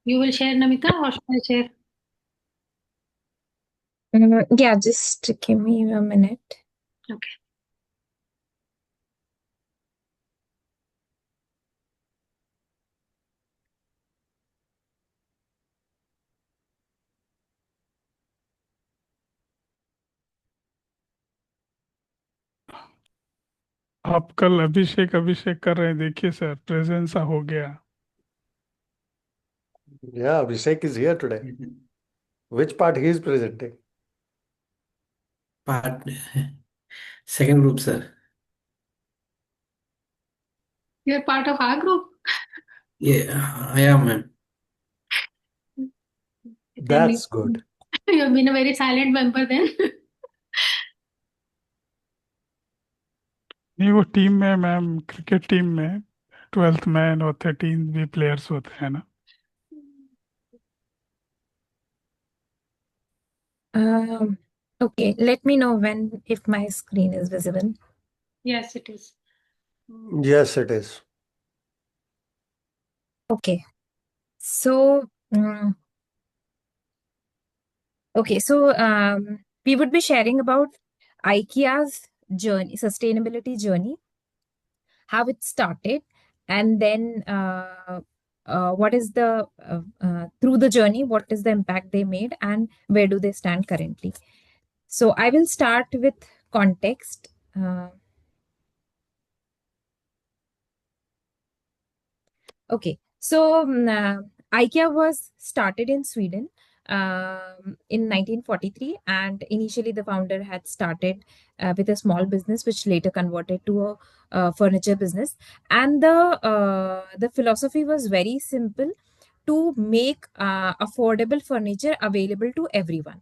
You will share, Namita, or should I share? Yeah, just give me a minute. Okay. आप कल अभिषेक अभिषेक कर रहे हैं, देखिए सर प्रेजेंस हो गया। Yeah, Abhishek is here today. Which part he is presenting? Part second group, sir. You're part of our group. Yeah, I am, ma'am. That's good. You've been a very silent member then. नहीं, वो team में ma'am, cricket team में 12th man और 13 भी players होते हैं ना। Okay, let me know when if my screen is visible. Yes, it is. Yes, it is. Okay, so we would be sharing about IKEA's journey, sustainability journey, how it started, and then what is the through the journey, what is the impact they made, and where do they stand currently. So I will start with context. Okay, so IKEA was started in Sweden in 1943, and initially the founder had started with a small business, which later converted to a furniture business. And the philosophy was very simple: to make affordable furniture available to everyone.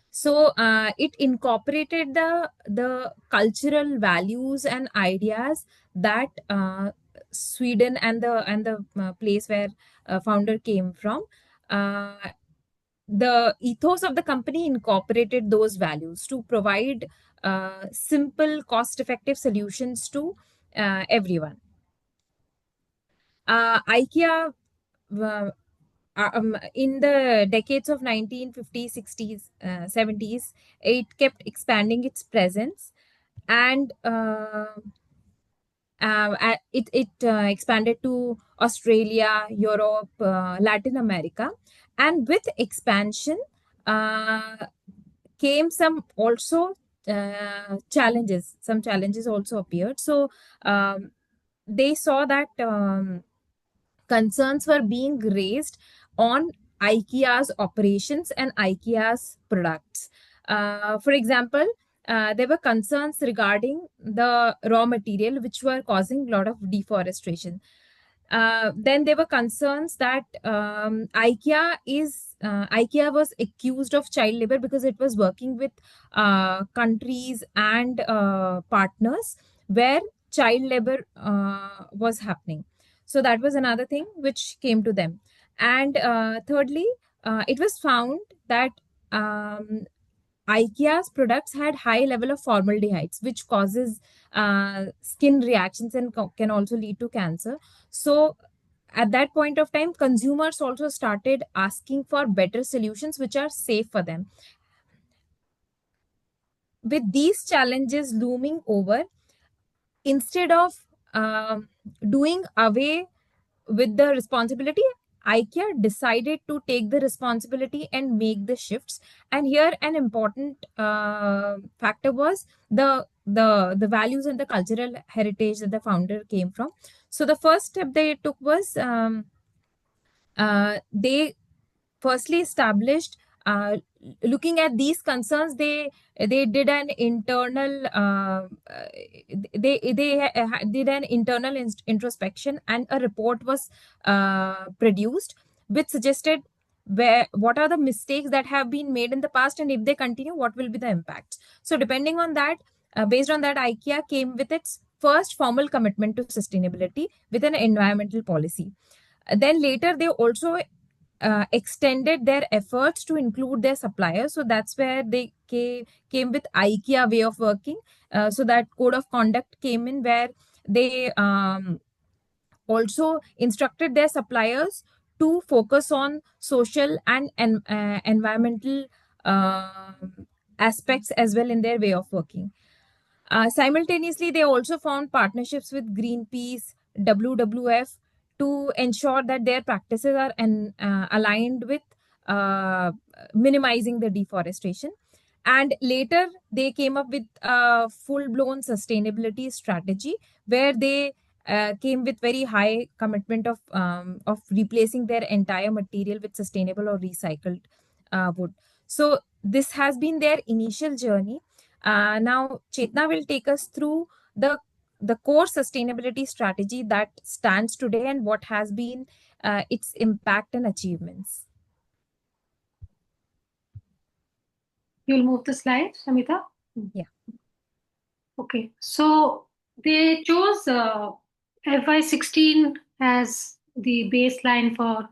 So it incorporated the cultural values and ideas that Sweden and the place where founder came from. The ethos of the company incorporated those values to provide simple, cost-effective solutions to everyone. IKEA in the decades of 1950s, 60s, 70s, it kept expanding its presence, and it expanded to Australia, Europe, Latin America, and with expansion came some also challenges. Some challenges also appeared. So they saw that concerns were being raised on IKEA's operations and IKEA's products. For example, there were concerns regarding the raw material, which were causing a lot of deforestation. Then there were concerns that IKEA was accused of child labor because it was working with countries and partners where child labor was happening. So that was another thing which came to them. And thirdly, it was found that IKEA's products had high level of formaldehydes, which causes skin reactions and can also lead to cancer. So at that point of time, consumers also started asking for better solutions which are safe for them. With these challenges looming over, instead of doing away with the responsibility, IKEA decided to take the responsibility and make the shifts. And here, an important factor was the values and the cultural heritage that the founder came from. So the first step they took was they firstly established, looking at these concerns, they did an internal did an internal introspection, and a report was produced which suggested what are the mistakes that have been made in the past, and if they continue, what will be the impacts. So depending on that, based on that, IKEA came with its first formal commitment to sustainability with an environmental policy. Then later they also extended their efforts to include their suppliers. So that's where they came with IKEA way of working. So that code of conduct came in, where they also instructed their suppliers to focus on social and environmental aspects as well in their way of working. Simultaneously, they also found partnerships with Greenpeace, WWF, to ensure that their practices are aligned with uh, minimizing the deforestation. And later, they came up with a full-blown sustainability strategy where they came with very high commitment of replacing their entire material with sustainable or recycled wood. So this has been their initial journey. Now, Chetna will take us through the core sustainability strategy that stands today and what has been its impact and achievements. You'll move the slide, Samita? Yeah. Okay, so they chose FY16 as the baseline for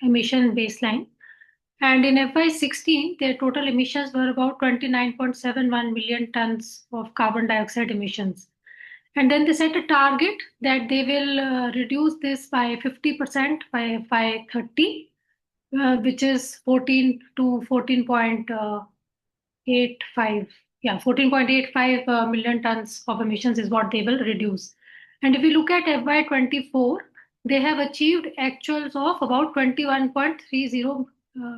emission baseline. And in FY16, their total emissions were about 29.71 million tons of carbon dioxide emissions. And then they set a target that they will reduce this by 50% by FY30, which is 14 to 14.85 million tons of emissions is what they will reduce. And if we look at FY24, they have achieved actuals of about 21.30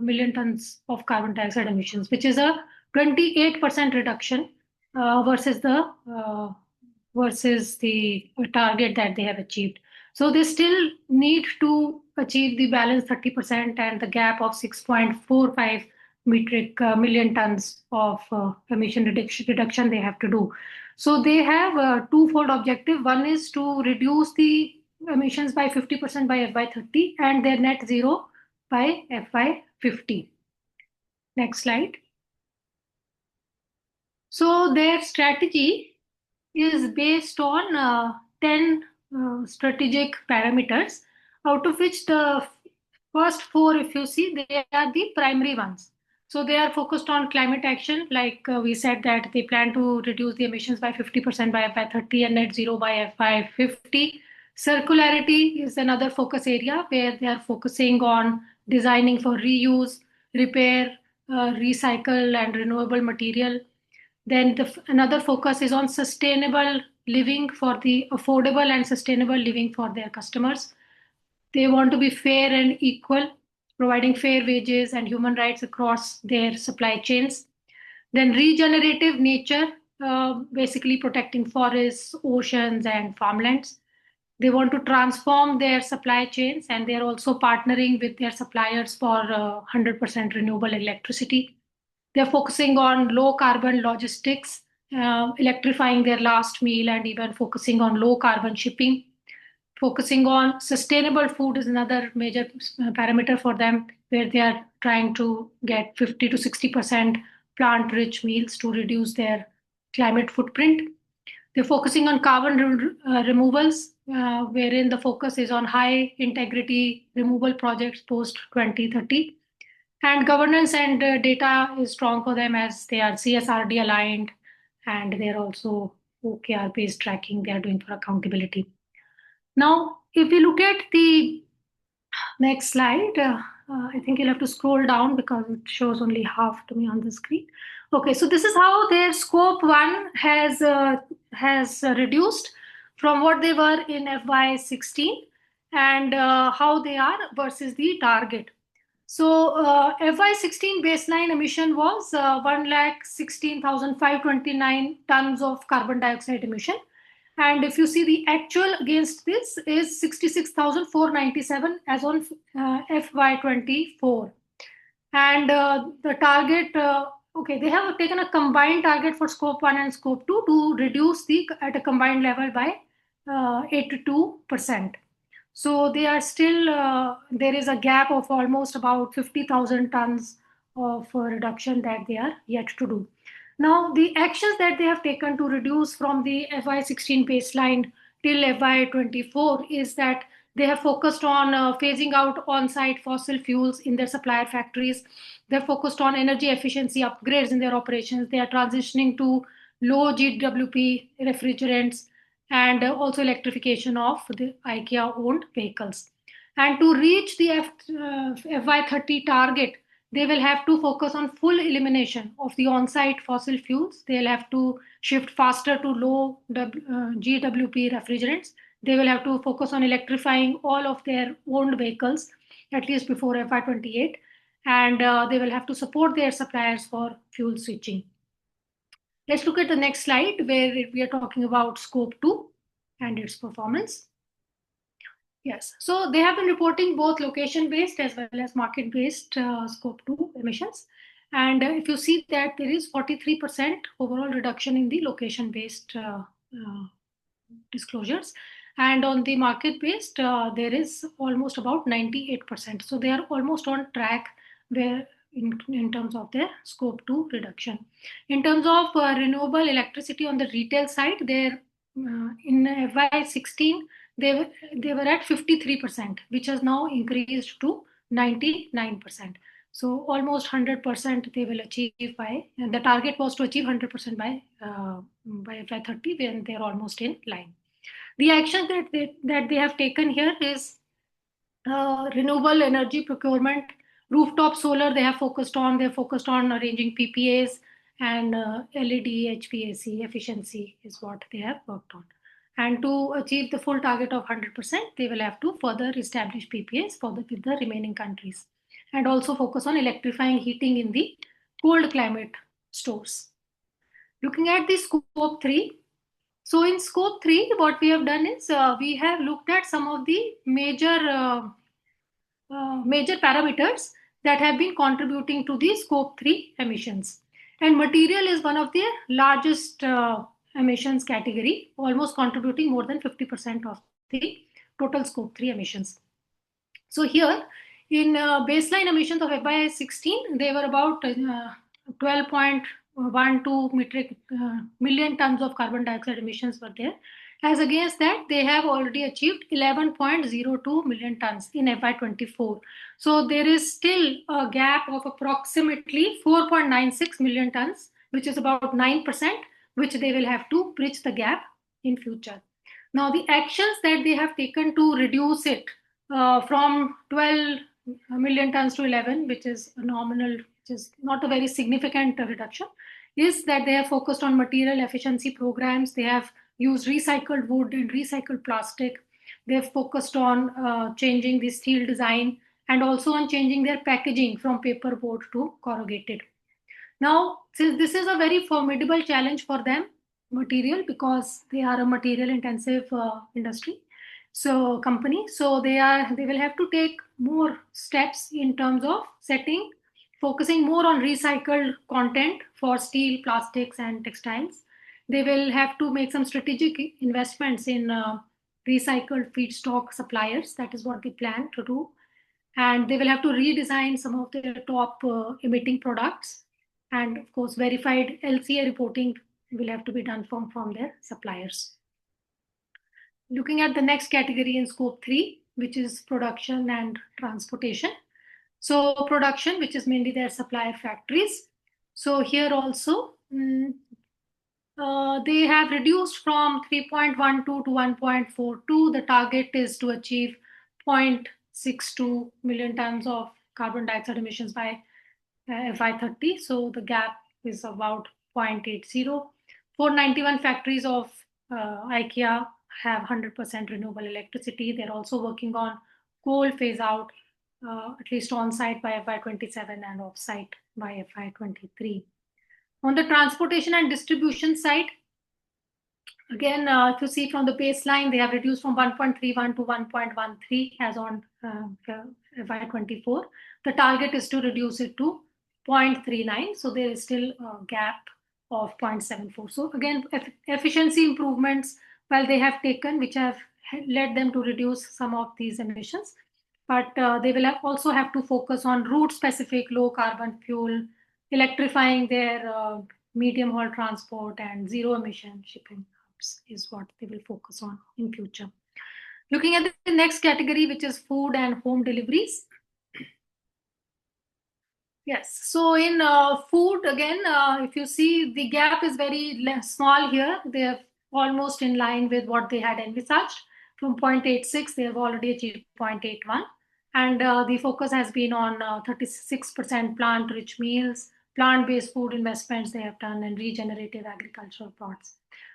million tons of carbon dioxide emissions, which is a 28% reduction versus the target that they have achieved. So they still need to achieve the balance 30% and the gap of 6.45 million tons of emission reduction they have to do. So they have a twofold objective. One is to reduce the emissions by 50% by FY30 and their net zero by FY50. Next slide. So their strategy is based on 10 strategic parameters, out of which the first 4, if you see, they are the primary ones. So they are focused on climate action, like we said that they plan to reduce the emissions by 50% by FY30 and net zero by FY50. Circularity is another focus area where they are focusing on designing for reuse, repair, recycle and renewable material. Then another focus is on sustainable living for the affordable and sustainable living for their customers. They want to be fair and equal, providing fair wages and human rights across their supply chains. Then regenerative nature, basically protecting forests, oceans, and farmlands. They want to transform their supply chains, and they're also partnering with their suppliers for 100% renewable electricity. They're focusing on low carbon logistics, electrifying their last mile, and even focusing on low carbon shipping. Focusing on sustainable food is another major parameter for them, where they are trying to get 50 to 60% plant-rich meals to reduce their climate footprint. They're focusing on carbon removals, wherein the focus is on high integrity removal projects post 2030. And governance and data is strong for them as they are CSRD aligned, and they're also OKR based tracking they are doing for accountability. Now, if we look at the next slide, I think you'll have to scroll down because it shows only half to me on the screen. Okay, so this is how their scope 1 has reduced from what they were in FY16 and how they are versus the target. So FY16 baseline emission was 1,16,529 tons of carbon dioxide emission. And if you see the actual against this is 66,497 as on FY24. And the target, okay, they have taken a combined target for scope 1 and scope 2 to reduce at a combined level by 82%. So they are still, there is a gap of almost about 50,000 tons of reduction that they are yet to do. Now, the actions that they have taken to reduce from the FY16 baseline till FY24 is that they have focused on phasing out on-site fossil fuels in their supplier factories. They're focused on energy efficiency upgrades in their operations. They are transitioning to low GWP refrigerants and also electrification of the IKEA-owned vehicles. And to reach the FY30 target, they will have to focus on full elimination of the on-site fossil fuels. They'll have to shift faster to low GWP refrigerants. They will have to focus on electrifying all of their owned vehicles, at least before FY28. And they will have to support their suppliers for fuel switching. Let's look at the next slide where we are talking about scope 2 and its performance. Yes, so they have been reporting both location-based as well as market-based scope 2 emissions. And if you see that there is 43% overall reduction in the location-based disclosures. And on the market-based, there is almost about 98%. So they are almost on track where in terms of their scope 2 reduction. In terms of renewable electricity on the retail side, they're in FY16, they were at 53%, which has now increased to 99%. So almost 100% they will achieve by, and the target was to achieve 100% by FY30, when they're almost in line. The action that they have taken here is renewable energy procurement, rooftop solar. They're focused on arranging PPAs, and LED, HVAC efficiency is what they have worked on. And to achieve the full target of 100%, they will have to further establish PPAs with the remaining countries, and also focus on electrifying heating in the cold climate stores. Looking at the scope 3. So in scope 3, what we have done is we have looked at some of the major parameters that have been contributing to the scope 3 emissions. And material is one of the largest emissions category, almost contributing more than 50% of the total scope 3 emissions. So here, in baseline emissions of FY16, they were about 12.12 million tons of carbon dioxide emissions were there. As against that, they have already achieved 11.02 million tons in FY24. So there is still a gap of approximately 4.96 million tons, which is about 9%, which they will have to bridge the gap in future. Now, the actions that they have taken to reduce it from 12 million tons to 11, which is nominal, which is not a very significant reduction, is that they have focused on material efficiency programs. They have used recycled wood and recycled plastic. They have focused on changing the steel design, and also on changing their packaging from paperboard to corrugated. Now, since this is a very formidable challenge for them, material, because they are a material intensive industry, so company, so they will have to take more steps in terms of focusing more on recycled content for steel, plastics, and textiles. They will have to make some strategic investments in recycled feedstock suppliers. That is what they plan to do. And they will have to redesign some of their top emitting products. And of course, verified LCA reporting will have to be done from their suppliers. Looking at the next category in scope 3, which is production and transportation. So production, which is mainly their supplier factories. So here also, they have reduced from 3.12 to 1.42. The target is to achieve 0.62 million tons of carbon dioxide emissions by FY30. So the gap is about 0.80. 491 factories of IKEA have 100% renewable electricity. They're also working on coal phase out, at least on site by FY27 and off site by FY23. On the transportation and distribution side, again, if you see from the baseline, they have reduced from 1.31 to 1.13 as on FY24. The target is to reduce it to 0.39. So there is still a gap of 0.74. So again, efficiency improvements, while they have taken, which have led them to reduce some of these emissions, but they will also have to focus on route-specific low carbon fuel, electrifying their medium haul transport, and zero emission shipping hubs is what they will focus on in future. Looking at the next category, which is food and home deliveries. Yes, so in food, again, if you see, the gap is very small here. They are almost in line with what they had envisaged. From 0.86, they have already achieved 0.81. And the focus has been on 36% plant-rich meals, plant-based food investments they have done, and regenerative agricultural plots.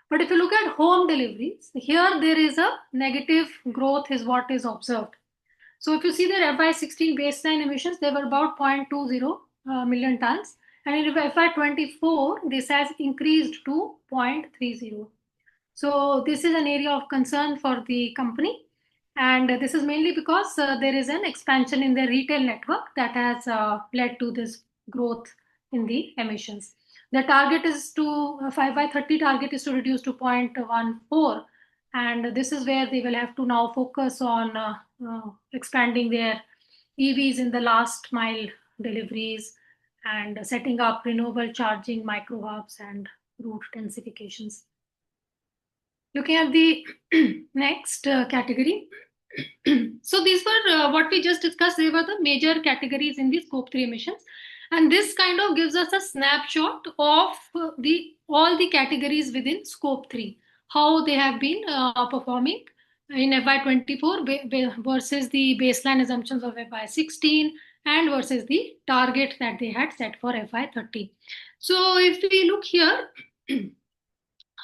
But if you look at home deliveries, here there is a negative growth is what is observed. So if you see their FY16 baseline emissions, they were about 0.20 million tons. And in FY24, this has increased to 0.30. So this is an area of concern for the company. And this is mainly because there is an expansion in the retail network that has led to this growth in the emissions. The target is to, 5x30 target is to reduce to 0.14. And this is where they will have to now focus on expanding their EVs in the last mile deliveries and setting up renewable charging micro hubs and route densifications. Looking at the next category. So these were what we just discussed. They were the major categories in the scope 3 emissions. And this kind of gives us a snapshot of all the categories within scope 3, how they have been performing in FY24 versus the baseline assumptions of FY16 and versus the target that they had set for FY30. So if we look here,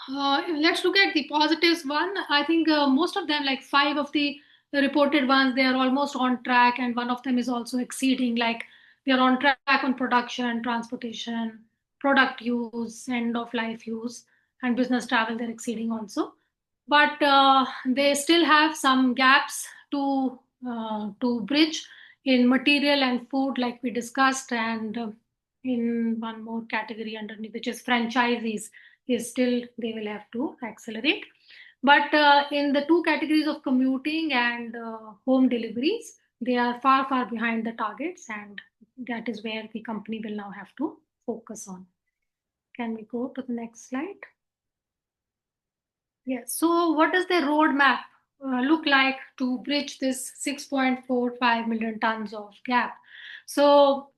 let's look at the positives one. I think most of them, like 5 of the reported ones, they are almost on track, and one of them is also exceeding, like they are on track on production, transportation, product use, end of life use, and business travel, they're exceeding also. But they still have some gaps to bridge in material and food, like we discussed, and in one more category underneath, which is franchisees, is still they will have to accelerate. But in the two categories of commuting and home deliveries, they are far, far behind the targets, and that is where the company will now have to focus on. Can we go to the next slide? Yes. So what does the roadmap look like to bridge this 6.45 million tons of gap? So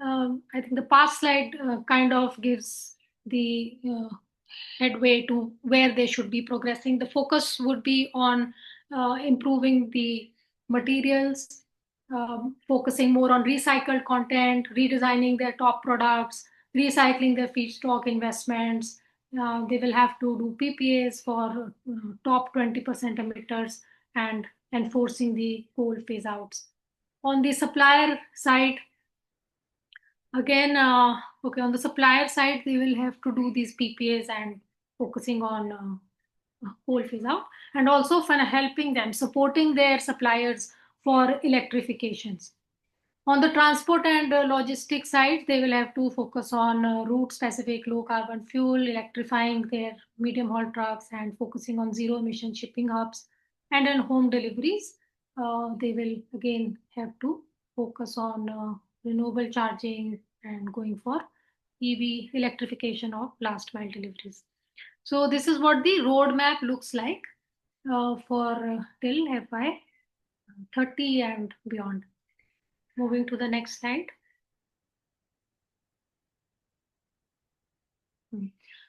I think the past slide kind of gives the headway to where they should be progressing. The focus would be on improving the materials, focusing more on recycled content, redesigning their top products, recycling their feedstock investments. They will have to do PPAs for top 20% emitters and enforcing the coal phase outs. On the supplier side, again, on the supplier side, they will have to do these PPAs and focusing on coal phase out, and also for helping them, supporting their suppliers for electrifications. On the transport and logistics side, they will have to focus on route-specific low-carbon fuel, electrifying their medium-haul trucks, and focusing on zero-emission shipping hubs. And in home deliveries, they will again have to focus on renewable charging and going for EV electrification of last-mile deliveries. So this is what the roadmap looks like for till FY30 and beyond. Moving to the next slide.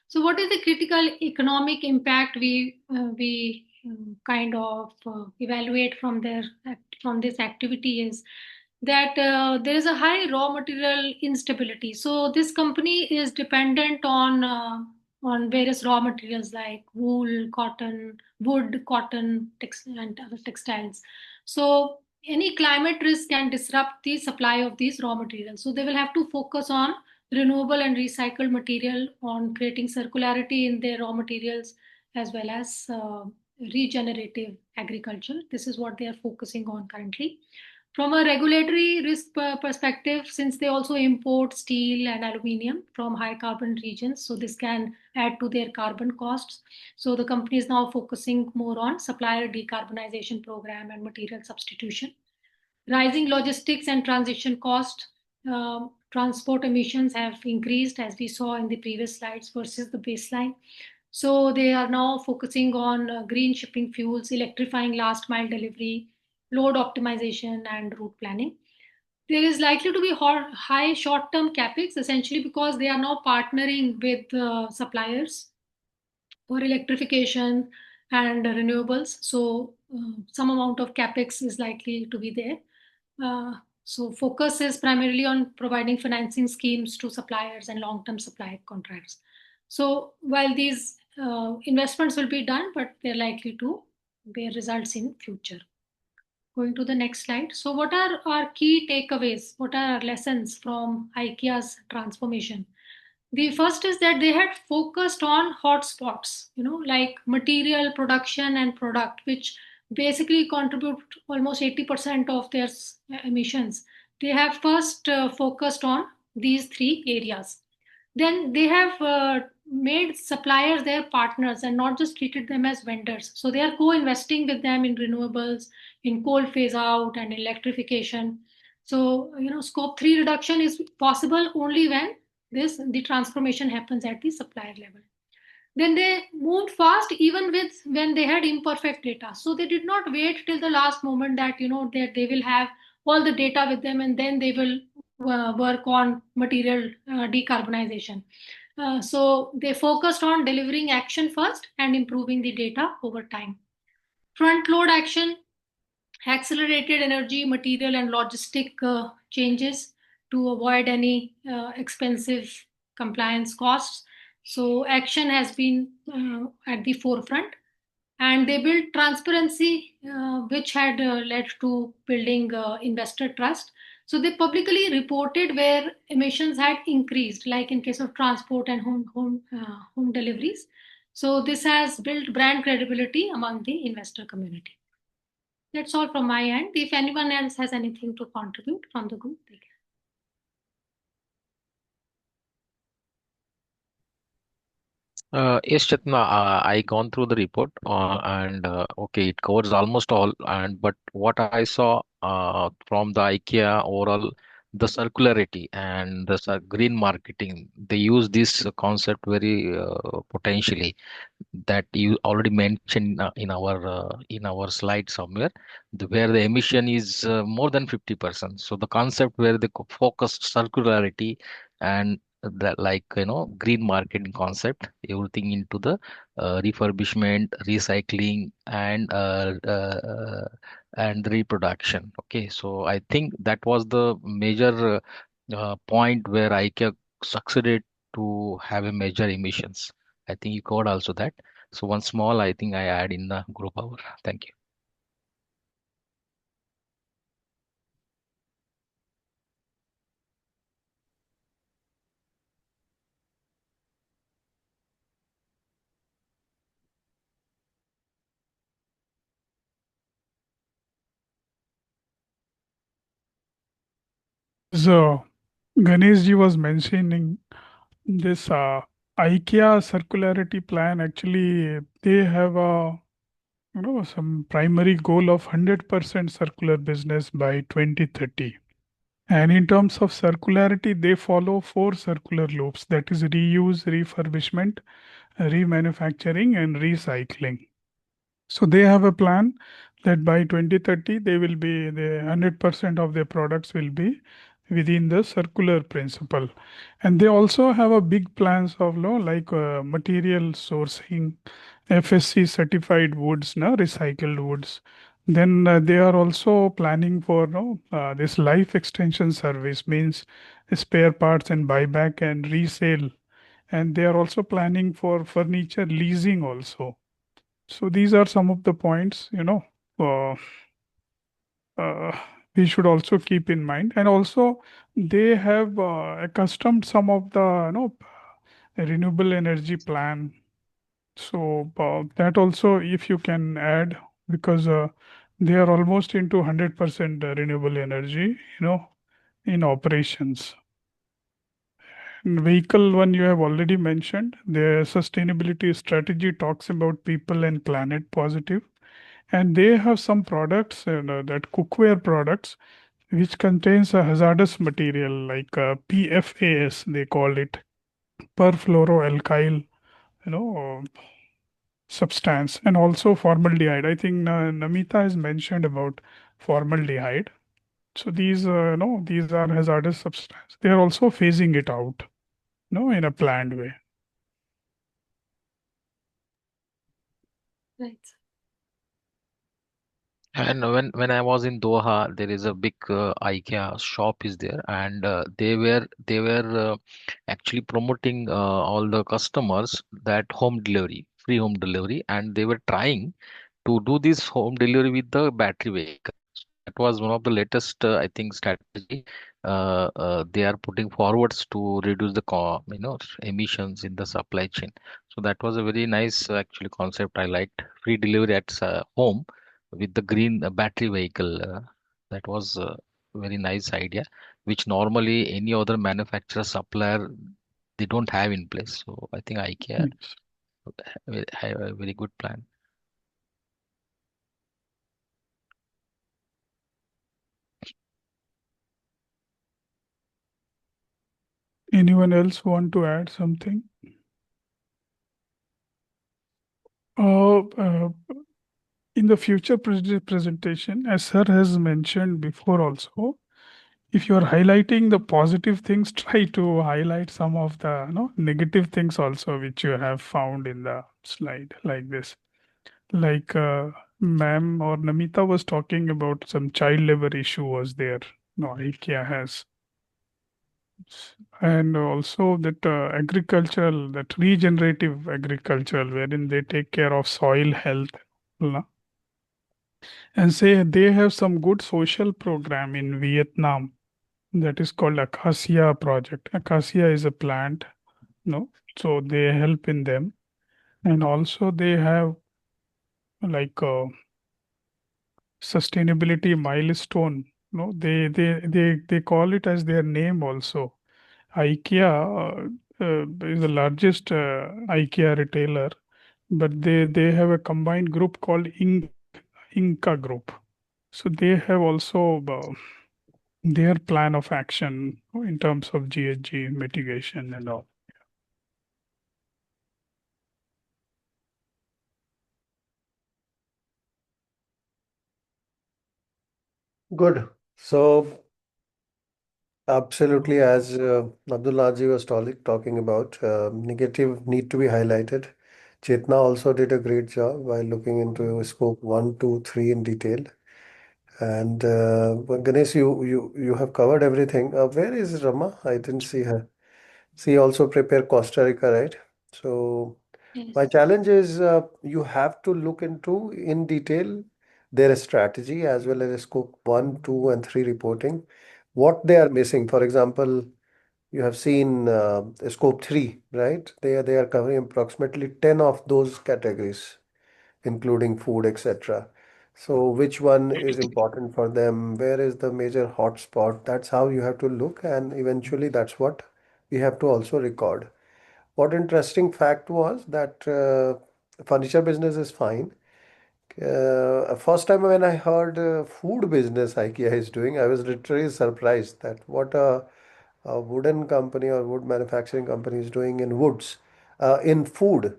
So what is the critical economic impact we kind of evaluate from this activity is that there is a high raw material instability. So this company is dependent on various raw materials like wool, cotton, wood, cotton, and other textiles. So any climate risk can disrupt the supply of these raw materials. So they will have to focus on renewable and recycled material, on creating circularity in their raw materials, as well as regenerative agriculture. This is what they are focusing on currently. From a regulatory risk perspective, since they also import steel and aluminium from high carbon regions, so this can add to their carbon costs. So the company is now focusing more on supplier decarbonization program and material substitution. Rising logistics and transition cost, transport emissions have increased, as we saw in the previous slides, versus the baseline. So they are now focusing on green shipping fuels, electrifying last mile delivery, load optimization, and route planning. There is likely to be high short-term capex, essentially because they are now partnering with suppliers for electrification and renewables. So some amount of capex is likely to be there. So focus is primarily on providing financing schemes to suppliers and long-term supply contracts. So while these investments will be done, but they're likely to bear results in future. Going to the next slide. So what are our key takeaways? What are our lessons from IKEA's transformation? The first is that they had focused on hotspots, like material production and product, which basically contribute almost 80% of their emissions. They have first focused on these three areas. Then they have made suppliers their partners and not just treated them as vendors. So they are co-investing with them in renewables, in coal phase out and electrification. So, scope 3 reduction is possible only when the transformation happens at the supplier level. Then they moved fast even with when they had imperfect data. So they did not wait till the last moment that that they will have all the data with them and then they will work on material decarbonization. So they focused on delivering action first and improving the data over time. Front load action accelerated energy, material, and logistic changes to avoid any expensive compliance costs. So action has been at the forefront, and they built transparency, which had led to building investor trust. So they publicly reported where emissions had increased, like in case of transport and home deliveries. So this has built brand credibility among the investor community. That's all from my end. If anyone else has anything to contribute from the group, they can. Yes, Chetna, I gone through the report and okay, it covers almost all. And but what I saw from the IKEA overall, the circularity and the green marketing, they use this concept very potentially that you already mentioned in our slide somewhere, where the emission is more than 50%. So the concept where they focus circularity and that like green marketing concept, everything into the refurbishment, recycling, and reproduction. Okay, so I think that was the major point where IKEA succeeded to have a major emissions. I think you covered also that. So one small, I think I add in the group hour. Thank you. So Ganesh ji was mentioning this IKEA circularity plan. Actually, they have a some primary goal of 100% circular business by 2030. And in terms of circularity, they follow four circular loops, that is reuse, refurbishment, remanufacturing, and recycling. So they have a plan that by 2030 they will be the 100% of their products will be within the circular principle. And they also have a big plans of like material sourcing, FSC certified woods, recycled woods. Then they are also planning for this life extension service, means spare parts and buyback and resale. And they are also planning for furniture leasing also. So these are some of the points, uh, uh, we should also keep in mind. And also they have accustomed some of the, renewable energy plan. So that also, if you can add, because they are almost into 100% renewable energy, in operations. And vehicle one you have already mentioned. Their sustainability strategy talks about people and planet positive. And they have some products, that cookware products, which contains a hazardous material like PFAS, they call it, perfluoroalkyl, substance, and also formaldehyde. I think Namita has mentioned about formaldehyde. So these, these are hazardous substances. They are also phasing it out, in a planned way. Right. And when I was in Doha, there is a big IKEA shop is there, and they were actually promoting all the customers that home delivery, free home delivery, and they were trying to do this home delivery with the battery vehicle. So that was one of the latest, I think, strategy they are putting forwards to reduce the emissions in the supply chain. So that was a very nice actually concept. I liked free delivery at home with the green battery vehicle. That was a very nice idea, which normally any other manufacturer supplier they don't have in place. So I think IKEA Yes. have a very good plan. Anyone else want to add something? Uh, uh, in the future presentation, as sir has mentioned before also, if you are highlighting the positive things, try to highlight some of the negative things also which you have found in the slide like this. Like ma'am or Namita was talking about some child labor issue was there. No, IKEA has. And also that agricultural, that regenerative agricultural, wherein they take care of soil health. No? And say they have some good social program in Vietnam that is called Acacia project. Acacia is a plant, so they help in them. And also they have like a sustainability milestone. No, they call it as their name also. IKEA is the largest IKEA retailer, but they have a combined group called Inca Group. So they have also their plan of action in terms of GHG mitigation and all. Good. So, absolutely, as Abdullah ji was talking about, negative need to be highlighted. Chetna also did a great job by looking into scope 1, 2, 3 in detail. And well, Ganesh, you have covered everything. Where is Rama? I didn't see her. She also prepared Costa Rica, right? So my Yes. challenge is you have to look into in detail their strategy as well as scope 1, 2, and 3 reporting, what they are missing. For example, you have seen scope 3, right? They are covering approximately 10 of those categories, including food, etc. So which one is important for them? Where is the major hotspot? That's how you have to look, and eventually that's what we have to also record. What interesting fact was that furniture business is fine. First time when I heard food business IKEA is doing, I was literally surprised that what a wooden company or wood manufacturing company is doing in woods, in food.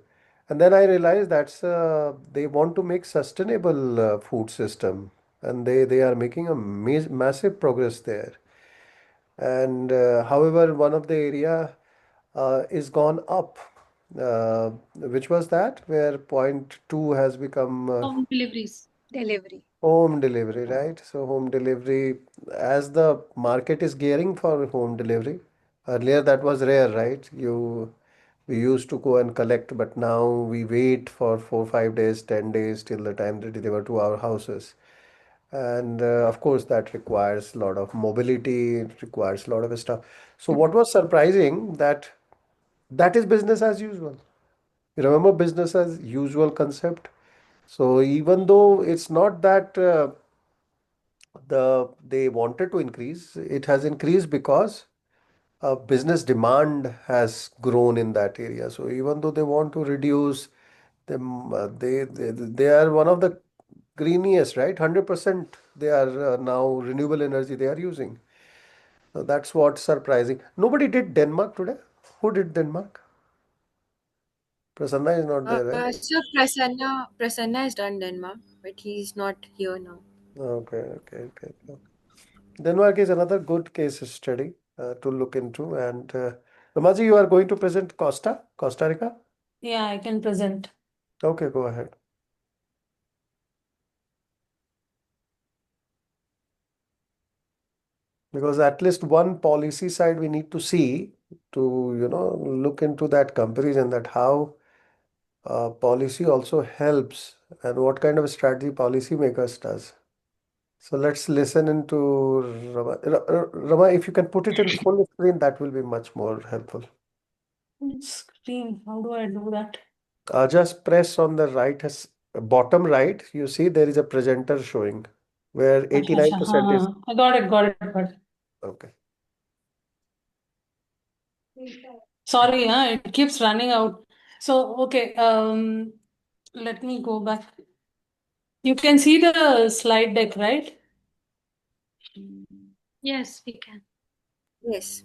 And then I realized that's they want to make sustainable food system, and they are making a massive progress there. And however, one of the area is gone up. Which was that? Where point two has become Home deliveries. Delivery. home delivery, right? So home delivery, as the market is gearing for home delivery, earlier that was rare, right? We used to go and collect, but now we wait for 4, 5 days, 10 days till the time they deliver to our houses. And of course, that requires a lot of mobility, it requires a lot of stuff. So what was surprising that is business as usual. You remember business as usual concept? So even though it's not that they wanted to increase, it has increased because business demand has grown in that area. So even though they want to reduce them, they are one of the greeniest, right? 100% they are now renewable energy they are using. So that's what's surprising. Nobody did Denmark today. Who did Denmark? Prasanna is not there, right? So Prasanna has done Denmark, but he's not here now. Okay. Denmark is another good case study to look into. And Ramaji, you are going to present Costa Rica? Yeah, I can present. Okay, go ahead. Because at least one policy side we need to see to, look into that comparison, that how policy also helps and what kind of strategy policymakers does. So let's listen into Rama. Rama, if you can put it in full screen, that will be much more helpful. Screen, how do I do that? Just press on the bottom right. You see there is a presenter showing where 89% is. I got it. Okay. Sorry, it keeps running out. So, okay, let me go back. You can see the slide deck, right? Yes, we can. Yes.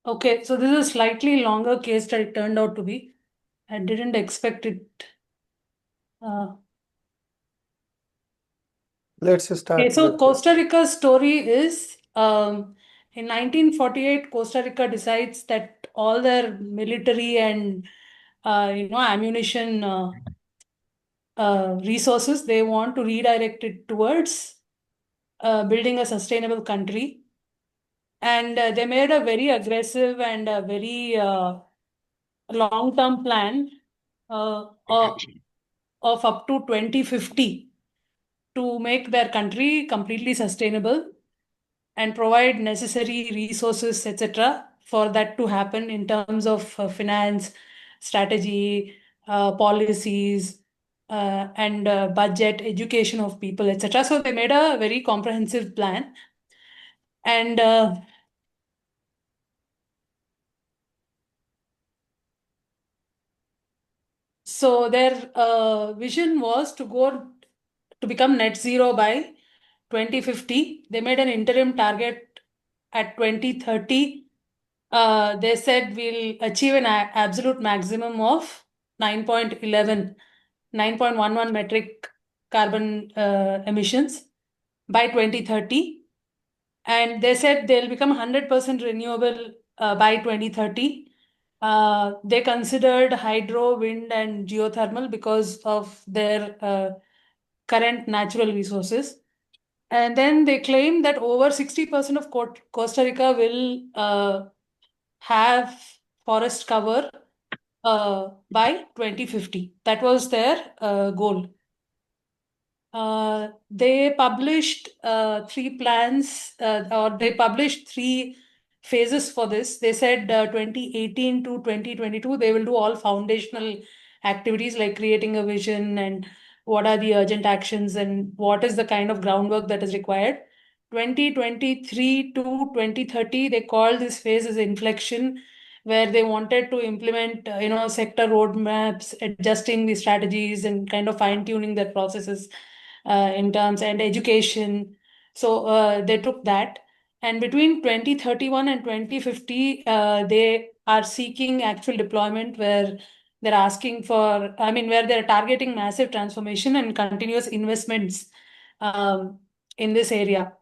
Okay, so this is a slightly longer case that it turned out to be. I didn't expect it. Let's start Okay, so with Costa Rica's story is in 1948, Costa Rica decides that all their military and ammunition resources, they want to redirect it towards building a sustainable country. And they made a very aggressive and a very long-term plan of up to 2050 to make their country completely sustainable and provide necessary resources, etc., for that to happen in terms of finance, strategy, policies, and budget, education of people, etc. So they made a very comprehensive plan. And so their vision was to become net zero by 2050. They made an interim target at 2030. They said we'll achieve an absolute maximum of 9.11 metric carbon emissions by 2030. And they said they'll become 100% renewable by 2030. They considered hydro, wind, and geothermal because of their current natural resources. And then they claim that over 60% of Costa Rica will have forest cover by 2050. That was their goal. They published three plans, or they published three phases for this. They said 2018 to 2022, they will do all foundational activities like creating a vision and what are the urgent actions and what is the kind of groundwork that is required. 2023 to 2030, they called this phase as inflection, where they wanted to implement, sector roadmaps, adjusting the strategies and kind of fine tuning their processes in terms and education. So they took that. And between 2031 and 2050, they are seeking actual deployment where they're asking for, where they're targeting massive transformation and continuous investments in this area.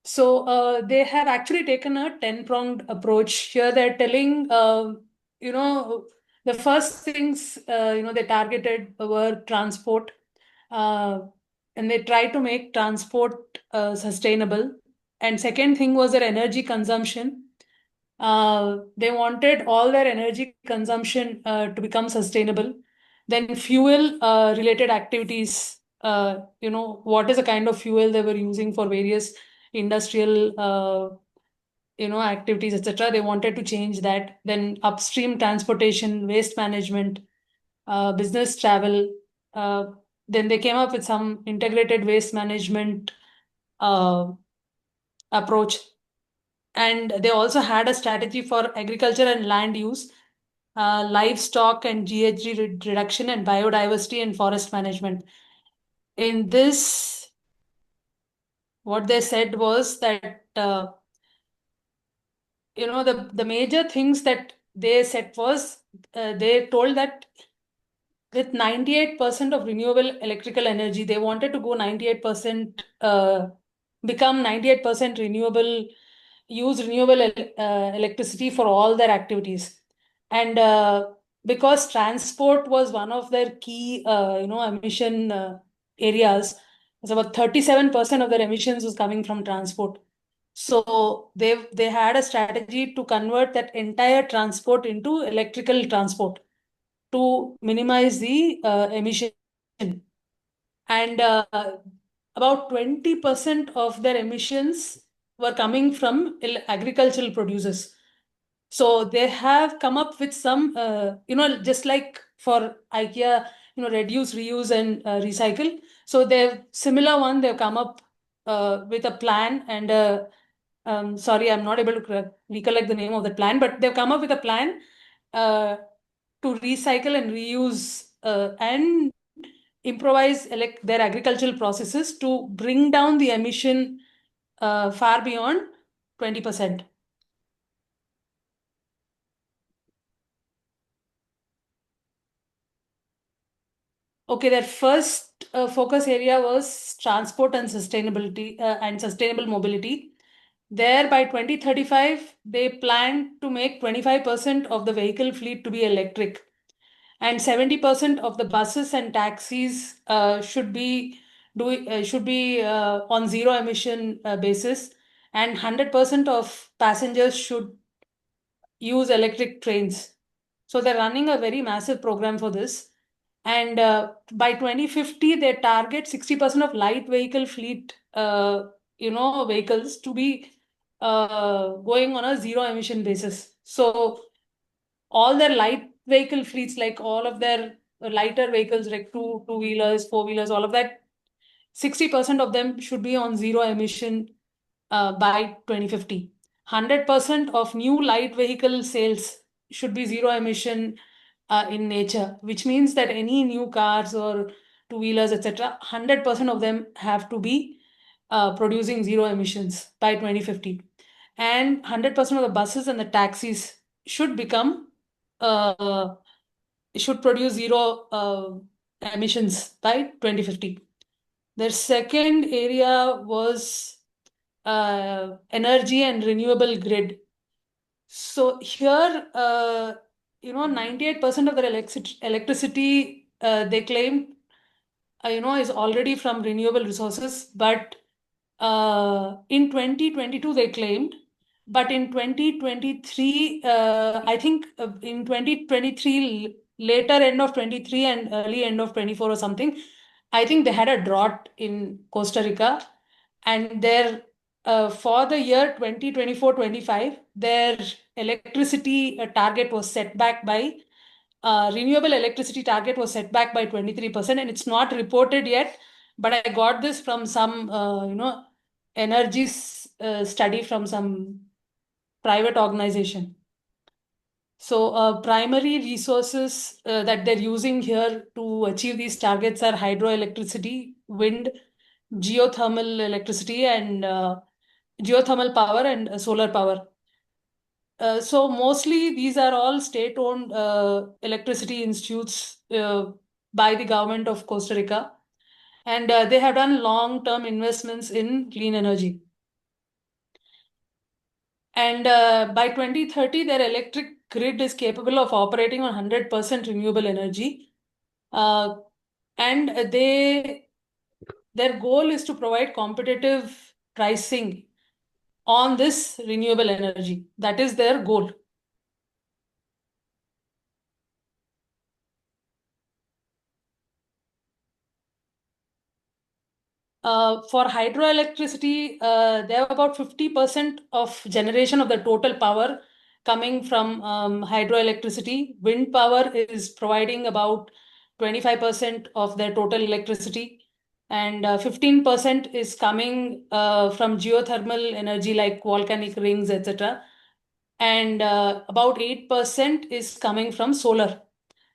So they have actually taken a 10-pronged approach. Here they're telling, the first things, they targeted were transport. And they tried to make transport sustainable. And second thing was their energy consumption. They wanted all their energy consumption to become sustainable. Then fuel related activities, what is the kind of fuel they were using for various industrial activities, etc. They wanted to change that. Then upstream transportation, waste management, business travel. Then they came up with some integrated waste management approach. And they also had a strategy for agriculture and land use, livestock and GHG reduction, and biodiversity and forest management. In this, what they said was that, the major things that they said was, they told that with 98% of renewable electrical energy, they wanted to go 98%, become 98% renewable, use renewable electricity for all their activities. And because transport was one of their key, emission areas, it's about 37% of their emissions was coming from transport. So they had a strategy to convert that entire transport into electrical transport to minimize the emission. And about 20% of their emissions were coming from agricultural producers. So they have come up with some, just like for IKEA, reduce, reuse, and recycle. So they've similar one. They've come up with a plan, and sorry, I'm not able to recollect the name of the plan, but they've come up with a plan to recycle and reuse and improvise their agricultural processes to bring down the emission far beyond 20%. Okay, their first focus area was transport and sustainability and sustainable mobility. There, by 2035, they plan to make 25% of the vehicle fleet to be electric, and 70% of the buses and taxis should be on zero emission basis, and 100% of passengers should use electric trains. So they're running a very massive program for this. And by 2050, they target 60% of light vehicle fleet, vehicles to be going on a zero emission basis. So all their light vehicle fleets, like all of their lighter vehicles, like two-wheelers, four-wheelers, all of that, 60% of them should be on zero emission by 2050. 100% of new light vehicle sales should be zero emission in nature, which means that any new cars or two-wheelers, etc., 100% of them have to be producing zero emissions by 2050. And 100% of the buses and the taxis should produce zero emissions by 2050. The second area was energy and renewable grid. So here, 98% of their electricity they claim, is already from renewable resources. But in 2022, they claimed. But in 2023, I think in 2023, later end of 23 and early end of 24 or something, I think they had a drought in Costa Rica. And for the year 2024-25, their electricity target was set back by renewable electricity target was set back by 23%, and it's not reported yet. But I got this from some energy study from some private organization. So primary resources that they're using here to achieve these targets are hydroelectricity, wind, geothermal electricity, and geothermal power and solar power. So mostly these are all state-owned electricity institutes by the government of Costa Rica. And they have done long-term investments in clean energy. And by 2030, their electric grid is capable of operating on 100% renewable energy. And their goal is to provide competitive pricing on this renewable energy. That is their goal. For hydroelectricity, they have about 50% of generation of the total power coming from hydroelectricity. Wind power is providing about 25% of their total electricity, and 15% is coming from geothermal energy like volcanic rings, etc. And about 8% is coming from solar.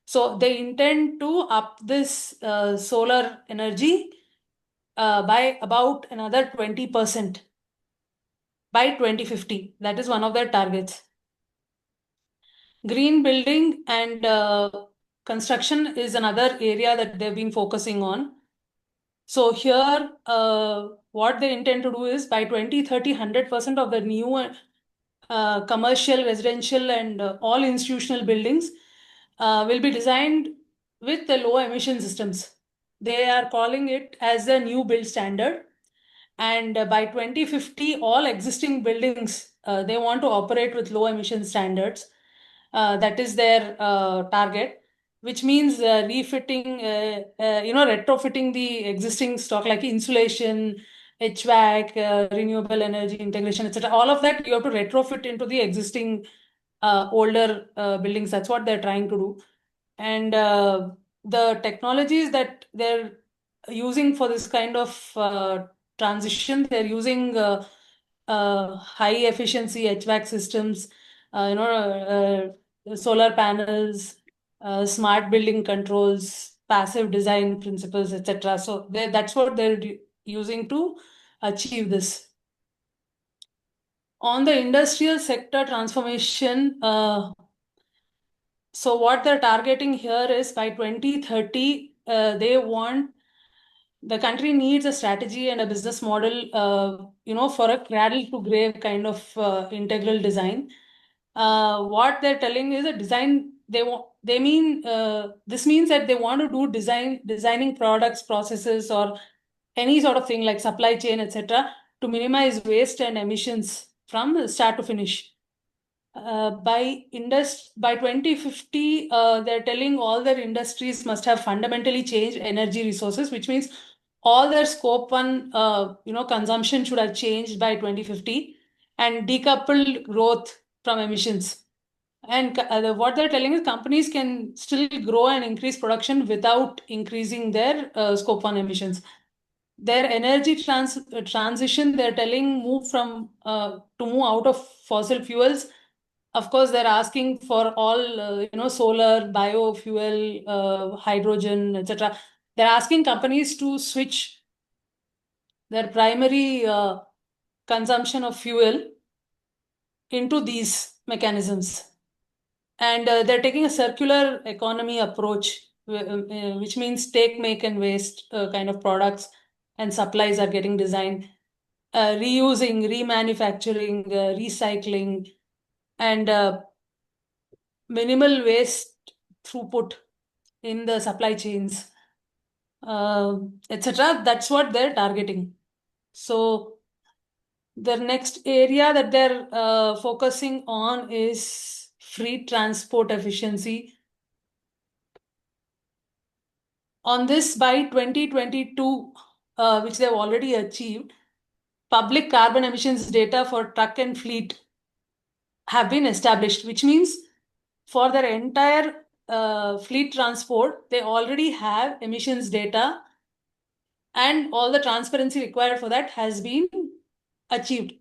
So they intend to up this solar energy by about another 20% by 2050. That is one of their targets. Green building and construction is another area that they've been focusing on. So here, what they intend to do is by 2030, 100% of the new commercial, residential, and all institutional buildings will be designed with the low emission systems. They are calling it as a new build standard. And by 2050, all existing buildings, they want to operate with low emission standards. That is their target, which means refitting, retrofitting the existing stock like insulation, HVAC, renewable energy integration, etc. All of that you have to retrofit into the existing older buildings. That's what they're trying to do. And the technologies that they're using for this kind of transition, they're using high efficiency HVAC systems, solar panels, smart building controls, passive design principles, etc. So that's what they're using to achieve this. On the industrial sector transformation, so what they're targeting here is by 2030, they want the country needs a strategy and a business model, for a cradle to grave kind of integral design. What they're telling is a design. This means that they want to do designing products, processes, or any sort of thing like supply chain, etc., to minimize waste and emissions from start to finish. By 2050, they're telling all their industries must have fundamentally changed energy resources, which means all their scope one, consumption should have changed by 2050 and decoupled growth from emissions. And what they're telling is companies can still grow and increase production without increasing their scope one emissions. Their energy transition, they're telling to move out of fossil fuels. Of course, they're asking for all, solar, biofuel, hydrogen, etc. They're asking companies to switch their primary consumption of fuel into these mechanisms. And they're taking a circular economy approach, which means take, make, and waste kind of products and supplies are getting designed. Reusing, remanufacturing, recycling, and minimal waste throughput in the supply chains, etc. That's what they're targeting. So the next area that they're focusing on is free transport efficiency. On this, by 2022, which they've already achieved, public carbon emissions data for truck and fleet have been established, which means for their entire fleet transport, they already have emissions data, and all the transparency required for that has been achieved.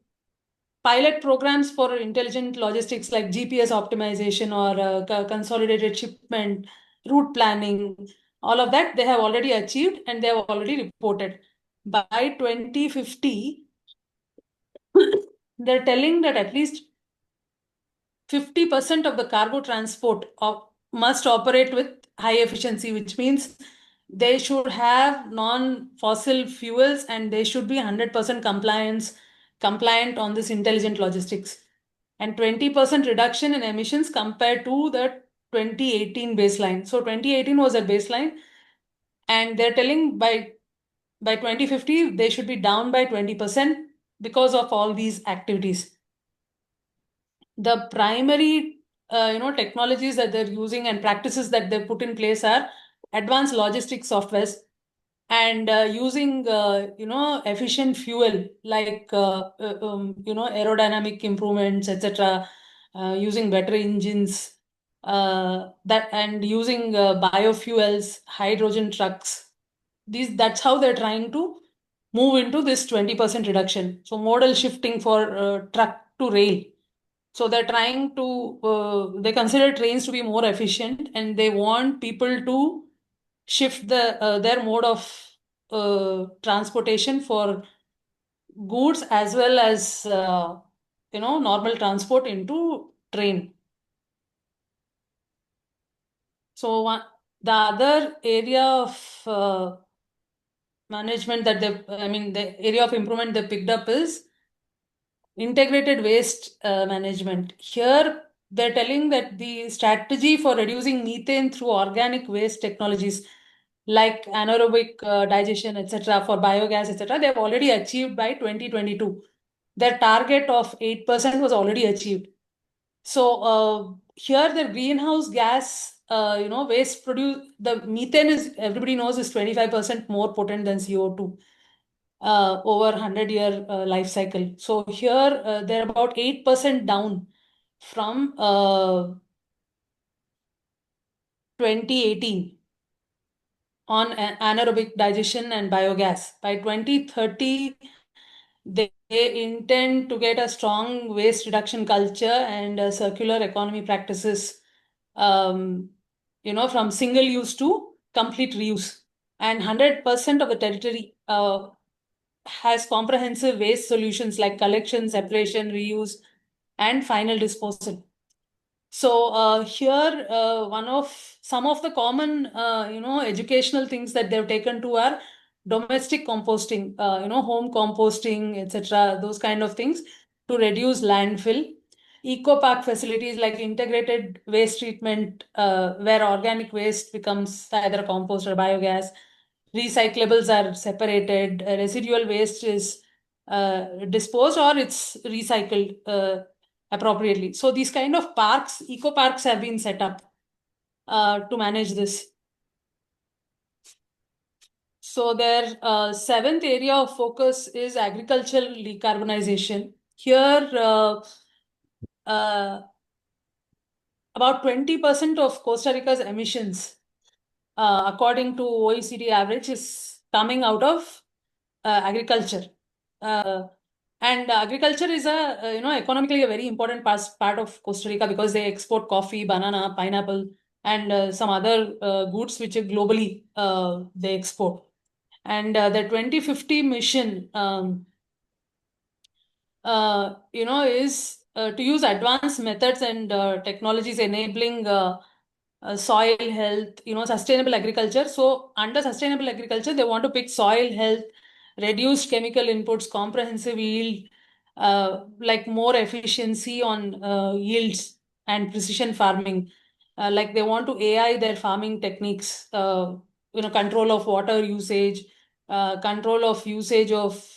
Pilot programs for intelligent logistics like GPS optimization or consolidated shipment, route planning, all of that they have already achieved and they have already reported. By 2050, they're telling that at least 50% of the cargo transport must operate with high efficiency, which means they should have non-fossil fuels and they should be 100% compliant on this intelligent logistics. And 20% reduction in emissions compared to the 2018 baseline. So 2018 was a baseline, and they're telling by 2050 they should be down by 20% because of all these activities. The primary technologies that they're using and practices that they've put in place are advanced logistics softwares and using efficient fuel like aerodynamic improvements, etc., using better engines, and using biofuels, hydrogen trucks. That's how they're trying to move into this 20% reduction. So modal shifting for truck to rail. So they're trying to, they consider trains to be more efficient and they want people to shift their mode of transportation for goods as well as, normal transport into train. So the other area of management that the area of improvement they picked up is integrated waste management. Here, they're telling that the strategy for reducing methane through organic waste technologies, like anaerobic digestion, etc., for biogas, etc., they've already achieved by 2022. Their target of 8% was already achieved. So here the greenhouse gas, waste produce, the methane is, everybody knows, is 25% more potent than CO2 over 100-year life cycle. So here they're about 8% down from 2018 on anaerobic digestion and biogas. By 2030, they intend to get a strong waste reduction culture and circular economy practices, from single use to complete reuse. And 100% of the territory has comprehensive waste solutions like collection, separation, reuse, and final disposal. So here, some of the common, educational things that they've taken to are domestic composting, home composting, etc., those kind of things to reduce landfill. Eco park facilities like integrated waste treatment, where organic waste becomes either compost or biogas. Recyclables are separated. Residual waste is disposed or it's recycled appropriately. So these kind of parks, eco parks, have been set up to manage this. So their seventh area of focus is agricultural decarbonization. Here, about 20% of Costa Rica's emissions, according to OECD average, is coming out of agriculture. And agriculture is economically a very important part of Costa Rica because they export coffee, banana, pineapple, and some other goods which are globally they export. And the 2050 mission, is to use advanced methods and technologies enabling soil health, sustainable agriculture. So under sustainable agriculture, they want to pick soil health, reduced chemical inputs, comprehensive yield, like more efficiency on yields and precision farming. Like they want to AI their farming techniques, control of water usage, control of usage of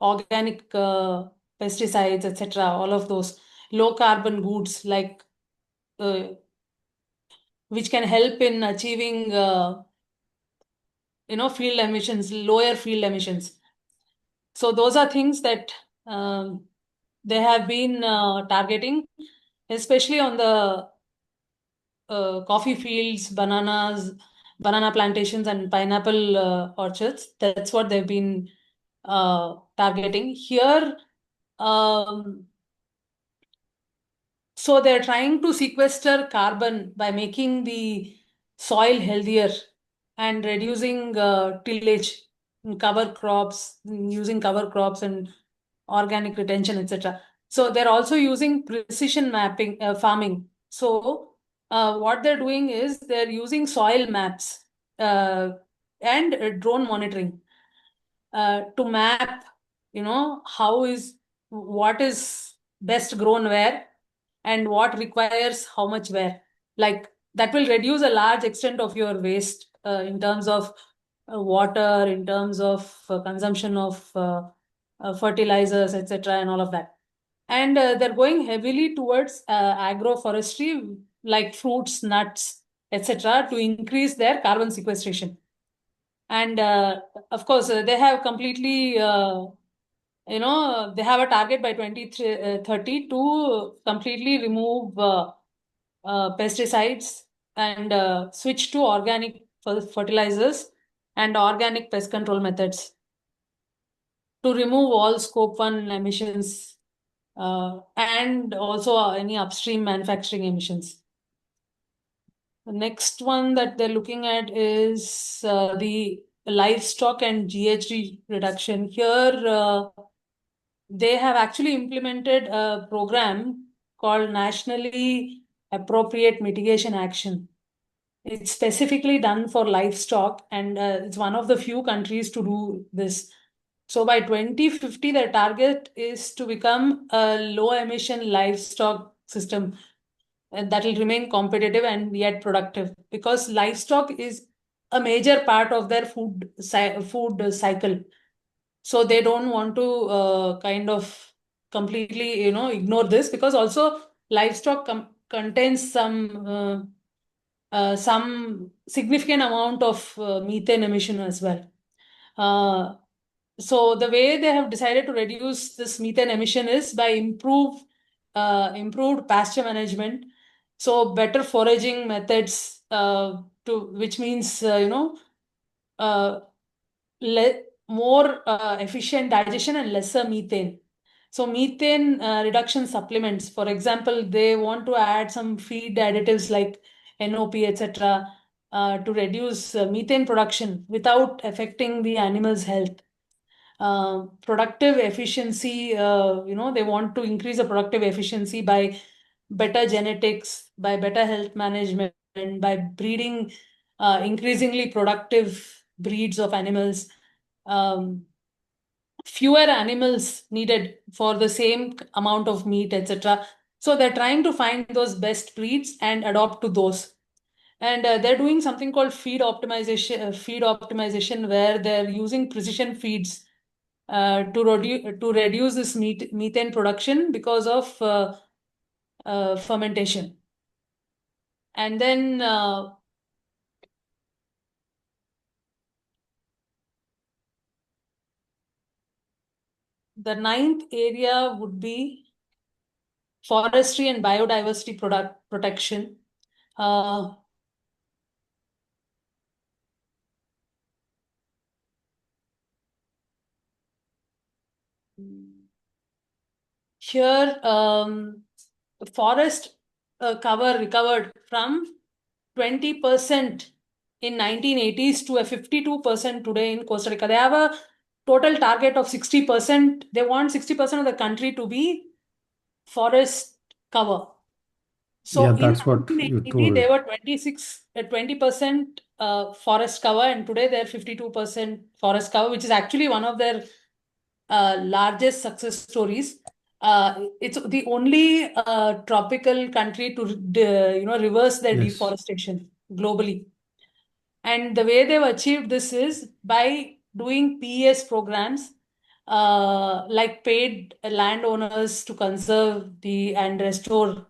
organic pesticides, etc. All of those low carbon goods like which can help in achieving field emissions, lower field emissions. So those are things that they have been targeting, especially on the coffee fields, banana plantations, and pineapple orchards. That's what they've been targeting here. So they're trying to sequester carbon by making the soil healthier and reducing tillage, cover crops, using cover crops and organic retention, etc. So they're also using precision mapping, farming. So what they're doing is they're using soil maps and drone monitoring to map, what is best grown where and what requires how much where. Like that will reduce a large extent of your waste in terms of water, in terms of consumption of fertilizers, etc., and all of that. And they're going heavily towards agroforestry, like fruits, nuts, etc., to increase their carbon sequestration. And of course, they have completely, they have a target by 2030 to completely remove pesticides and switch to organic fertilizers and organic pest control methods to remove all scope 1 emissions and also any upstream manufacturing emissions. The next one that they're looking at is the livestock and GHG reduction. Here, they have actually implemented a program called Nationally Appropriate Mitigation Action. It's specifically done for livestock, and it's one of the few countries to do this. So by 2050, their target is to become a low emission livestock system. that will remain competitive and yet productive, because livestock is a major part of their food cycle. So they don't want to kind of completely, ignore this, because also livestock contains some significant amount of methane emission as well. So the way they have decided to reduce this methane emission is by improved pasture management, so better foraging methods, which means uh, more efficient digestion and lesser methane. So methane reduction supplements, for example, they want to add some feed additives like NOP, etc., to reduce methane production without affecting the animal's health. Productive efficiency, they want to increase the productive efficiency by better genetics, by better health management, by breeding increasingly productive breeds of animals. Fewer animals needed for the same amount of meat, etc. So they're trying to find those best breeds and adopt to those. And they're doing something called feed optimization, where they're using precision feeds to reduce this methane production because of fermentation. And then the ninth area would be forestry and biodiversity protection. Here, forest cover recovered from 20% in 1980s to a 52% today in Costa Rica. They have a total target of 60%. They want 60% of the country to be forest cover. So Yeah, in that's what you 1980, they told. were 20% forest cover, and today they're 52% forest cover, which is actually one of their largest success stories. It's the only tropical country to reverse their Yes. deforestation globally. And the way they've achieved this is by doing PES programs, like paid landowners to conserve and restore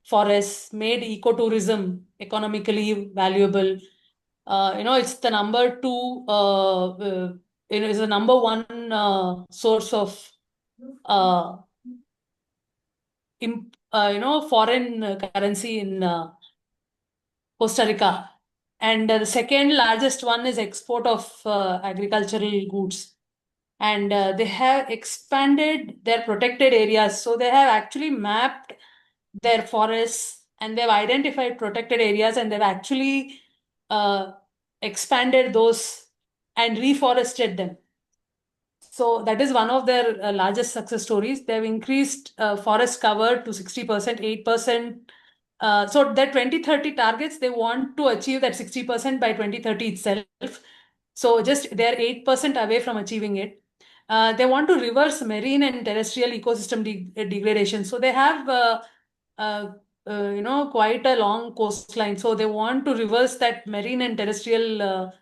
forests, made ecotourism economically valuable. It's the number two, it's the number one source of uh, foreign currency in Costa Rica. And the second largest one is export of agricultural goods. And they have expanded their protected areas. So they have actually mapped their forests, and they've identified protected areas, and they've actually expanded those and reforested them. So that is one of their largest success stories. They've increased forest cover to 60%, 8%. So their 2030 targets, they want to achieve that 60% by 2030 itself. So just they're 8% away from achieving it. They want to reverse marine and terrestrial ecosystem degradation. So they have quite a long coastline. So they want to reverse that marine and terrestrial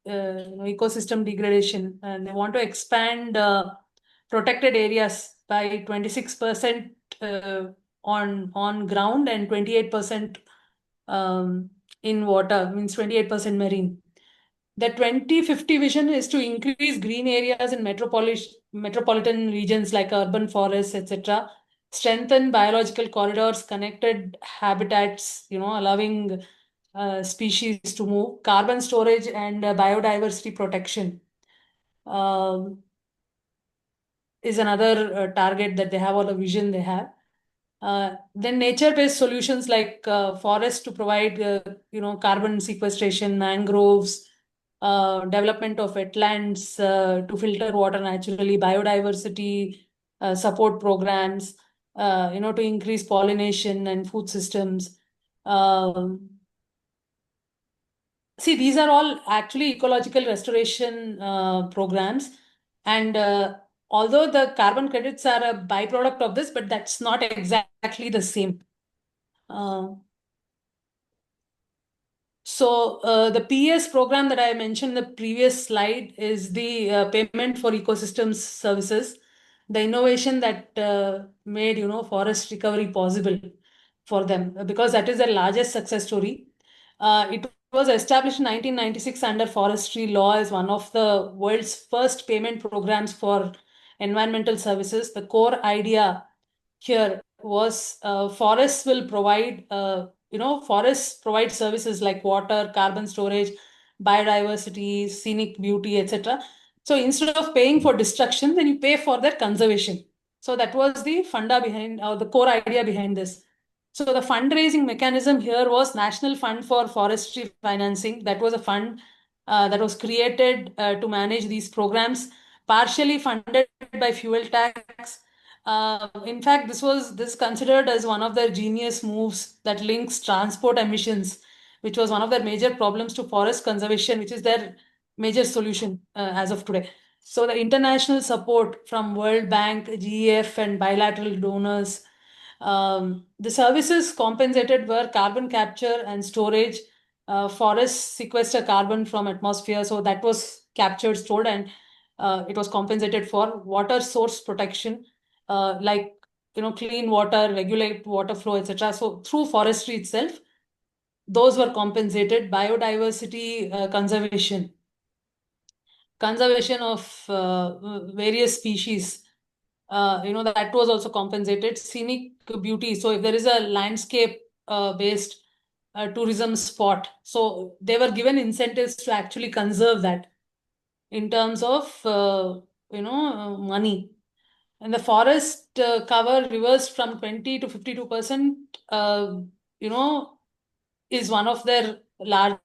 ecosystem degradation, and they want to expand protected areas by 26% on ground and 28% in water, means 28% marine. The 2050 vision is to increase green areas in metropolitan regions like urban forests, etc. Strengthen biological corridors, connected habitats, allowing species to move, carbon storage and biodiversity protection is another target that they have, or a vision they have. Then nature-based solutions like forests to provide, carbon sequestration, mangroves, development of wetlands to filter water naturally, biodiversity support programs, to increase pollination and food systems. See, these are all actually ecological restoration programs. And although the carbon credits are a byproduct of this, but that's not exactly the same. The PS program that I mentioned in the previous slide is the payment for ecosystems services, the innovation that made forest recovery possible for them, because that is their largest success story. It was established in 1996 under forestry law as one of the world's first payment programs for environmental services. The core idea here was forests will provide forests provide services like water, carbon storage, biodiversity, scenic beauty, etc. So instead of paying for destruction, then you pay for their conservation. So that was the funda behind, or the core idea behind this. So the fundraising mechanism here was National Fund for Forestry Financing. That was a fund that was created to manage these programs, partially funded by fuel tax. In fact, this considered as one of their genius moves that links transport emissions, which was one of their major problems, to forest conservation, which is their major solution as of today. So the international support from World Bank, GEF, and bilateral donors. The services compensated were carbon capture and storage. Forests sequester carbon from atmosphere, so that was captured, stored, and it was compensated for. Water source protection, like clean water, regulate water flow, etc. So through forestry itself, those were compensated. Biodiversity conservation of various species, that was also compensated. Scenic beauty, so if there is a landscape based tourism spot, so they were given incentives to actually conserve that in terms of money. And the forest cover reversed from 20 to 52%, is one of their large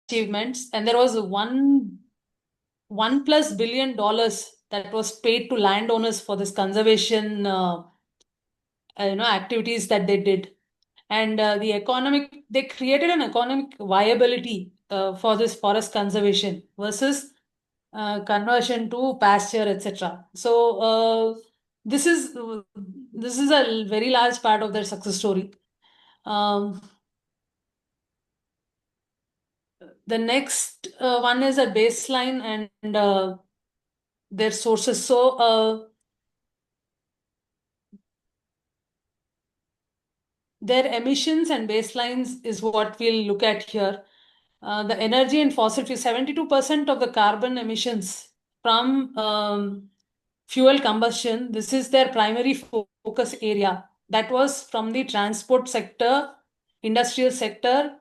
achievements. And there was $1+ billion that was paid to landowners for this conservation activities that they did. And they created an economic viability for this forest conservation versus conversion to pasture, etc. So this is a very large part of their success story. The next one is a baseline and their sources. So their emissions and baselines is what we'll look at here. The energy and fossil fuel, 72% of the carbon emissions from fuel combustion, this is their primary focus area. That was from the transport sector, industrial sector,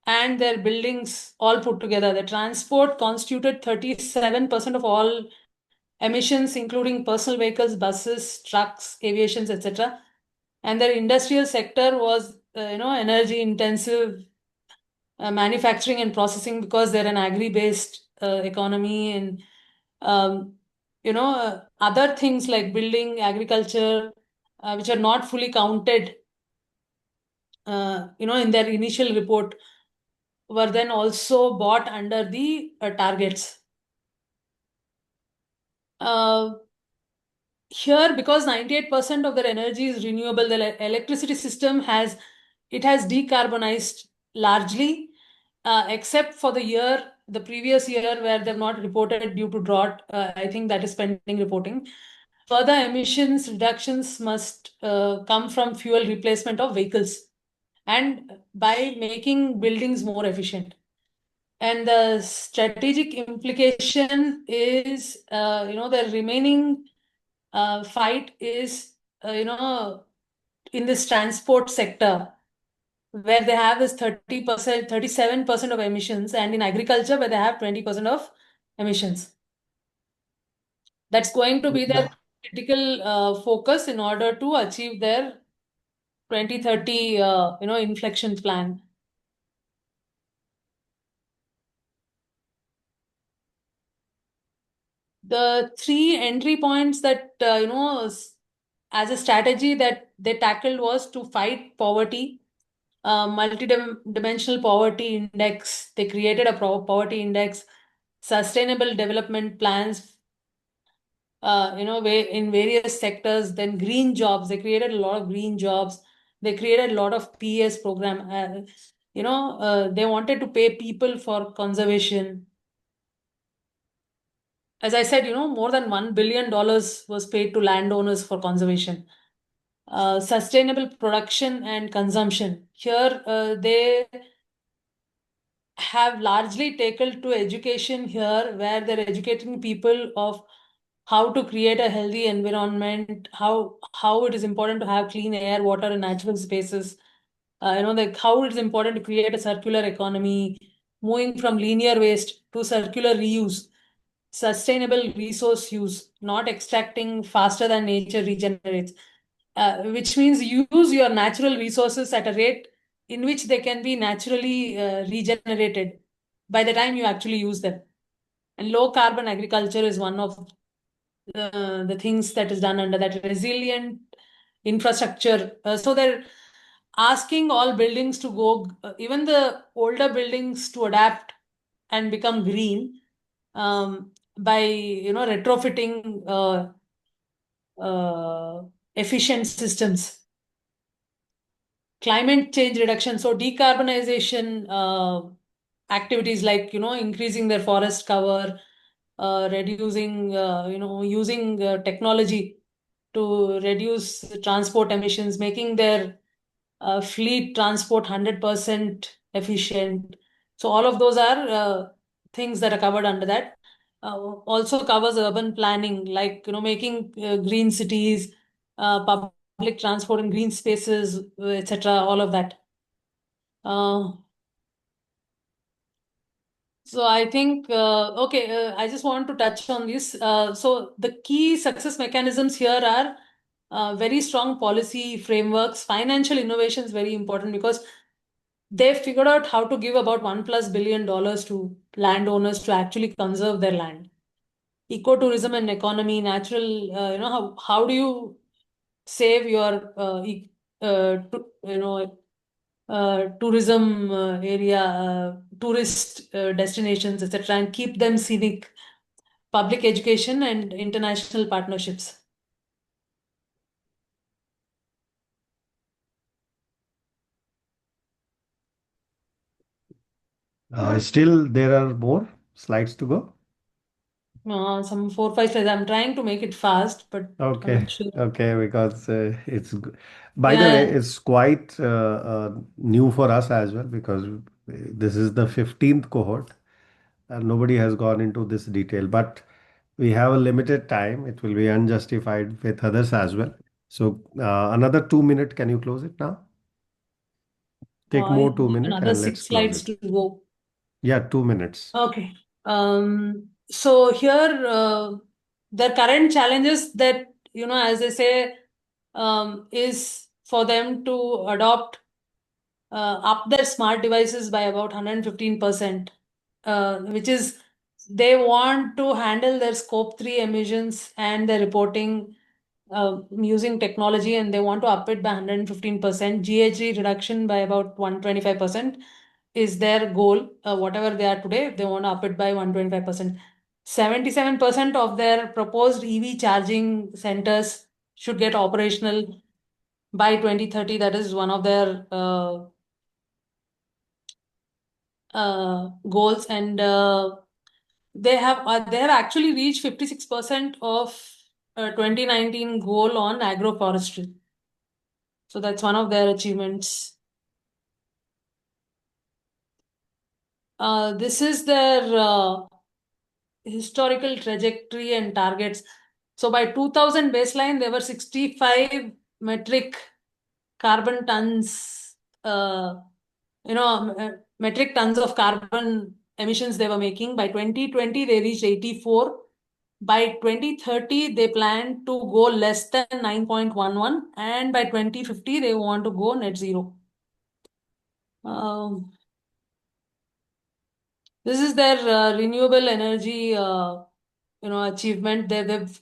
and their buildings all put together. The transport constituted 37% of all emissions, including personal vehicles, buses, trucks, aviations, etc. And their industrial sector was, energy intensive, manufacturing and processing, because they're an agri-based economy, and other things like building, agriculture, which are not fully counted, in their initial report, were then also bought under the targets. Here, because 98% of their energy is renewable, the electricity system has decarbonized largely, except for the previous year where they've not reported due to drought. I think that is pending reporting. Further emissions reductions must come from fuel replacement of vehicles and by making buildings more efficient. And the strategic implication is, the remaining fight is, in this transport sector, where they have this 30%, 37% of emissions, and in agriculture, where they have 20% of emissions. That's going to be their critical focus in order to achieve their 2030, inflection plan. The 3 entry points that, as a strategy that they tackled was to fight poverty, multi-dimensional poverty index. They created a poverty index, sustainable development plans, in various sectors. Then green jobs. They created a lot of green jobs, they created a lot of PS program. They wanted to pay people for conservation. As I said, more than $1 billion was paid to landowners for conservation. Sustainable production and consumption. Here, they have largely taken to education here, where they're educating people of how to create a healthy environment, how it is important to have clean air, water, and natural spaces. Like how it is important to create a circular economy, moving from linear waste to circular reuse, sustainable resource use, not extracting faster than nature regenerates, which means use your natural resources at a rate in which they can be naturally regenerated by the time you actually use them. And low carbon agriculture is one of the things that is done under that resilient infrastructure. So they're asking all buildings to go, even the older buildings, to adapt and become green by retrofitting efficient systems. Climate change reduction, so decarbonization activities like increasing their forest cover, reducing using technology to reduce transport emissions, making their fleet transport 100% efficient. So all of those are things that are covered under that. Also covers urban planning, like making green cities, public transport in green spaces, etc. All of that. So I think, I just want to touch on this. So the key success mechanisms here are very strong policy frameworks. Financial innovation is very important because they figured out how to give about $1+ billion to landowners to actually conserve their land. Ecotourism and economy, natural, how do you save your, tourism area, tourist destinations, etc., and keep them scenic, public education, and international partnerships. Still, there are more slides to go. Some 4-5 slides. I'm trying to make it fast, but I'm Okay, not sure. okay, because by the way, it's quite new for us as well, because this is the 15th cohort and nobody has gone into this detail. But we have a limited time. It will be unjustified with others as well. So another 2 minutes. Can you close it now? Take more 2 minutes Another and let's 6 close slides it. to go. Yeah, 2 minutes. Okay. So here, the current challenges that, as they say, is for them to adopt up their smart devices by about 115%, which is they want to handle their scope 3 emissions and their reporting using technology, and they want to up it by 115%. GHG reduction by about 125% is their goal. Whatever they are today, they want to up it by 125%. 77% of their proposed EV charging centers should get operational by 2030. That is one of their goals, and they have actually reached 56% of 2019 goal on agroforestry. So that's one of their achievements. This is their historical trajectory and targets. So by 2000 baseline, there were 65 metric carbon tons, metric tons of carbon emissions they were making. By 2020, they reached 84. By 2030, they plan to go less than 9.11, and by 2050, they want to go net zero. This is their renewable energy, achievement. They've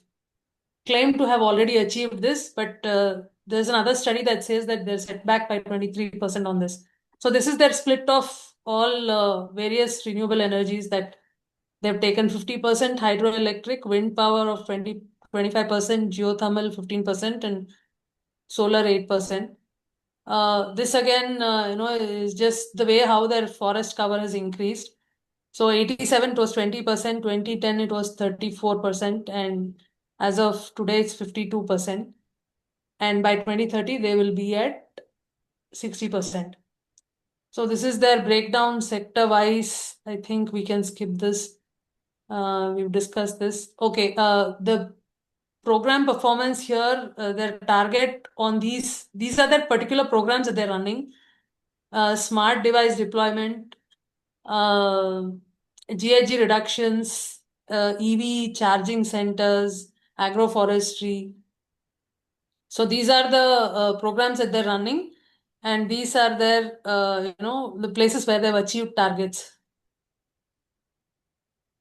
claimed to have already achieved this, but there's another study that says that they're set back by 23% on this. So this is their split of all various renewable energies that they've taken: 50% hydroelectric, wind power of 25%, geothermal 15%, and solar 8%. This again, is just the way how their forest cover has increased. So 87 it was 20%, 2010 it was 34%, and as of today it's 52%. And by 2030 they will be at 60%. So this is their breakdown sector wise. I think we can skip this. We've discussed this. Okay, the program performance here, their target on these are their particular programs that they're running. Smart device deployment, GHG reductions, EV charging centers, agroforestry. So these are the programs that they're running, and these are their, the places where they've achieved targets.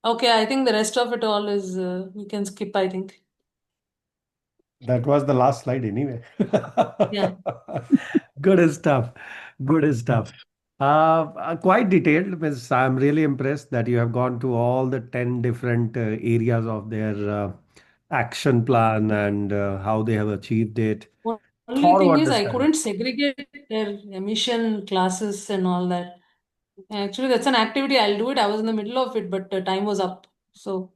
Okay, I think the rest of it all is we can skip, I think. That was the last slide anyway. Yeah. Good stuff. Good stuff. Quite detailed. Miss, I'm really impressed that you have gone to all the 10 different areas of their action plan and how they have achieved it. Only Thorough thing is I understanding. couldn't segregate their emission classes and all that. Actually, that's an activity. I'll do it. I was in the middle of it, but time was up. So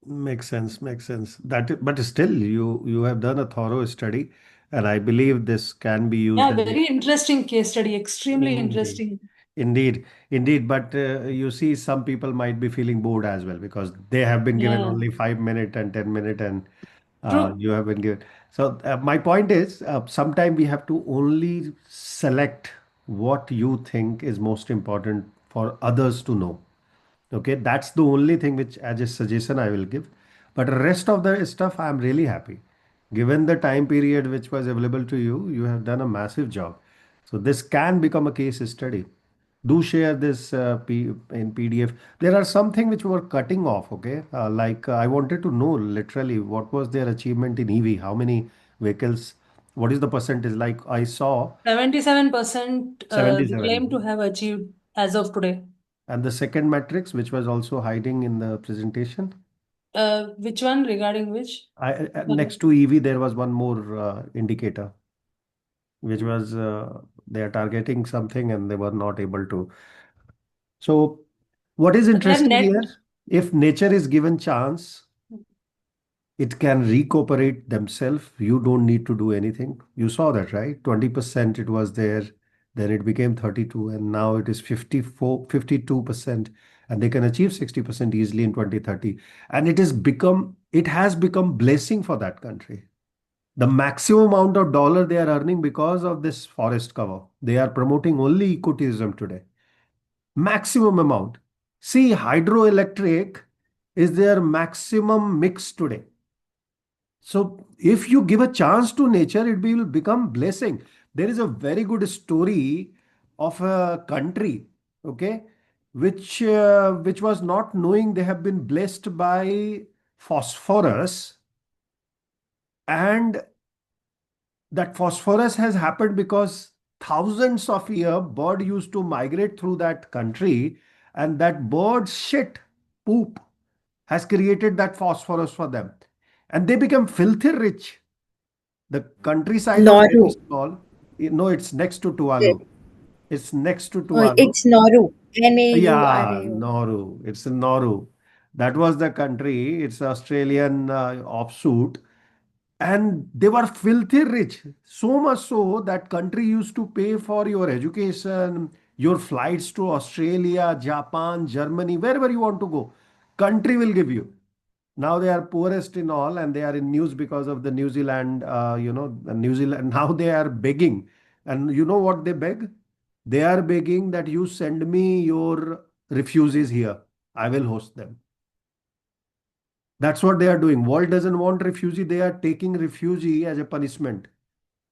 Makes sense, makes sense. But still, you have done a thorough study, and I believe this can be used yeah, as very interesting case study. Extremely indeed, interesting. indeed, indeed. But you see, some people might be feeling bored as well because they have been given Yeah, only 5 minutes and 10 minutes, and true. you have been given. So my point is, sometimes we have to only select what you think is most important for others to know. Okay, that's the only thing which, as a suggestion, I will give. But rest of the stuff, I'm really happy. Given the time period which was available to you, you have done a massive job. So this can become a case study. Do share this in PDF. There are something which were cutting off. Okay, I wanted to know literally what was their achievement in EV. How many vehicles? What is the percentage? Like I saw 77% they 77. claim to have achieved as of today. And the second matrix, which was also hiding in the presentation. Which one regarding which? Next to EV, there was one more indicator, which was they are targeting something and they were not able to. So, what is Their interesting net. here? If nature is given chance, it can recuperate themselves. You don't need to do anything. You saw that, right? 20% it was there, then it became 32, and now it is 54, 52%, and they can achieve 60% easily in 2030. And it has become blessing for that country. The maximum amount of dollar they are earning because of this forest cover. They are promoting only ecotourism today. Maximum amount. See, hydroelectric is their maximum mix today. So if you give a chance to nature, it will become blessing. There is a very good story of a country, okay, which was not knowing they have been blessed by phosphorus, and that phosphorus has happened because thousands of years bird used to migrate through that country, and that bird shit poop has created that phosphorus for them, and they become filthy rich. The countryside was very Nauru. small. No, it's next to Yes. Tuvalu. It's next to Tuvalu. It's Nauru. Yeah, Nauru. Nauru. It's in Nauru. That was the country. It's Australian offshoot. And they were filthy rich. So much so that country used to pay for your education, your flights to Australia, Japan, Germany, wherever you want to go. Country will give you. Now they are poorest in all, and they are in news because of the New Zealand, New Zealand. Now they are begging. And you know what they beg? They are begging that you send me your refugees here. I will host them. That's what they are doing. World doesn't want refugee. They are taking refugee as a punishment.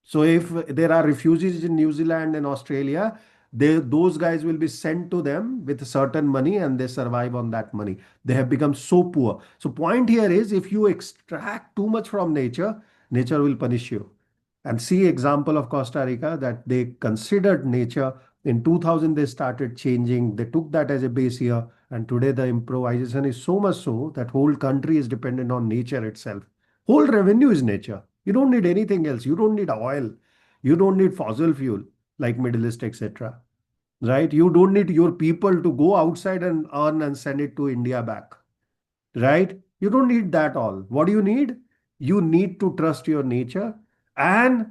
So if there are refugees in New Zealand and Australia, those guys will be sent to them with certain money and they survive on that money. They have become so poor. So point here is if you extract too much from nature, nature will punish you. And see example of Costa Rica that they considered nature in 2000 they started changing. They took that as a base year and today the improvisation is so much so that whole country is dependent on nature itself. Whole revenue is nature. You don't need anything else. You don't need oil. You don't need fossil fuel like Middle East, etc. Right? You don't need your people to go outside and earn and send it to India back. Right? You don't need that all. What do you need? You need to trust your nature and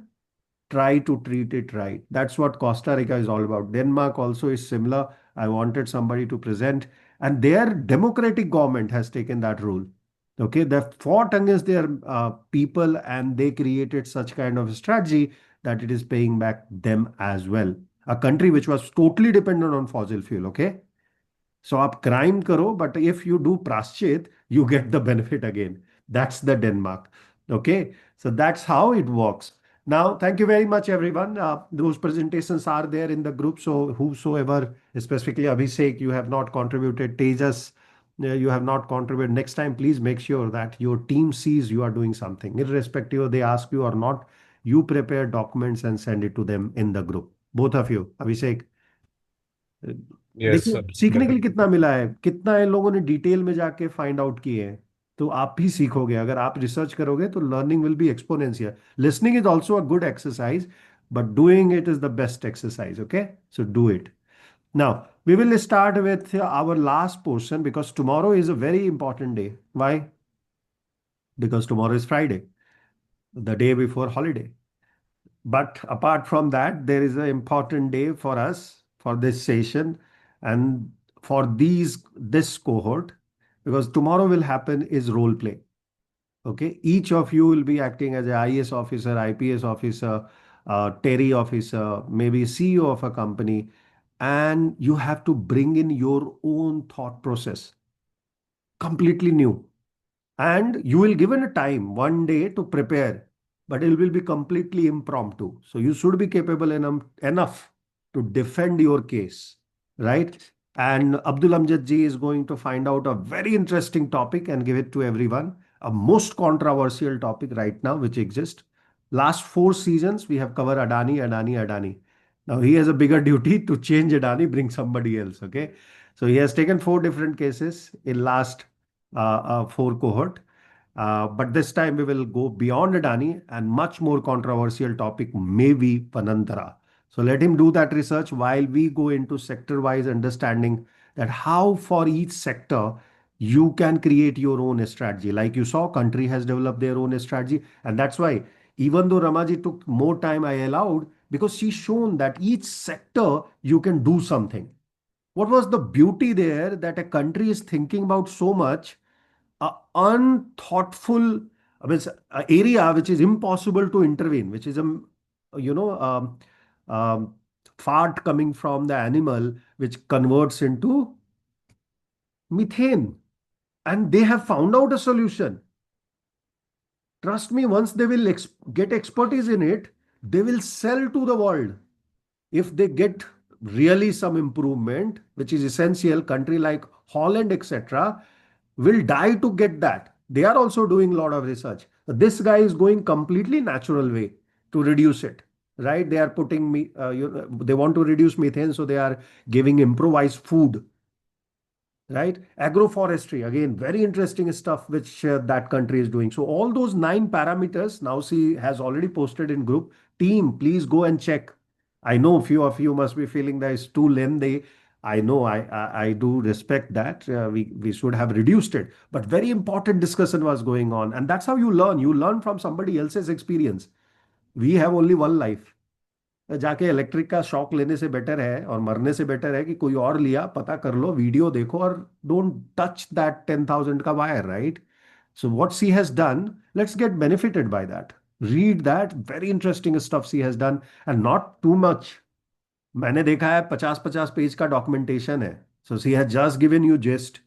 try to treat it right. That's what Costa Rica is all about. Denmark also is similar. I wanted somebody to present, and their democratic government has taken that role. Okay, they fought against their people, and they created such kind of strategy that it is paying back them as well. A country which was totally dependent on fossil fuel. Okay, so आप crime करो, but if you do प्राश्चित, you get the benefit again. That's the Denmark. Okay, so that's how it works. Now, thank you very much, everyone. Those presentations are there in the group. So whosoever, specifically Abhishek, you have not contributed, Tejas, you have not contributed. Next time, please make sure that your team sees you are doing something. Irrespective of they ask you or not, you prepare documents and send it to them in the group. Both of you, Abhishek. Yes देखिए sir, सीखने के लिए definitely. कितना मिला है, कितना इन लोगों ने डिटेल में जाके फाइंड आउट किए हैं। तो आप भी सीखोगे, अगर आप रिसर्च करोगे तो learning will be exponential. Listening is also a good exercise, but doing it is the best exercise. Okay, so do it now. We will start with our last portion because tomorrow is a very important day. Why? Because tomorrow is Friday, the day before holiday. But apart from that, there is an important day for us for this session and for this cohort, because tomorrow will happen is role play. Okay, each of you will be acting as an IS officer, IPS officer, Terry officer, maybe CEO of a company, and you have to bring in your own thought process, completely new, and you will given a time 1 day to prepare, but it will be completely impromptu, so you should be capable enough to defend your case, right? And Abdul Amjad ji is going to find out a very interesting topic and give it to everyone, a most controversial topic right now which exists. Last 4 seasons we have covered Adani. Now he has a bigger duty to change Adani, bring somebody else. Okay, so he has taken 4 different cases in last 4 cohort. But this time we will go beyond Adani, and much more controversial topic may be Panantara. So let him do that research while we go into sector-wise understanding that how for each sector you can create your own strategy. Like you saw, country has developed their own strategy, and that's why even though Ramaji took more time, I allowed, because she's shown that each sector you can do something. What was the beauty there that a country is thinking about so much, a unthoughtful, I mean, a area which is impossible to intervene, which is a you know um, fart coming from the animal which converts into methane, and they have found out a solution. Trust me, once they will get expertise in it, they will sell to the world. If they get really some improvement, which is essential, country like Holland, etc., will die to get that. They are also doing a lot of research. This guy is going completely natural way to reduce it, right? They are putting me, they want to reduce methane, so they are giving improvised food, right? Agroforestry, again, very interesting stuff which that country is doing. So all those 9 parameters, now she has already posted in group. Team, please go and check. I know a few of you must be feeling that it's too lengthy. I know, I do respect that. We should have reduced it, but very important discussion was going on, and that's how you learn. You learn from somebody else's experience. We have only one life. जाके electric का shock लेने से better है और मरने से better है कि कोई और लिया, पता कर लो, वीडियो देखो, और डोंट टच दैट 10,000 का wire, right? So what she has done, let's get benefited by that, read that, very interesting stuff she has done, and not too much. मैंने देखा है 50-50 पेज का डॉक्यूमेंटेशन है, so she has just given you gist,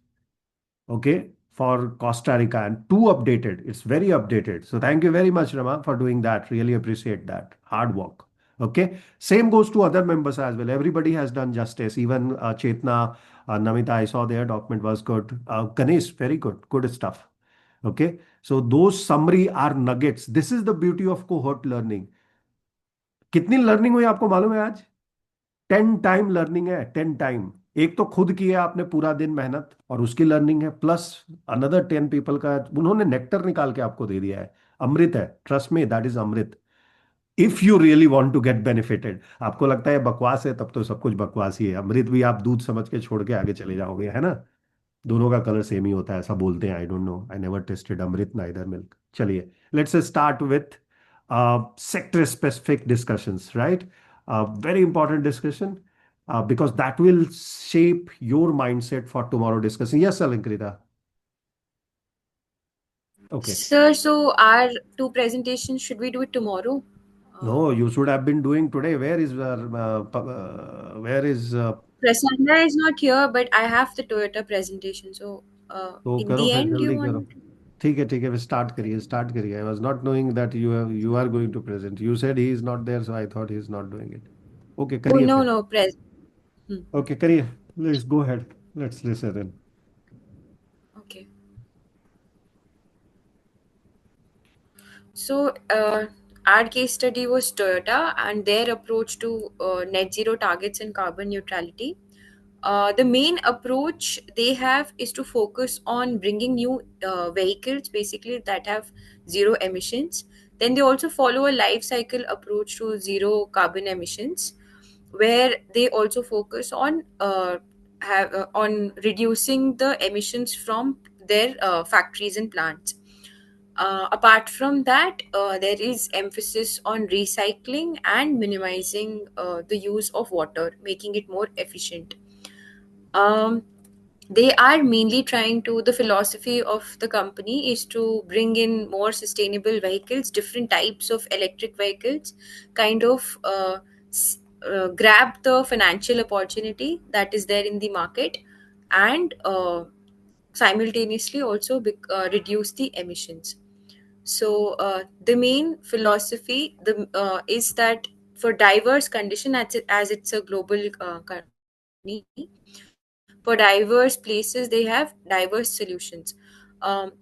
okay, for Costa Rica, and too updated. It's very updated. So thank you very much, Rama, for doing that. Really appreciate that. Hard work. Okay. Same goes to other members as well. Everybody has done justice. Even Chetna, Namita, I saw their document was good. Ganesh, very good. Good stuff. Okay. So those summary are nuggets. This is the beauty of cohort learning. कितनी learning हुई आपको मालूम है आज? 10 time learning है, 10 time. एक तो खुद किया आपने पूरा दिन मेहनत और उसकी लर्निंग है, प्लस अनदर 10 पीपल का उन्होंने नेक्टर निकाल के आपको दे दिया है। अमृत है, ट्रस्ट में, that is amrit. If you really want to get benefited. आपको लगता है बकवास है, तब तो सब कुछ बकवास ही है। अमृत भी आप दूध समझ के छोड़ के आगे चले जाओगे, है ना। दोनों का कलर सेम ही होता है, ऐसा बोलते हैं। I don't know, I never tested amrit neither milk. चलिए, let's start with sector specific discussions, right? Very important discussion, because that will shape your mindset for tomorrow discussion. Yes, Alankrita. Okay. Sir, so our two presentations, should we do it tomorrow? No, you should have been doing today. Where is Prasanna is not here, but I have the Toyota presentation. So, तो in करो the फिर, end, you जल्दी करो। want? ठीक है, ठीक है, start करिए, स्टार्ट करिए। I was not knowing that you are going to present. You said he is not there, so I thought he is not doing it. Okay, Oh, करिए no, फिर। no, present. ओके, करिए। Let's go head, let's listen. Okay. So, our case study was Toyota and their approach to net zero targets and carbon neutrality. The main approach they have is to focus on bringing new vehicles basically that have zero emissions. Then they also follow a life cycle approach to zero carbon emissions, where they also focus on on reducing the emissions from their factories and plants. Apart from that, there is emphasis on recycling and minimizing the use of water, making it more efficient. Um, they are mainly trying to, the philosophy of the company is to bring in more sustainable vehicles, different types of electric vehicles, kind of grab the financial opportunity that is there in the market, and simultaneously also reduce the emissions. So the main philosophy is that for diverse condition, as it's a global company, for diverse places they have diverse solutions.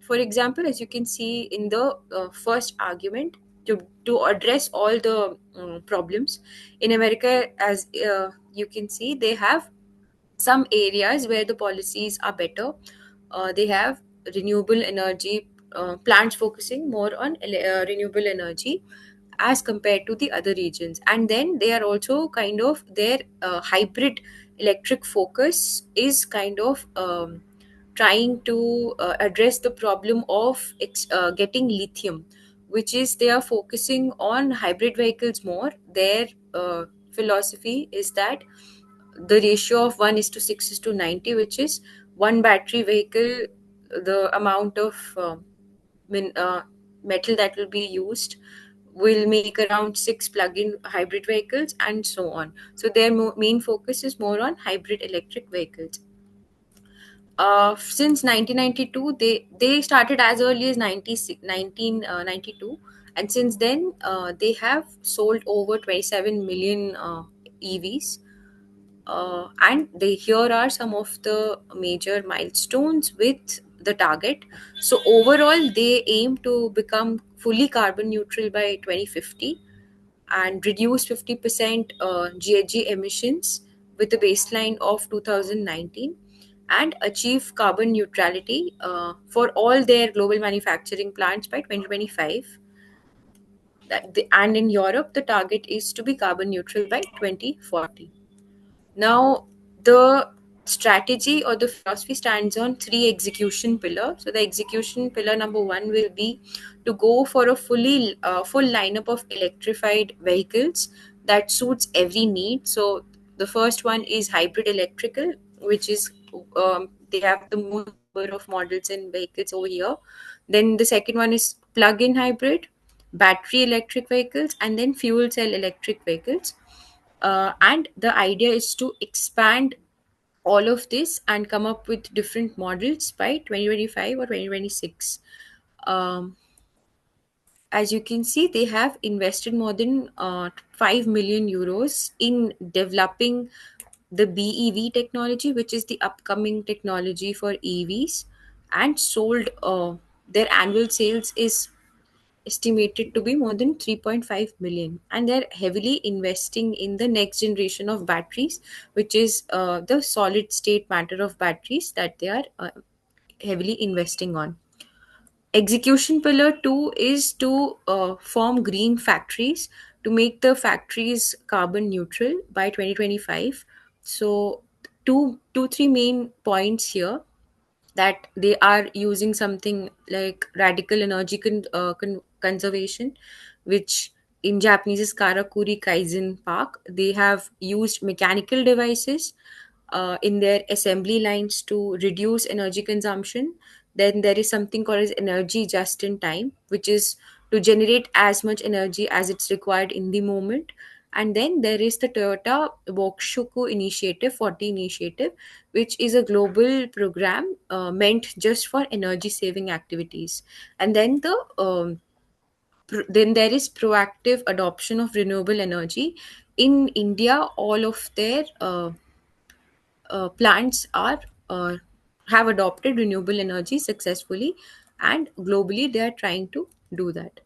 For example, as you can see in the first argument, to address all the problems in America, as you can see, they have some areas where the policies are better. They have renewable energy plants focusing more on renewable energy as compared to the other regions. And then they are also kind of their hybrid electric focus is kind of trying to address the problem of getting lithium, which is they are focusing on hybrid vehicles more. Their philosophy is that the ratio of 1 is to 6 is to 90, which is one battery vehicle, the amount of metal that will be used will make around 6 plug-in hybrid vehicles and so on. So their main focus is more on hybrid electric vehicles. Since 1992, they started as early as 1992, and since then they have sold over 27 million EVs. And here are some of the major milestones with the target. So overall, they aim to become fully carbon neutral by 2050 and reduce 50% GHG emissions with a baseline of 2019, and achieve carbon neutrality for all their global manufacturing plants by 2025. And in Europe, the target is to be carbon neutral by 2040. Now, the strategy or the philosophy stands on three execution pillars. So, the execution pillar number one will be to go for a full lineup of electrified vehicles that suits every need. So, the first one is hybrid electrical, which is they have the most number of models and vehicles over here. Then the second one is plug-in hybrid, battery electric vehicles, and then fuel cell electric vehicles. And the idea is to expand all of this and come up with different models by 2025 or 2026. Um, as you can see, they have invested more than 5 million euros in developing the BEV technology, which is the upcoming technology for EVs, and sold their annual sales is estimated to be more than 3.5 million, and they're heavily investing in the next generation of batteries, which is the solid state matter of batteries that they are heavily investing on. Execution pillar 2 is to form green factories, to make the factories carbon neutral by 2025. So three main points here, that they are using something like radical energy conservation, which in Japanese is Karakuri Kaizen Park. They have used mechanical devices in their assembly lines to reduce energy consumption. Then there is something called as energy just in time, which is to generate as much energy as it's required in the moment. And then there is the Toyota Bokushoku Initiative, 40 Initiative, which is a global program meant just for energy saving activities. And then then there is proactive adoption of renewable energy. In India, all of their plants are have adopted renewable energy successfully, and globally they are trying to do that.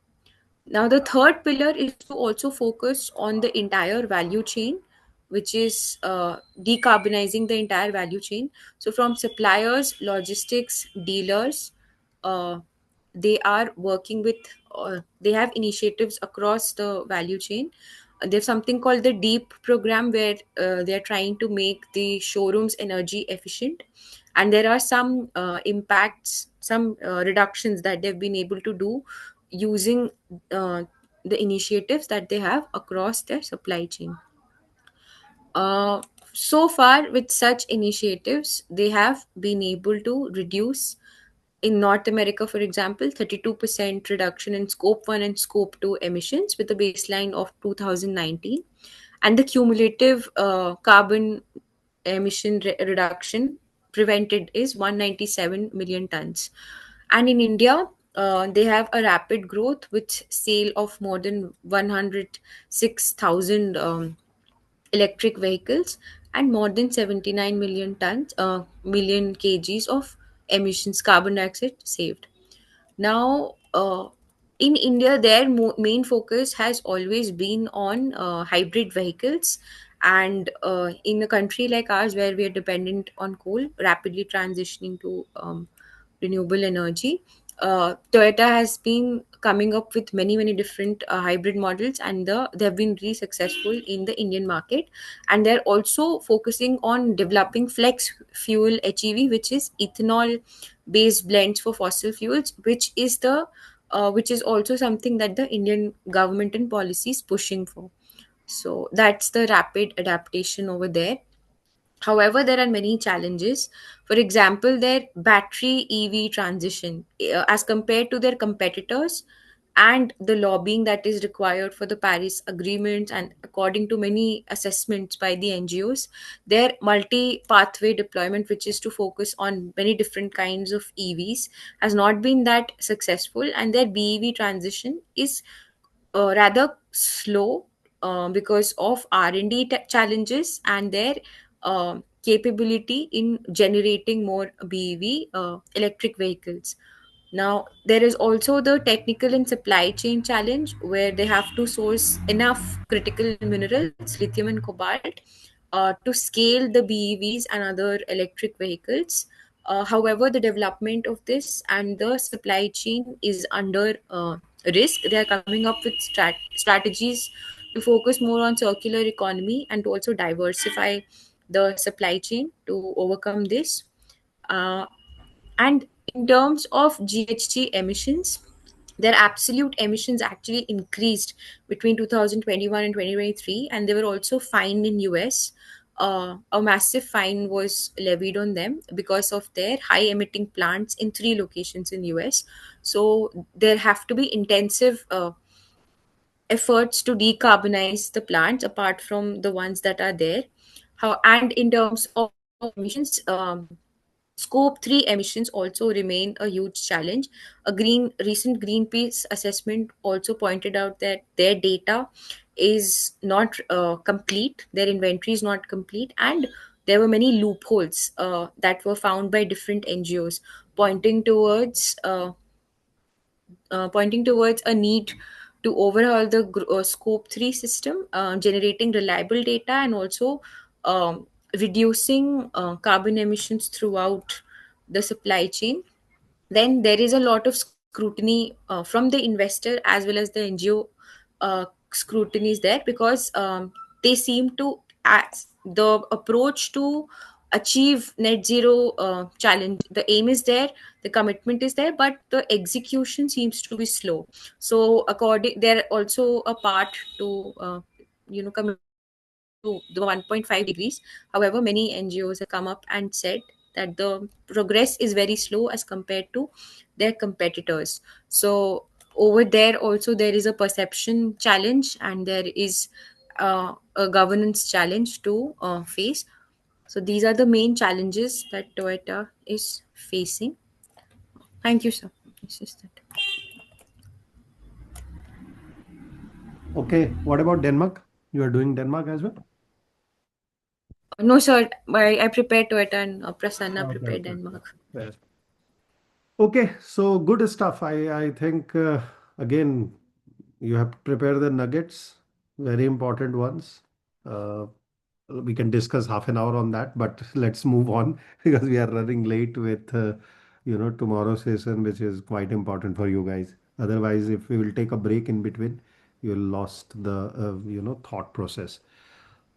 Now, the third pillar is to also focus on the entire value chain, which is decarbonizing the entire value chain. So, from suppliers, logistics, dealers, uh, they are working with, they have initiatives across the value chain. There's something called the DEEP program, where they are trying to make the showrooms energy efficient. And there are some impacts, some reductions that they've been able to do using uh, the initiatives that they have across their supply chain. Uh, so far, with such initiatives, they have been able to reduce, in North America, for example, 32% reduction in Scope 1 and Scope 2 emissions with a baseline of 2019. And the cumulative carbon emission reduction prevented is 197 million tons. And in India, they have a rapid growth with sale of more than 106,000 electric vehicles and more than 79 million kgs of emissions carbon dioxide saved. Now, in India, their main focus has always been on hybrid vehicles. And in a country like ours, where we are dependent on coal, rapidly transitioning to renewable energy, Toyota has been coming up with many different hybrid models, and they have been really successful in the Indian market. And they're also focusing on developing flex fuel HEV, which is ethanol based blends for fossil fuels, which is also something that the Indian government and policy is pushing for. So that's the rapid adaptation over there. However, there are many challenges. For example, their battery EV transition, as compared to their competitors, and the lobbying that is required for the Paris agreements, and according to many assessments by the NGOs, their multi pathway deployment, which is to focus on many different kinds of EVs, has not been that successful, and their BEV transition is rather slow because of R&D challenges and their capability in generating more BEV electric vehicles. Now, there is also the technical and supply chain challenge, where they have to source enough critical minerals, lithium and cobalt, to scale the BEVs and other electric vehicles. However, the development of this and the supply chain is under risk. They are coming up with strategies to focus more on circular economy and to also diversify the supply chain to overcome this. Uh, and in terms of GHG emissions, their absolute emissions actually increased between 2021 and 2023, and they were also fined in US. A massive fine was levied on them because of their high emitting plants in 3 locations in US. So there have to be intensive efforts to decarbonize the plants apart from the ones that are there. And in terms of emissions, Scope 3 emissions also remain a huge challenge. Recent Greenpeace assessment also pointed out that their data is not complete, their inventory is not complete, and there were many loopholes that were found by different NGOs, pointing towards a need to overhaul the Scope 3 system, generating reliable data, and also reducing carbon emissions throughout the supply chain. Then there is a lot of scrutiny from the investor as well as the NGO scrutiny is there, because they seem to the approach to achieve net zero challenge, the aim is there, the commitment is there, but the execution seems to be slow. So according, there also a part to commit to the 1.5 degrees. However, many NGOs have come up and said that the progress is very slow as compared to their competitors. So over there also there is a perception challenge, and there is a governance challenge to face. So these are the main challenges that Toyota is facing. Thank you, sir. This is that. Okay, what about Denmark? You are doing Denmark as well? No, sir. I prepared Toyota, and Prasanna Okay, prepared okay, Denmark. okay. Okay, so good stuff. I think again you have prepared the nuggets, very important ones. Uh, we can discuss half an hour on that, but let's move on because we are running late with tomorrow's session, which is quite important for you guys. Otherwise, if we will take a break in between, you'll lost the thought process.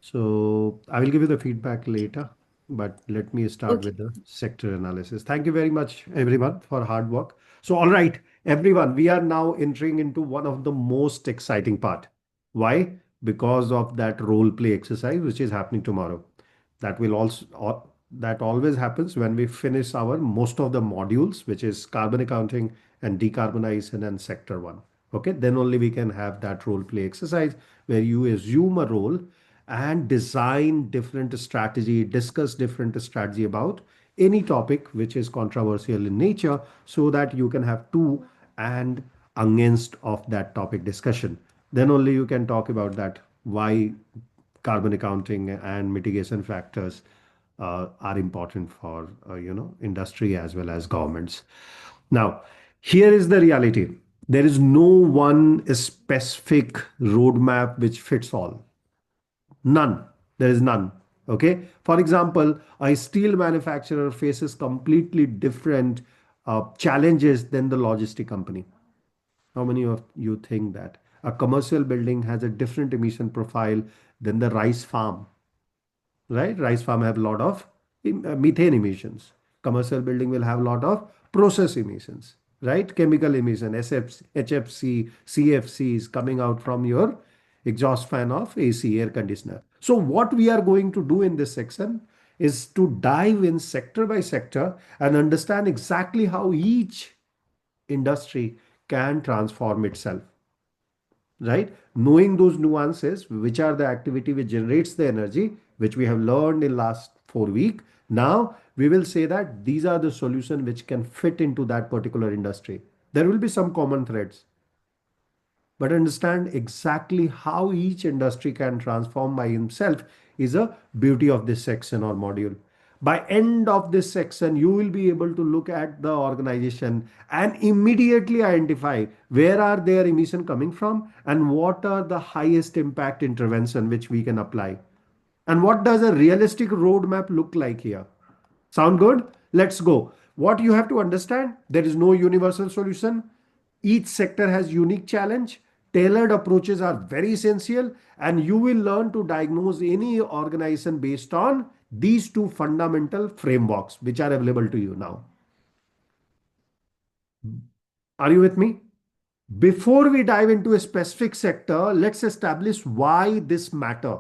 So I will give you the feedback later, but let me start Okay. with the sector analysis. Thank you very much, everyone, for hard work. So, all right, everyone, we are now entering into one of the most exciting part. Why? Because of that role play exercise, which is happening tomorrow. That will also that always happens when we finish our most of the modules, which is carbon accounting and decarbonization and sector one. Okay, then only we can have that role play exercise where you assume a role and design different strategy, discuss different strategy about any topic which is controversial in nature, so that you can have two and against of that topic discussion. Then only you can talk about that why carbon accounting and mitigation factors are important for industry as well as governments. Now, here is the reality. There is no one specific roadmap which fits all. None. There is none. Okay. For example, a steel manufacturer faces completely different challenges than the logistic company. How many of you think that? A commercial building has a different emission profile than the rice farm, right? Rice farm have a lot of methane emissions. Commercial building will have a lot of process emissions, right? Chemical emission, SF, HFC, CFCs coming out from your exhaust fan of AC air conditioner. So what we are going to do in this section is to dive in sector by sector and understand exactly how each industry can transform itself, right? Knowing those nuances, which are the activity which generates the energy, which we have learned in last 4 weeks. Now we will say that these are the solution which can fit into that particular industry. There will be some common threads, but understand exactly how each industry can transform by himself is a beauty of this section or module. By end of this section, you will be able to look at the organization and immediately identify where are their emission coming from and what are the highest impact intervention which we can apply. And what does a realistic roadmap look like here? Sound good? Let's go. What you have to understand, there is no universal solution. Each sector has unique challenge. Tailored approaches are very essential, and you will learn to diagnose any organization based on these two fundamental frameworks which are available to you now. Are you with me? Before we dive into a specific sector, let's establish why this matter,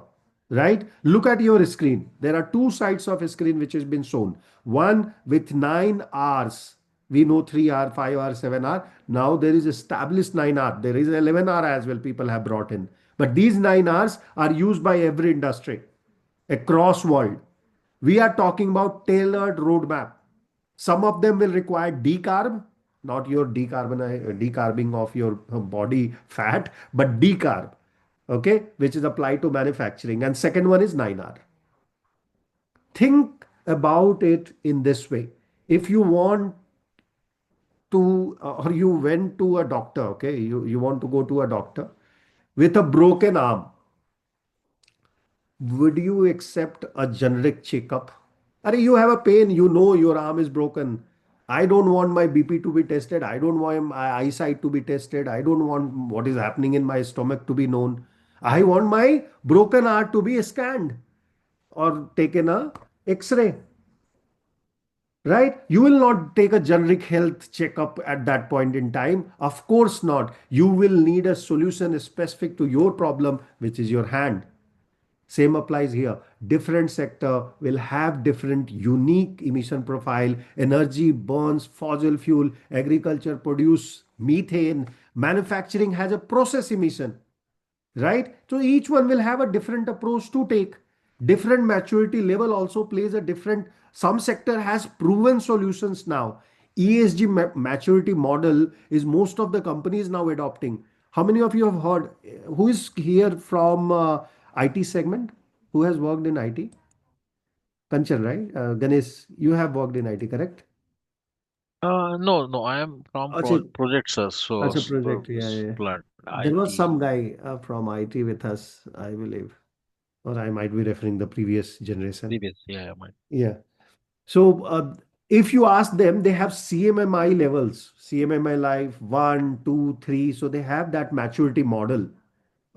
right? Look at your screen. There are two sides of a screen which has been shown. One with 9 hours. We know 3 hour, 5 hour, 7 hour. Now there is established 9 hour. There is 11 hour as well people have brought in. But these 9 hours are used by every industry across world. We are talking about tailored roadmap. Some of them will require decarb, not your decarbing of your body fat, but decarb, okay, which is applied to manufacturing. And second one is 9R. Think about it in this way. If you want to, or you went to a doctor, okay, you want to go to a doctor with a broken arm, would you accept a generic checkup? Are you have a pain, you know your arm is broken. I don't want my BP to be tested. I don't want my eyesight to be tested. I don't want what is happening in my stomach to be known. I want my broken heart to be scanned or taken a X-ray. Right? You will not take a generic health checkup at that point in time. Of course not. You will need a solution specific to your problem, which is your hand. Same applies here. Different sector will have different unique emission profile. Energy burns fossil fuel. Agriculture produce methane. Manufacturing has a process emission, right? So each one will have a different approach to take. Different maturity level also plays a different. Some sector has proven solutions now. ESG maturity model is most of the companies now adopting. How many of you have heard? Who is here from IT segment? Who has worked in IT? Kanchan, right? Ganesh, you have worked in IT, correct? No, no, I am from Acha, project, sir. So, acha project, yeah, yeah. plant There was some IT, guy from IT with us, I believe, or I might be referring the previous generation. previous, yeah, my Yeah. So if you ask them, they have CMMI levels, CMMI life 1, 2, 3. So they have that maturity model.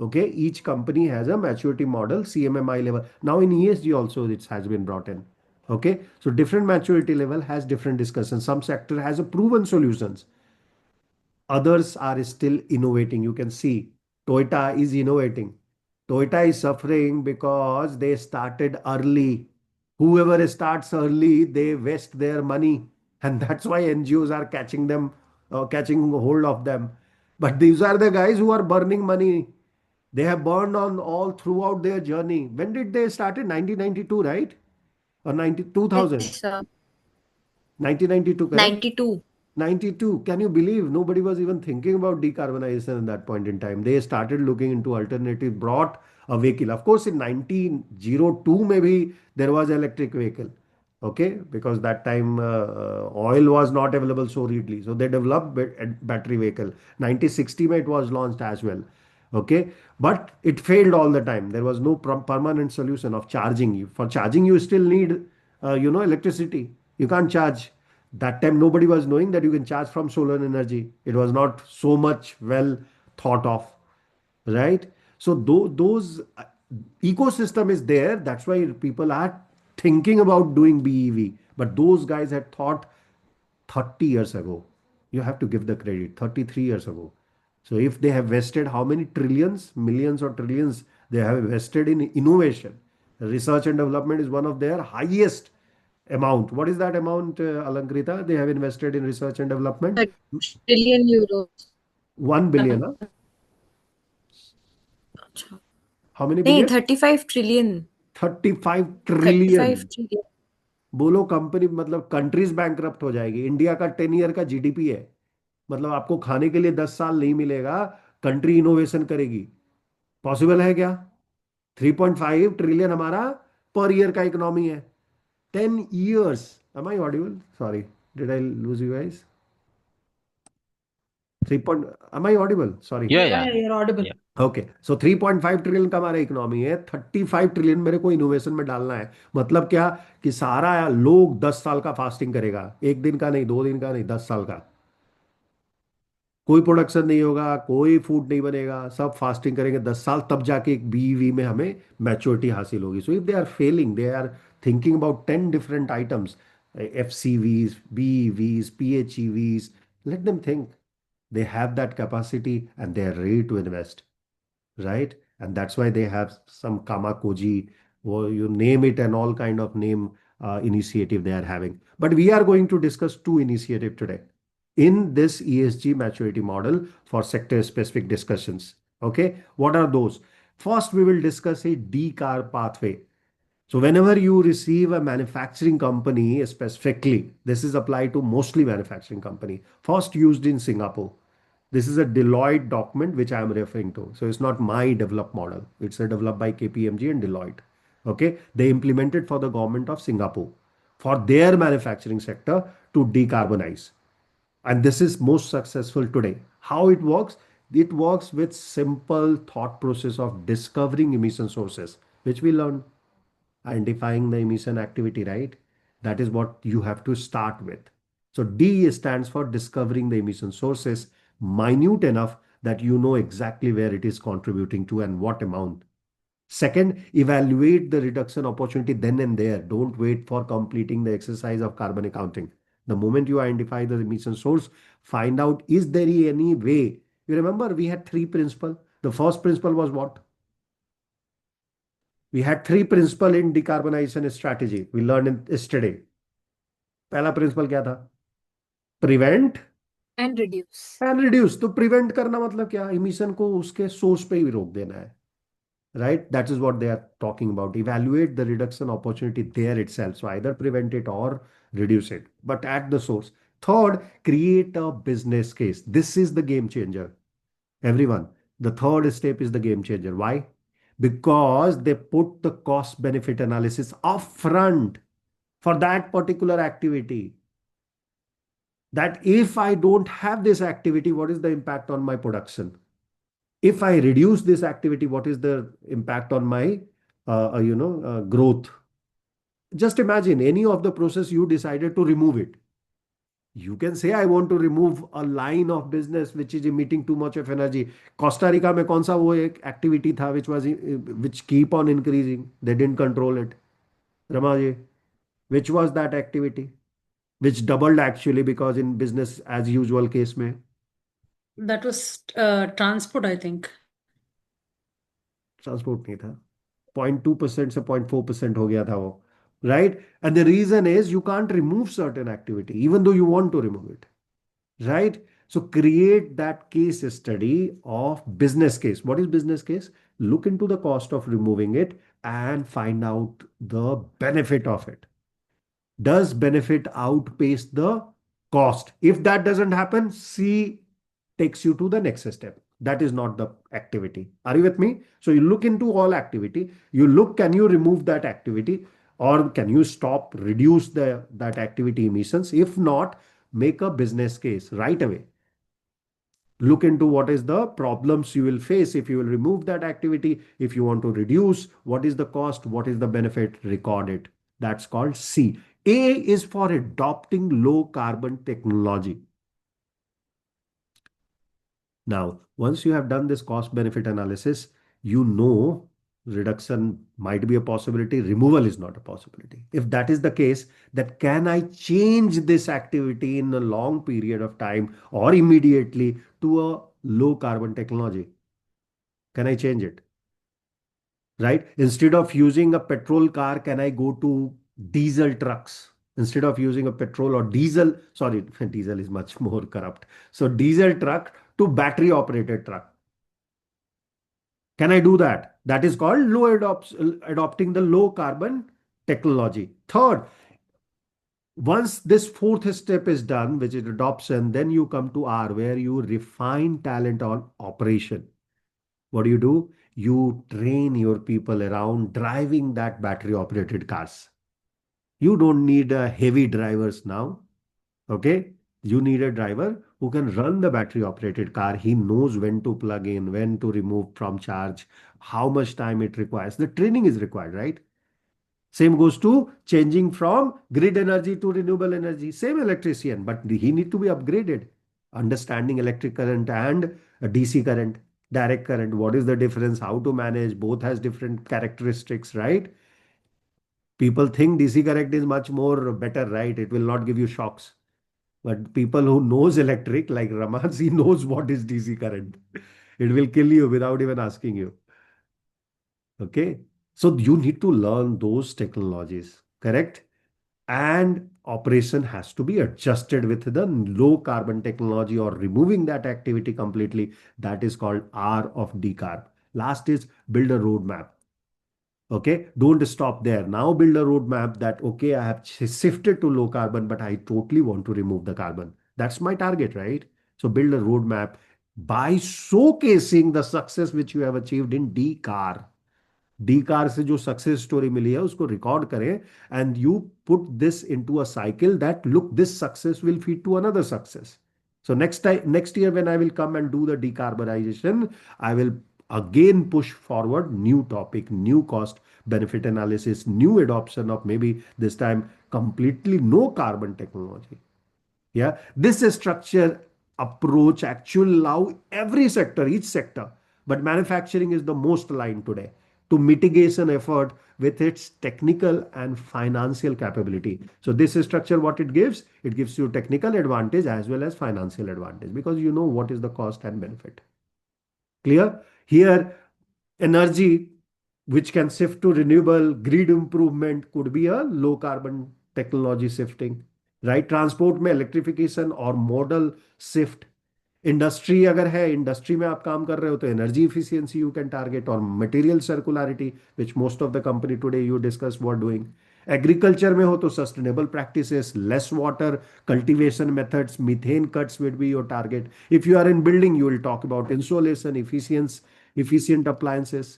Okay. Each company has a maturity model, CMMI level. Now in ESG also it has been brought in. Okay. So different maturity level has different discussions. Some sector has a proven solutions. Others are still innovating. You can see Toyota is innovating. Toyota is suffering because they started early. Whoever starts early, they waste their money. And that's why NGOs are catching them, catching hold of them. But these are the guys who are burning money. They have burned on all throughout their journey. When did they start? In 1992, right? Or 2000? Yes, 1992, correct? 92. 92. Can you believe nobody was even thinking about decarbonization at that point in time? They started looking into alternative, brought a vehicle. Of course, in 1902, maybe there was electric vehicle. Okay, because that time oil was not available so readily. So they developed battery vehicle. 1960, it was launched as well. Okay, but it failed all the time. There was no permanent solution of charging. For charging, you still need, electricity. You can't charge. That time nobody was knowing that you can charge from solar energy. It was not so much well thought of, right? So those ecosystem is there. That's why people are thinking about doing BEV. But those guys had thought 30 years ago. You have to give the credit, 33 years ago. So if they have vested how many trillions, millions or trillions they have invested in innovation. Research and development is one of their highest amount. What is that amount, Alankrita? They have invested in research and development? 30 trillion euros. 1 billion. Huh? अच्छा. How many नहीं, billion? 35 trillion. 35 35 trillion. trillion. बोलो company, मतलब countries bankrupt हो जाएगी. India का 10 year का GDP है. मतलब आपको खाने के लिए 10 साल नहीं मिलेगा. कंट्री इनोवेशन करेगी. पॉसिबल है क्या? 3.5 ट्रिलियन हमारा पर ईयर का इकोनॉमी है. 10 years. Am I audible? Sorry. Did I lose you guys? 3 point, am I audible? Sorry. yeah, Yeah, yeah, yeah, you're audible. yeah. Okay, so 3.5 trillion का हमारा economy है. 35 trillion मेरे को innovation में डालना है. मतलब क्या? कि सारा लोग 10 साल का फास्टिंग करेगा. एक दिन का नहीं, 2 दिन का नहीं, 10 साल का. कोई प्रोडक्शन नहीं होगा, कोई फूड नहीं बनेगा, सब फास्टिंग करेंगे 10 साल, तब जाके एक बीवी में हमें मैच्योरिटी हासिल होगी. So if they are failing, they are thinking about 10 different items, FCVs, BEVs, PHEVs, let them think. They have that capacity and they are ready to invest, right? And that's why they have some Kamakoji, or you name it, and all kind of name initiative they are having. But we are going to discuss two initiative today in this ESG maturity model for sector specific discussions. Okay, what are those? First, we will discuss a decarb pathway. So whenever you receive a manufacturing company specifically, this is applied to mostly manufacturing company, first used in Singapore. This is a Deloitte document which I am referring to. So it's not my developed model. It's a developed by KPMG and Deloitte. Okay. They implemented for the government of Singapore for their manufacturing sector to decarbonize. And this is most successful today. How it works? It works with simple thought process of discovering emission sources, which we learned, identifying the emission activity, right? That is what you have to start with. So D stands for discovering the emission sources, minute enough that you know exactly where it is contributing to and what amount. Second, evaluate the reduction opportunity then and there. Don't wait for completing the exercise of carbon accounting. The moment you identify the emission source, find out is there any way. You remember we had three principles. The first principle was what? We had three principles in decarbonization strategy. We learned it yesterday. पहला principal क्या था? Prevent And reduce. And reduce. तो prevent करना मतलब क्या? Emission को उसके source पे ही रोक देना है. Right? That is what they are talking about. Evaluate the reduction opportunity there itself. So either prevent it or reduce it, but at the source. Third, create a business case. This is the game changer. Everyone, the third step is the game changer. Why? Because they put the cost benefit analysis upfront for that particular activity. That if I don't have this activity, what is the impact on my production? If I reduce this activity, what is the impact on my growth? Just imagine any of the process you decided to remove it. You can say I want to remove a line of business which is emitting too much of energy. Costa Rica में कौन सा वो एक activity था which keep on increasing. They didn't control it. Ramaji, which was that activity? Which doubled actually because in business as usual case में. That was transport, I think. Transport नहीं था. 0.2% से 0.4% हो गया था वो. Right? And the reason is you can't remove certain activity even though you want to remove it. Right? So create that case study of business case. What is business case? Look into the cost of removing it and find out the benefit of it. Does benefit outpace the cost? If that doesn't happen, C takes you to the next step. That is not the activity. Are you with me? So you look into all activity. You look, can you remove that activity or can you stop, reduce that activity emissions? If not, make a business case right away. Look into what is the problems you will face if you will remove that activity. If you want to reduce, what is the cost? What is the benefit? Record it. That's called C. A is for adopting low carbon technology. Now, once you have done this cost benefit analysis, you know reduction might be a possibility, removal is not a possibility. If that is the case, that can I change this activity in a long period of time or immediately to a low carbon technology? Can I change it? Right? Instead of using a petrol car, can I go to diesel trucks? Instead of using a petrol or diesel, sorry, diesel is much more corrupt. So diesel truck to battery operated truck. Can I do that? That is called adopting the low carbon technology. Third, once this fourth step is done, which is adoption, then you come to R, where you refine talent on operation. What do? You train your people around driving that battery operated cars. You don't need heavy drivers now. Okay. You need a driver who can run the battery operated car. He knows when to plug in, when to remove from charge, how much time it requires. The training is required, right? Same goes to changing from grid energy to renewable energy. Same electrician, but he need to be upgraded. Understanding electric current and DC current, direct current. What is the difference? How to manage? Both has different characteristics, right? People think DC current is much more better, right? It will not give you shocks. But people who knows electric, like Raman, he knows what is DC current. It will kill you without even asking you. Okay. So you need to learn those technologies, correct? And operation has to be adjusted with the low carbon technology or removing that activity completely. That is called R of decarb. Last is build a roadmap. Okay, don't stop there. Now build a roadmap that, okay, I have shifted to low carbon, but I totally want to remove the carbon. That's my target, right? So build a roadmap by showcasing the success which you have achieved in decar. Decar से जो success story मिली है उसको record करें and you put this into a cycle that look this success will feed to another success. So next year when I will come and do the decarbonization, I will again push forward new topic, new cost benefit analysis, new adoption of maybe this time completely no carbon technology. Yeah, this structure approach actually allow every sector, each sector, but manufacturing is the most aligned today to mitigation effort with its technical and financial capability. So this structure, what it gives you technical advantage as well as financial advantage because you know what is the cost and benefit. Clear? Here, energy which can shift to renewable grid improvement could be a low carbon technology shifting, right? Transport में electrification और modal shift. Industry अगर है, industry में आप काम कर रहे हो तो energy efficiency you can target और material circularity which most of the company today you discuss what doing. Agriculture में हो तो sustainable practices, less water, cultivation methods, methane cuts will be your target. If you are in building you will talk about insulation efficiency, efficient appliances,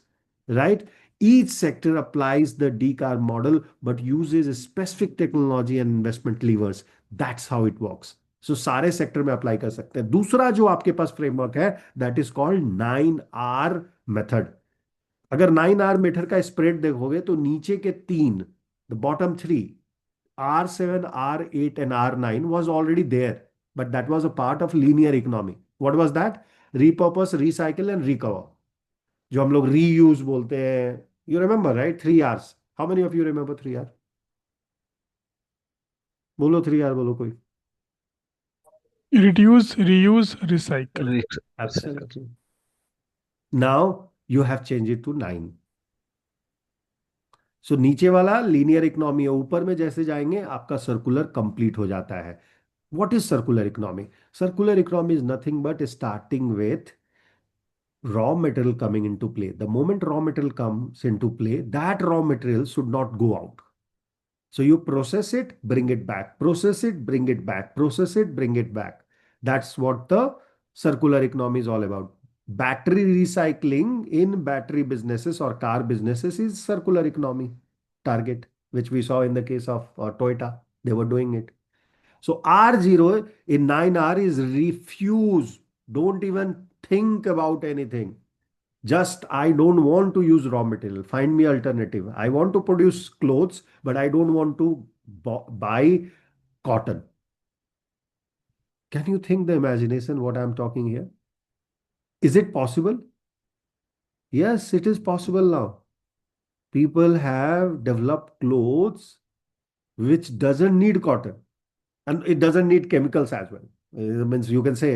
right? Each sector applies the decarb model but uses specific technology and investment levers. That's how it works. सो सारे sector में apply कर सकते हैं. दूसरा जो आपके पास framework है that is called 9R method. अगर 9R मेथड का स्प्रेड देखोगे तो नीचे के तीन, the bottom three, R7, R8 and R9 was already there, but that was a part of linear economy. What was that? Repurpose, recycle and recover, जो हम लोग रीयूज बोलते हैं. You remember right? 3 R's. How many of you remember 3R? बोलो 3R, बोलो कोई. Reduce, reuse, recycle. Absolutely. Now you have changed it to 9. सो नीचे वाला लीनियर इकोनॉमी है, ऊपर में जैसे जाएंगे आपका सर्कुलर कंप्लीट हो जाता है. What is circular economy? Circular economy is nothing but starting with raw material coming into play. The moment raw material comes into play, that raw material should not go out. So you process it, bring it back, process it, bring it back, process it, bring it back. That's what the circular economy is all about. Battery recycling in battery businesses or car businesses is circular economy target, which we saw in the case of Toyota. They were doing it. So R0 in 9R is refuse. Don't even think about anything. Just I don't want to use raw material. Find me alternative. I want to produce clothes, but I don't want to buy cotton. Can you think the imagination what I'm talking here? Is it possible? Yes, it is possible now. People have developed clothes which doesn't need cotton and it doesn't need chemicals as well. It means you can say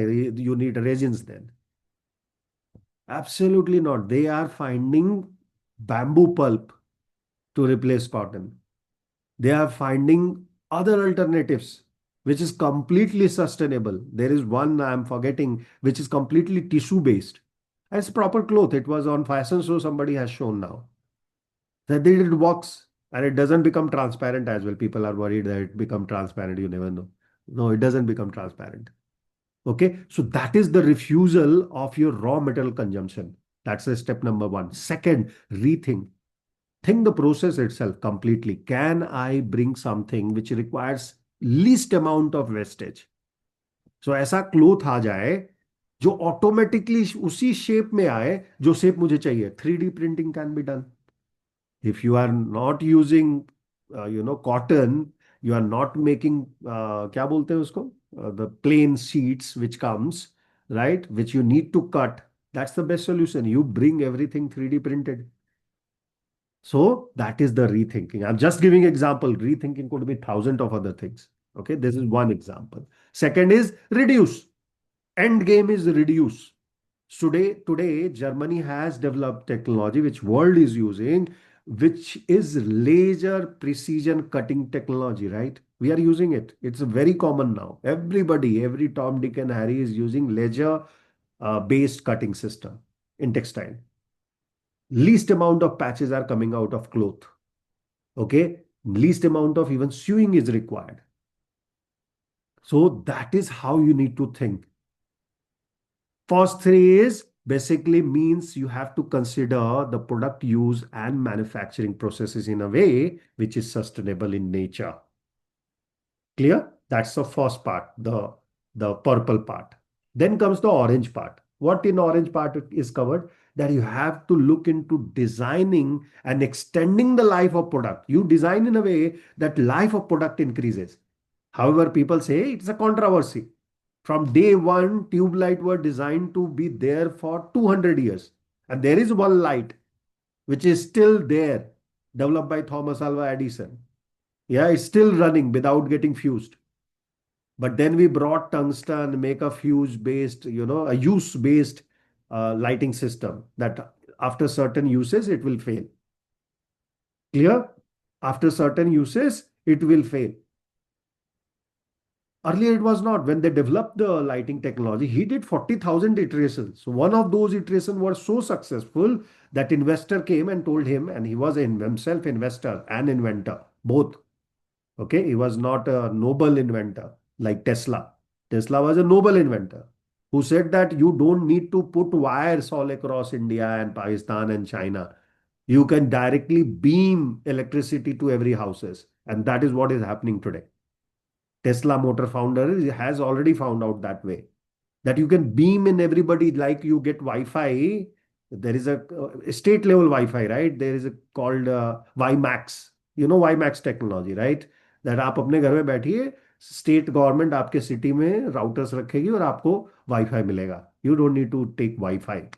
you need resins then. Absolutely not. They are finding bamboo pulp to replace cotton. They are finding other alternatives which is completely sustainable. There is one I am forgetting which is completely tissue based. It's proper cloth. It was on fashion show. Somebody has shown now that it works and it doesn't become transparent as well. People are worried that it become transparent. You never know. No, it doesn't become transparent. Okay, so that is the refusal of your raw material consumption. That's the step number one. Second, rethink. Think the process itself completely. Can I bring something which requires least amount of wastage? So ऐसा cloth आ जाए जो automatically उसी shape में आए जो shape मुझे चाहिए. 3D printing can be done. If you are not using, cotton, you are not making, क्या बोलते हैं उसको? The plain sheets which comes, right? Which you need to cut. That's the best solution. You bring everything 3D printed. So that is the rethinking. I'm just giving example. Rethinking could be thousands of other things. Okay, this is one example. Second is reduce. End game is reduce. Today, Germany has developed technology which world is using, which is laser precision cutting technology, right? We are using it. It's very common now. Everybody, every Tom, Dick, and Harry is using laser based cutting system in textile. Least amount of patches are coming out of cloth. Okay, least amount of even sewing is required. So that is how you need to think. First three is basically means you have to consider the product use and manufacturing processes in a way which is sustainable in nature. Clear? That's the first part, the purple part. Then comes the orange part. What in orange part is covered? That you have to look into designing and extending the life of product. You design in a way that life of product increases. However, people say it's a controversy. From day one, tube light were designed to be there for 200 years. And there is one light which is still there, developed by Thomas Alva Edison. Yeah, it's still running without getting fused. But then we brought tungsten, make a fuse based, a use based lighting system that after certain uses, it will fail. Clear? After certain uses, it will fail. Earlier, it was not. When they developed the lighting technology, he did 40,000 iterations. So one of those iterations was so successful that investor came and told him, and he was himself investor and inventor, both. Okay, he was not a noble inventor like Tesla. Tesla was a noble inventor who said that you don't need to put wires all across India and Pakistan and China. You can directly beam electricity to every houses. And that is what is happening today. Tesla motor founder has already found out that way that you can beam in everybody like you get Wi-Fi. There is a state level Wi-Fi, right? There is a called WiMAX. You know WiMAX technology, right? That आप अपने घर में बैठिए state government आपके city में routers रखेगी और आपको वाईफाई मिलेगा. You don't need to take Wi-Fi.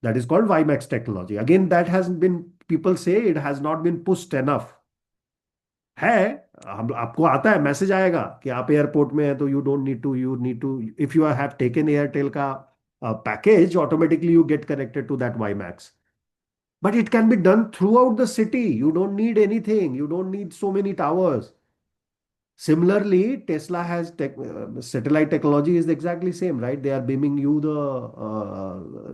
That is called WiMAX technology. Again, that has been, people say it has not been pushed enough. है, हम आपको आता है मैसेज आएगा कि आप एयरपोर्ट में हैं तो you need to if you have taken Airtel का package automatically you get connected to that WiMAX. But it can be done throughout the city. You don't need anything. You don't need so many towers. Similarly, Tesla has satellite technology is exactly same, right? They are beaming you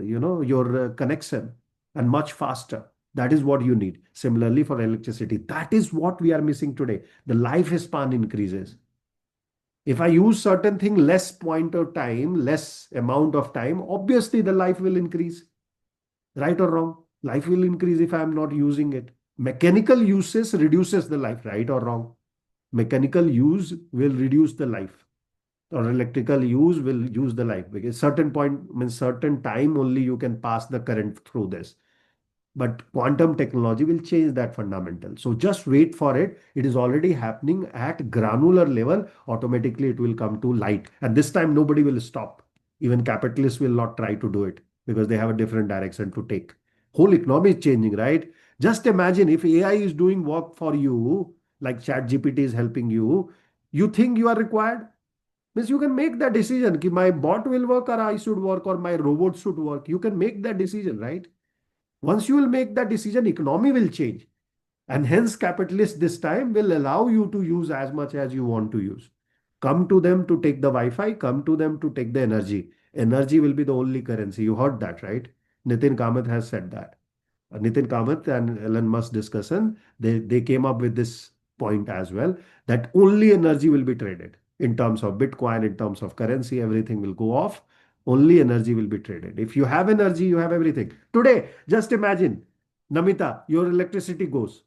your connection and much faster. That is what you need. Similarly for electricity, that is what we are missing today. The lifespan increases. If I use certain thing less point of time, less amount of time, obviously the life will increase. Right or wrong? Life will increase if I am not using it. Mechanical uses reduces the life, right or wrong? Mechanical use will reduce the life or electrical use will use the life because certain point means certain time only you can pass the current through this. But quantum technology will change that fundamental. So just wait for it. It is already happening at granular level. Automatically it will come to light. And this time nobody will stop. Even capitalists will not try to do it because they have a different direction to take. Whole economy is changing, right? Just imagine if AI is doing work for you, like ChatGPT is helping you, you think you are required? Means you can make that decision कि my bot will work or I should work or my robot should work. You can make that decision, right? Once you will make that decision, economy will change. And hence capitalists this time will allow you to use as much as you want to use. Come to them to take the Wi-Fi, come to them to take the energy. Energy will be the only currency. You heard that, right? Nitin Kamath has said that. Nitin Kamath and Elon Musk discussion, they came up with this point as well, that only energy will be traded in terms of Bitcoin, in terms of currency, everything will go off. Only energy will be traded. If you have energy, you have everything. Today, just imagine, Namita, your electricity goes.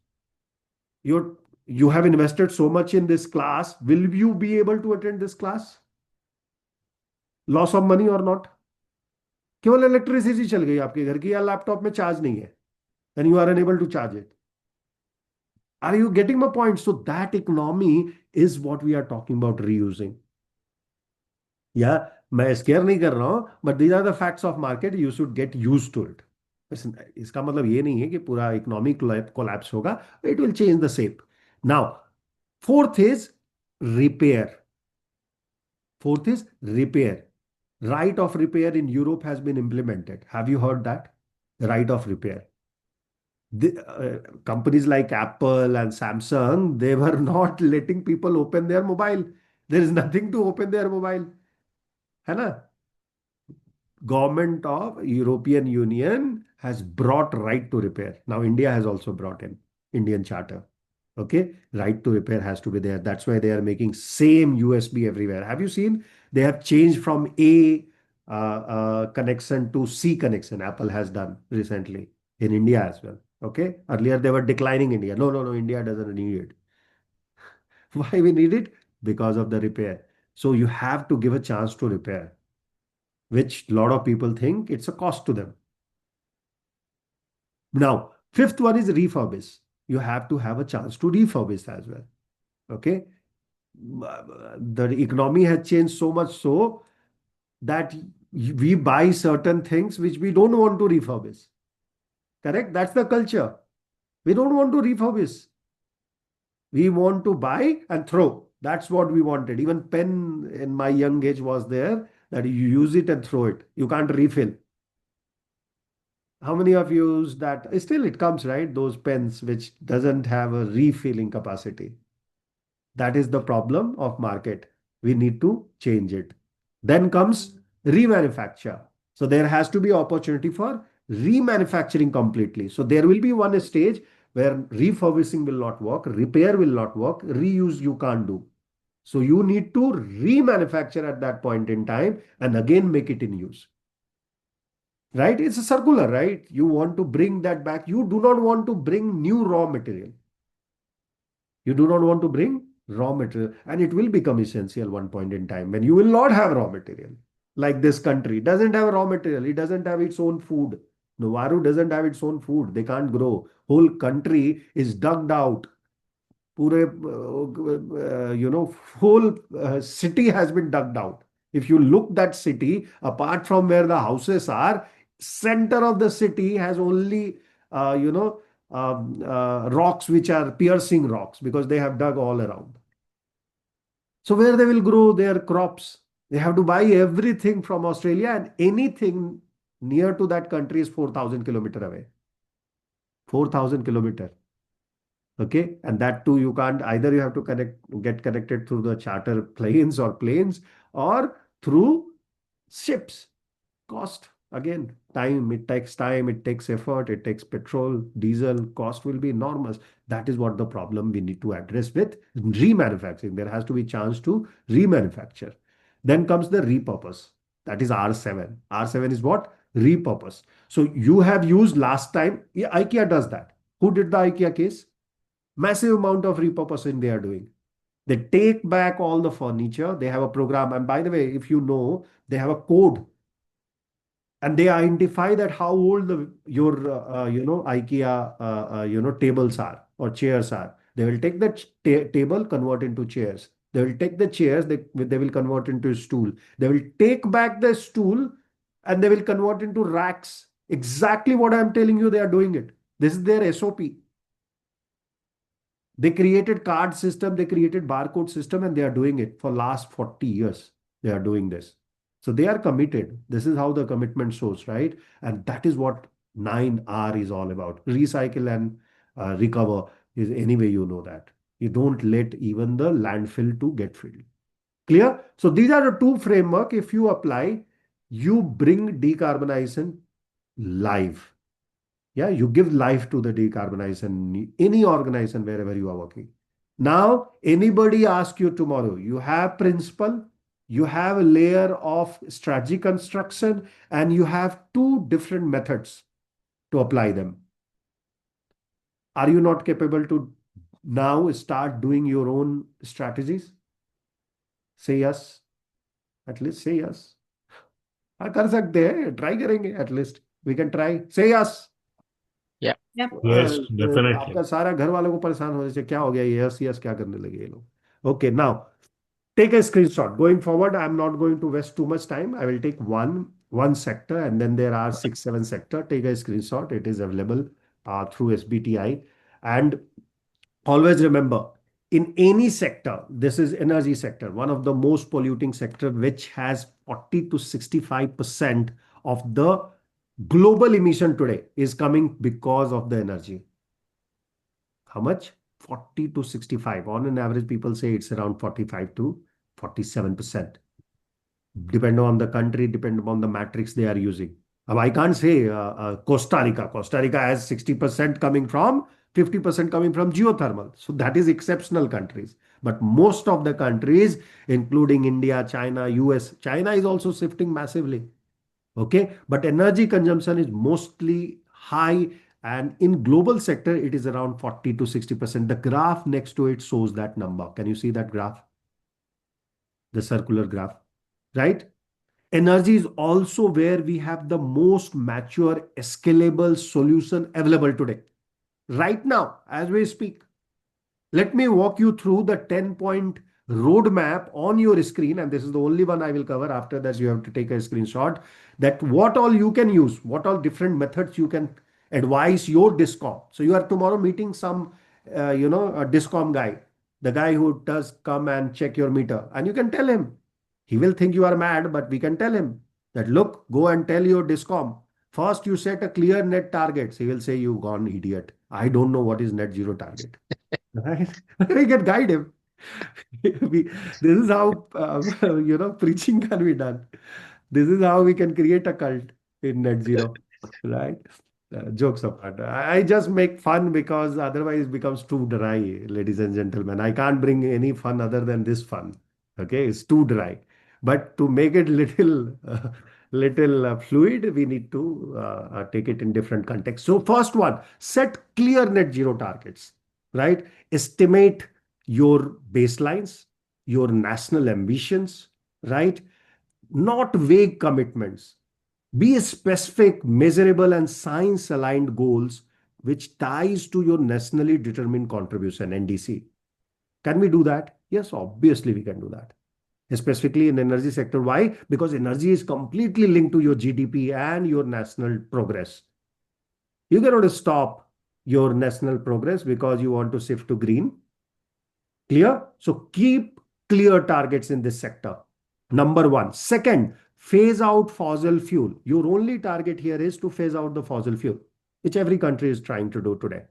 You have invested so much in this class. Will you be able to attend this class? Loss of money or not? केवल electricity चल गई आपके घर की या laptop में charge नहीं है and you are unable to charge it. Are you getting my point? So that economy is what we are talking about reusing. Yeah, मैं स्केयर नहीं कर रहा हूं, but these are the facts of market. You should get used to it. इसका मतलब ये नहीं है कि पूरा इकोनॉमी कोलैप्स होगा. It will change the shape. Now, fourth is repair. Fourth is repair. Right of repair in Europe has been implemented. Have you heard that? Right of repair. Companies like Apple and Samsung, they were not letting people open their mobile. There is nothing to open their mobile. है ना? Government of European Union has brought right to repair. Now India has also brought in Indian Charter. Okay, right to repair has to be there. That's why they are making same USB everywhere. Have you seen? They have changed from A connection to C connection. Apple has done recently in India as well. Okay, earlier they were declining India. No, no, no. India doesn't need it. Why we need it? Because of the repair. So you have to give a chance to repair, which a lot of people think it's a cost to them. Now, fifth one is refurbish. You have to have a chance to refurbish as well. Okay. the economy has changed so much so that we buy certain things which we don't want to refurbish. Correct? That's the culture. We don't want to refurbish. We want to buy and throw. That's what we wanted. Even pen in my young age was there that you use it and throw it. You can't refill. How many of you use that? Still, it comes, right? Those pens which doesn't have a refilling capacity. That is the problem of market. We need to change it. Then comes remanufacture. So there has to be opportunity for remanufacturing completely. So there will be one stage where refurbishing will not work, repair will not work, reuse you can't do. So you need to remanufacture at that point in time and again make it in use. Right? It's a circular, right? You want to bring that back. You do not want to bring new raw material. You do not want to bring raw material, and it will become essential one point in time when you will not have raw material. Like this country doesn't have raw material, it doesn't have its own food. Nauru doesn't have its own food, they can't grow. Whole country is dug out. Pure, whole city has been dug out. If you look that city, apart from where the houses are, center of the city has only, rocks which are piercing rocks because they have dug all around. So where they will grow their crops? They have to buy everything from Australia, and anything near to that country is 4,000 kilometers away. 4,000 kilometers. Okay, and that too you can't, either you have to get connected through the charter planes or through ships. Cost, again, time, it takes effort, it takes petrol, diesel, cost will be enormous. That is what the problem we need to address with remanufacturing. There has to be chance to remanufacture. Then comes the repurpose. That is R7. R7 is what? Repurpose. So you have used last time, IKEA does that. Who did the IKEA case? Massive amount of repurposing they are doing. They take back all the furniture. They have a program. And by the way, if you know, they have a code and they identify that how old your IKEA tables are or chairs are. They will take that table, convert into chairs. They will take the chairs, they will convert into a stool. They will take back the stool and they will convert into racks. Exactly what I'm telling you, they are doing it. This is their SOP. They created card system, they created barcode system, and they are doing it for last 40 years. They are doing this. So they are committed. This is how the commitment shows, right? And that is what 9R is all about. Recycle and recover is anyway, you know that. You don't let even the landfill to get filled. Clear? So these are the two framework. If you apply, you bring decarbonization live. Yeah, you give life to the decarbonization, any organization, wherever you are working. Now, anybody ask you tomorrow, you have principle, you have a layer of strategy construction, and you have two different methods to apply them. Are you not capable to now start doing your own strategies? Say yes. At least say yes. हाँ कर सकते हैं, try करेंगे at least. We can try. Say yes. Yeah. Yes, definitely. आपका सारा घर वालों को परेशान होने से क्या हो गया, यस यस क्या करने लगे ये लोग. Okay, now take a screenshot. Going forward, I'm not going to waste too much time. I will take one sector, and then there are 6-7 sector. Take a screenshot. It is available through SBTI. And always remember, in any sector, this is energy sector, one of the most polluting sector, which has 40 to 65% of the global emission today is coming because of the energy. How much? 40 to 65. On an average, people say it's around 45 to 47%. Depending on the country, depending on the matrix they are using. Now, I can't say Costa Rica. Costa Rica has 60% coming from, 50% coming from geothermal. So that is exceptional countries. But most of the countries, including India, China, US, China is also shifting massively. Okay, but energy consumption is mostly high, and in global sector it is around 40 to 60%. The graph next to it shows that number. Can you see that graph? The circular graph, right? Energy is also where we have the most mature scalable solution available today. Right now, as we speak, let me walk you through the 10-point roadmap on your screen, and this is the only one I will cover. After that, you have to take a screenshot that what all you can use, what all different methods you can advise your discom. So you are tomorrow meeting some, a discom guy, the guy who does come and check your meter, and you can tell him. He will think you are mad, but we can tell him that look, go and tell your discom. First, you set a clear net targets. He will say, you gone idiot. I don't know what is net zero target. Right? We can guide him. This is how preaching can be done. This is how we can create a cult in net zero, right? Jokes apart. I just make fun because otherwise it becomes too dry, ladies and gentlemen. I can't bring any fun other than this fun. Okay, it's too dry. But to make it little fluid, we need to take it in different contexts. So first one, set clear net zero targets, right? Estimate your baselines, your national ambitions, right? Not vague commitments. Be specific, measurable, and science aligned goals which ties to your nationally determined contribution, NDC. Can we do that? Yes, obviously we can do that. Specifically in energy sector. Why? Because energy is completely linked to your GDP and your national progress. You cannot stop your national progress because you want to shift to green. Clear? So keep clear targets in this sector. Number one. Second, phase out fossil fuel. Your only target here is to phase out the fossil fuel, which every country is trying to do today.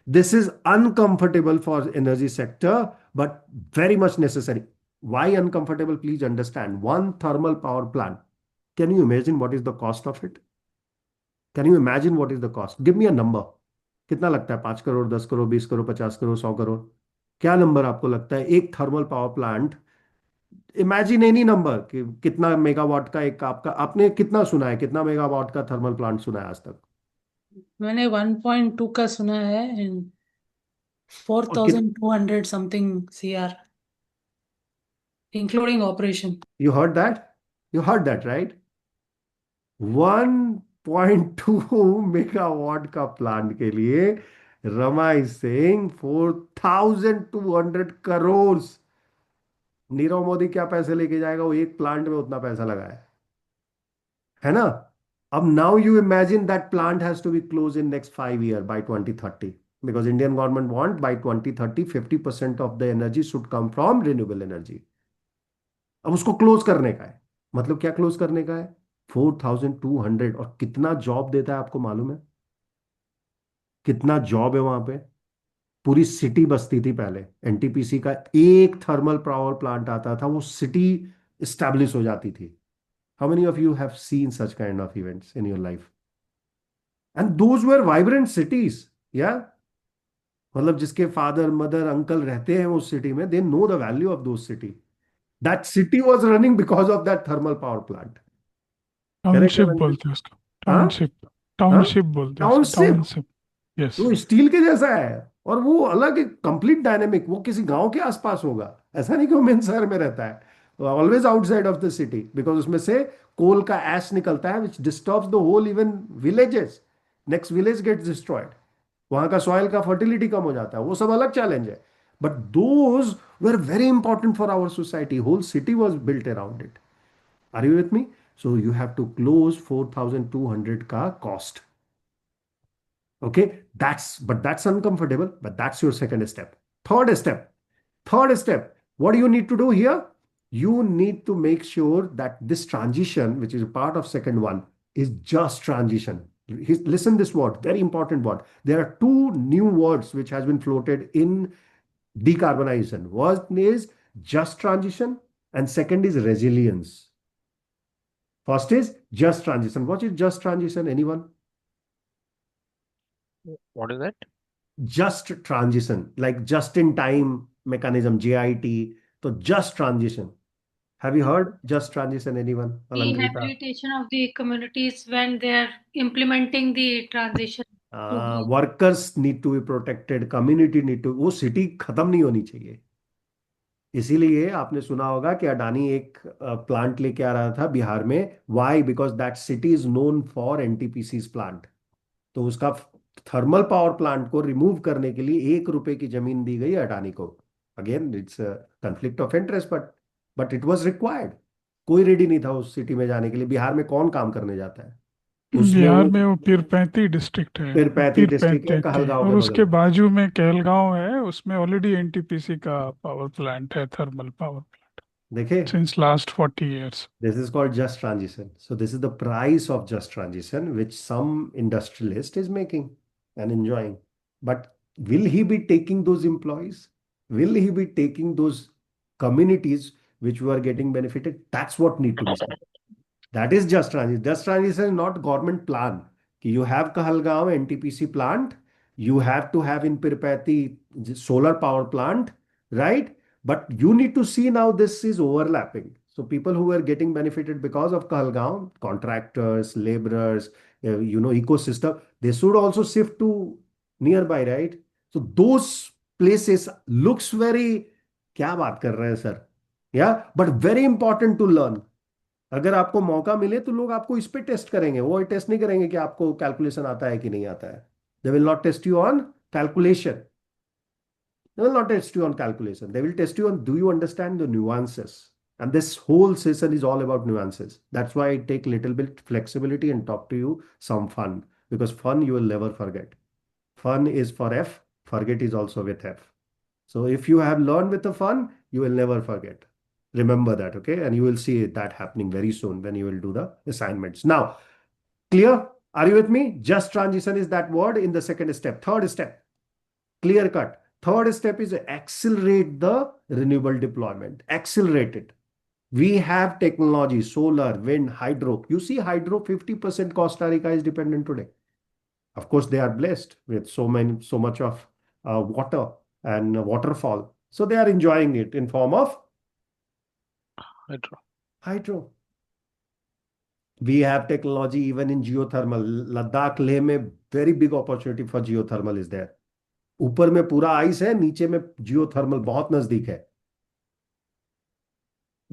This is uncomfortable for energy sector, but very much necessary. Why uncomfortable? Please understand. One thermal power plant. Can you imagine what is the cost of it? Can you imagine what is the cost? Give me a number. कितना लगता है 5 करोड़ 10 करोड़ 20 करोड़ 50 करोड़ 100 करोड़ क्या number आपको लगता है एक thermal power plant imagine any number कि कितना मेगावाट का एक आपका आपने कितना सुना है कितना मेगावाट का थर्मल प्लांट सुना है आज तक मैंने 1.2 का सुना है and 4,200 something CR, including operation. You heard that? You heard that, right? 1.2 megawatt का प्लांट के लिए रमा इज सेइंग 4,200 करोड़ नीरव मोदी क्या पैसे लेके जाएगा वो एक प्लांट में उतना पैसा लगाया है ना अब now you imagine that plant has to be close in next 5 year by 2030 because Indian government want by 2030 50% of the energy should come from renewable energy. अब उसको क्लोज करने का है मतलब क्या क्लोज करने का है 4,200 और कितना जॉब देता है आपको मालूम है कितना जॉब है वहां पे पूरी सिटी बसती थी पहले एनटीपीसी का एक थर्मल पावर प्लांट आता था वो सिटी स्टैब्लिश हो जाती थी how many of you have seen such kind of events in your life and those were vibrant cities या मतलब जिसके फादर मदर अंकल रहते हैं उस सिटी में they know the value of those city that city was running because of that thermal power plant township बोलते हैं उसको टाउनशिप टाउनशिप बोलते हैं उसको टाउनशिप टाउनशिप यस वो स्टील के जैसा है और वो अलग कंप्लीट डायनेमिक वो किसी गांव के आसपास होगा ऐसा नहीं कि वो मेन शहर में रहता है always outside of the city because उसमें से कोल का ऐश निकलता है which disturbs the whole even villages next village gets destroyed वहां का सॉइल का फर्टिलिटी कम हो जाता है वो सब अलग चैलेंज है but those were very important for our society whole city was built around it are you with me so you have to close 4,200 का cost okay that's uncomfortable but that's your second step third step what do you need to do here you need to make sure that this transition which is a part of second one is just transition listen this word very important word there are two new words which has been floated in decarbonization one is just transition and second is resilience first is just transition what is just transition anyone What is that? just transition like just in time mechanism JIT so just transition have you heard just transition anyone Alankrita Rehabilitation of the communities when they are implementing the transition to green. workers need to be protected community need to वो city खत्म नहीं होनी चाहिए इसीलिए आपने सुना होगा कि अडानी एक प्लांट लेके आ रहा था बिहार में why because that city is known for NTPC's plant तो उसका थर्मल पावर प्लांट को रिमूव करने के लिए 1 रुपए की जमीन दी गई अडानी को Again, it's a conflict of interest, but it was required. कोई रेडी नहीं था उस सिटी में जाने के लिए। बिहार में कौन काम करने जाता है उसमें? बिहार वो में वो पीरपैंती डिस्ट्रिक्ट है, पीरपैंती डिस्ट्रिक्ट है, पीरपैंती, कहलगांव और के बगल उसके में। बाजू में कहलगांव है, उसमें ऑलरेडी एनटीपीसी का पावर प्लांट है, थर्मल पावर प्लांट, देखे, since last 40 years. this is called just transition. So this is the price of just transition, which some industrialist is making and enjoying. But will he be taking those employees? Will he be taking those communities which were getting benefited? That's what need to be said. That is just transition. Just transition is not government plan. You have Kahalgaon NTPC plant, you have to have in Pirpati solar power plant, right? But you need to see now this is overlapping. So people who were getting benefited because of Kahalgaon, contractors, laborers, ecosystem, they should also shift to nearby, right? So those places looks very, क्या बात कर रहे हैं sir? Yeah, but very important to learn. अगर आपको मौका मिले तो लोग आपको इस पे टेस्ट करेंगे, वो टेस्ट नहीं करेंगे कि आपको कैलकुलेशन आता है कि नहीं आता है। They will not test you on calculation, they will not test you on calculation, they will test you on do you understand the nuances. And this whole session is all about nuances. That's why I take little bit flexibility and talk to you some fun, because fun you will never forget. Fun is for F, forget is also with F. So if you have learned with the fun, you will never forget. Remember that, okay? And you will see that happening very soon when you will do the assignments. Now, clear? Are you with me? Just transition is that word in the second step. Third step, clear cut. Third step is accelerate the renewable deployment. Accelerate it. We have technology, solar, wind, hydro. You see, hydro, 50% Costa Rica is dependent today. Of course, they are blessed with so much of water and waterfall. So they are enjoying it in form of Hydro. hydro. We have technology even in geothermal. Ladakh, Leh में very big opportunity for geothermal is there. ऊपर में पूरा ice है, नीचे में geothermal बहुत नजदीक है,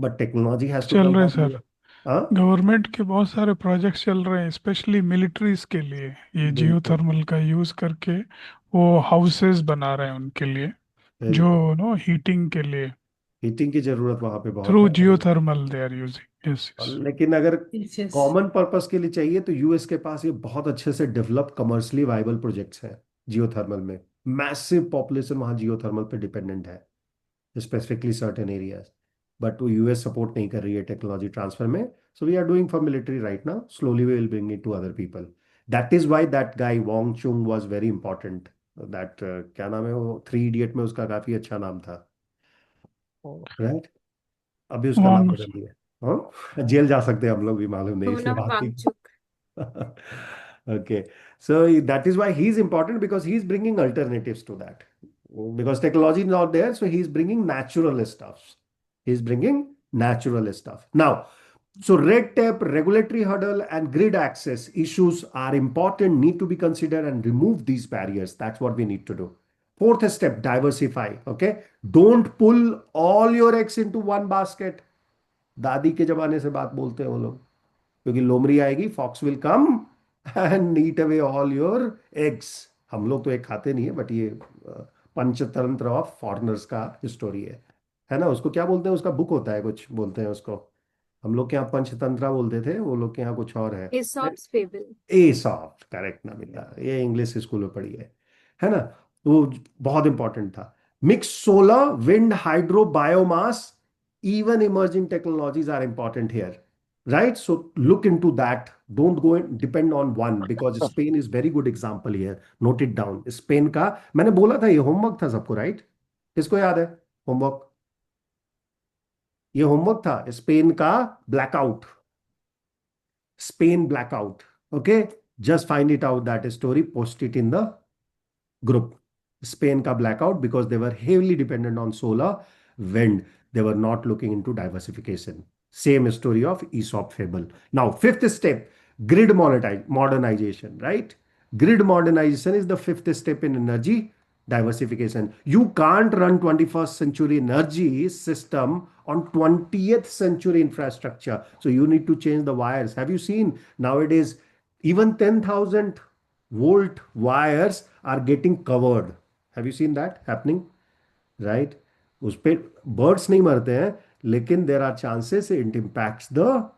बट टेक्नोलॉजी हैज टू चल कम रहे फ्रॉम सर, हियर। हाँ, गवर्नमेंट के बहुत सारे प्रोजेक्ट्स चल रहे हैं, स्पेशली मिलिट्रीज के लिए, ये बिल्कुल जियोथर्मल का यूज करके वो हाउसेस बना रहे हैं उनके लिए, जो बिल्कुल। हीटिंग के लिए, हीटिंग की जरूरत वहां पे बहुत थ्रू है। Geothermal they are using. Yes yes. लेकिन अगर Yes, yes. कॉमन पर्पस के लिए चाहिए तो यूएस के पास ये बहुत अच्छे से डेवलप कमर्शियली वाइबल प्रोजेक्ट्स हैं जियोथर्मल में। मैसिव पॉपुलेशन वहाँ जियोथर्मल पे डिपेंडेंट है, स्पेसिफिकली सर्टेन एरियाज, बट वो यूएस सपोर्ट नहीं कर रही है टेक्नोलॉजी ट्रांसफर में। So we are doing for military right now, slowly we will bring it to other people. That is why that guy Wong Chung was very important. That क्या नाम है वो, three idiot में उसका काफी अच्छा नाम था, Oh, राइट? अभी उसका नाम वांग बदल दिया। हाँ, जेल जा सकते हैं हम लोग भी, मालूम नहीं इसलिए सोनम बात नहीं। Wangchuck. Okay, so that is why he's important, because he's bringing alternatives to that. Because technology is not there, so he's bringing natural stuff. He's bringing natural stuff. Now, so red tape, regulatory hurdle, and grid access issues are important, need to be considered and remove these barriers. That's what we need to do. Fourth step, diversify. Okay, don't pull all your eggs into one basket. दादी के जमाने से बात बोलते हैं वो लोग, क्योंकि लोमड़ी आएगी, fox will come and eat away all your eggs. हम लोग तो एक खाते नहीं है, बट ये पंचतंत्र ऑफ फॉरेनर्स का स्टोरी है ना? उसको क्या बोलते हैं, उसका बुक होता है, कुछ बोलते हैं उसको। हम लोग के यहाँ पंचतंत्रा बोलते थे, वो लोग के यहाँ कुछ और है। Aesop's Fable. ए सॉफ्ट, करेक्ट ना बेटा, ये इंग्लिश स्कूल में पढ़ी है ना? वो बहुत इंपॉर्टेंट था। Mix solar, wind, hydro, biomass, even emerging technologies are important here, right? So look into that. Don't go and depend on one, because Spain is very good example here. Note it down. Spain का मैंने बोला था, ये homework था सबको, right? किसको याद है होमवर्क? ये होमवर्क था स्पेन का blackout, Spain blackout. Okay, just find it out, that story, post it in the group. Spain ka blackout because they were heavily dependent on solar, wind. They were not looking into diversification. Same story of Aesop fable. Now, fifth step, grid modernization, right? Grid modernization is the fifth step in energy diversification. You can't run 21st century energy system on 20th century infrastructure. So you need to change the wires. Have you seen nowadays even 10,000 volt wires are getting covered? Have you seen that happening? Right? उस पे birds नहीं मरते हैं, लेकिन there are chances it impacts the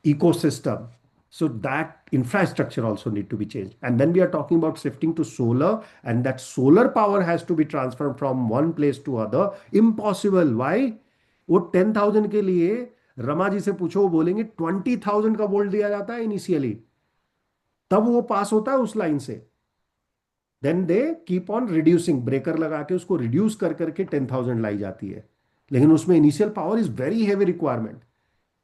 ecosystem. So that infrastructure also need to be changed. And when we are talking about shifting to solar, and that solar power has to be transferred from one place to other, impossible. Why? वो 10,000 के लिए रमा जी से पूछो, वो बोलेंगे 20,000 का volt दिया जाता है इनिशियली, तब वो पास होता है उस लाइन से. Then they keep on reducing, breaker लगा के उसको रिड्यूस कर करके 10,000 लाई जाती है, लेकिन उसमें initial power is very heavy requirement.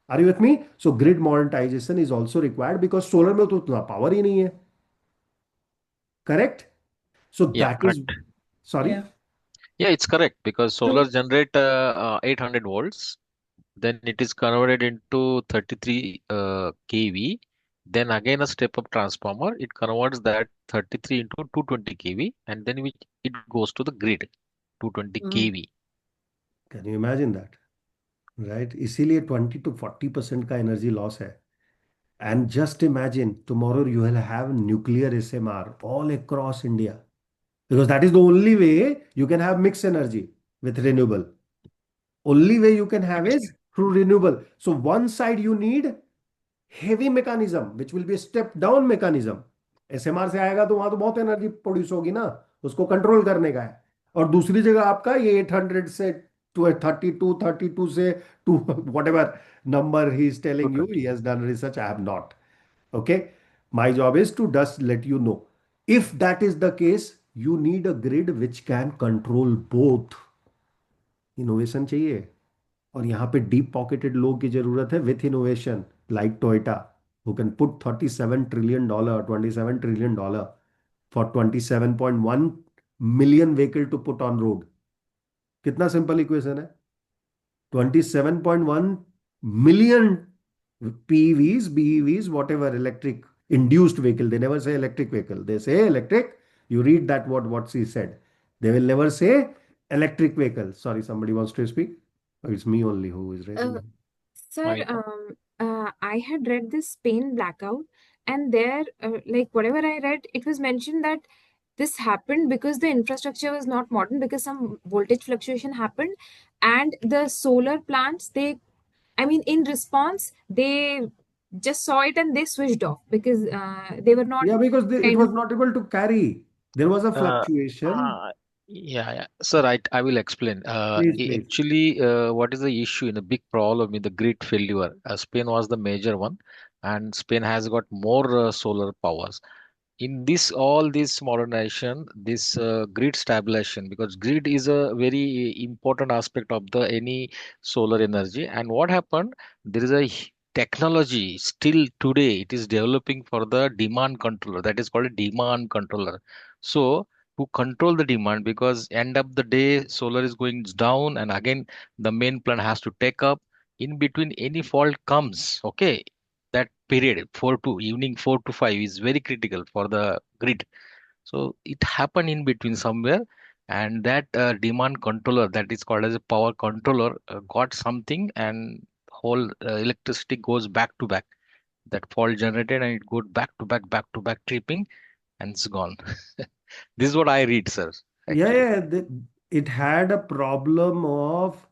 Are you with me? So grid monetization is also required, because solar में तो उतना पावर ही नहीं है. Correct? So Yeah, that is, correct. Sorry. Yeah. Yeah, it's correct because So, solar generate 800 volts. Then it is converted into 33 kV. Then again a step up transformer. It converts that 33 into 220 kV, and then it goes to the grid 220 kV. Can you imagine that? Right, इसीलिए 20 to 40% का energy loss है. And just imagine tomorrow you will have nuclear SMR all across India, because that is the only way you can have mixed energy with renewable. Only way you can have is through renewable. So one side you need heavy mechanism which will be a step down mechanism. SMR से आएगा तो वहां तो बहुत energy produce होगी ना, उसको control करने का है. और दूसरी जगह आपका ये 800 से 32 से to whatever number he is telling you, he has done research, I have not. Okay, my job is to just let you know. If that is the case, you need a grid which can control both. Innovation चाहिए, और यहाँ पे deep pocketed लोग की जरूरत है with innovation, like Toyota, who can put $37 trillion, $27 trillion for 27.1 million vehicle to put on road. कितना simple equation है? 27.1 million PEVs, BEVs, whatever, electric induced vehicle. They never say electric vehicle. They say electric. You read that what she said. They will never say electric vehicle. Sorry, somebody wants to speak. Or it's me only who is raising Uh, hand. Sir, Right. I had read this Spain blackout, and there, like whatever I read, it was mentioned that this happened because the infrastructure was not modern, because some voltage fluctuation happened, and the solar plants, I mean, in response, they just saw it and they switched off because they were not Yeah, because it kind was of. not able to carry. There was a Uh, fluctuation. yeah, sir, I will explain. Please, please. Actually, what is the issue in the big problem in the grid failure? Spain was the major one, and Spain has got more solar powers. In this all this modernization, this grid stabilization, because grid is a very important aspect of the any solar energy. And what happened, there is a technology still today it is developing for the demand controller, that is called a demand controller. So to control the demand, because end of the day solar is going down and again the main plant has to take up, in between any fault comes, okay, that period 4 to evening 4 to 5 is very critical for the grid. So it happened in between somewhere, and that demand controller, that is called as a power controller, got something, and whole electricity goes back to back, that fault generated, and it goes back to back tripping, and it's gone. This is what I read, sir, Yeah, actually. yeah. It had a problem of,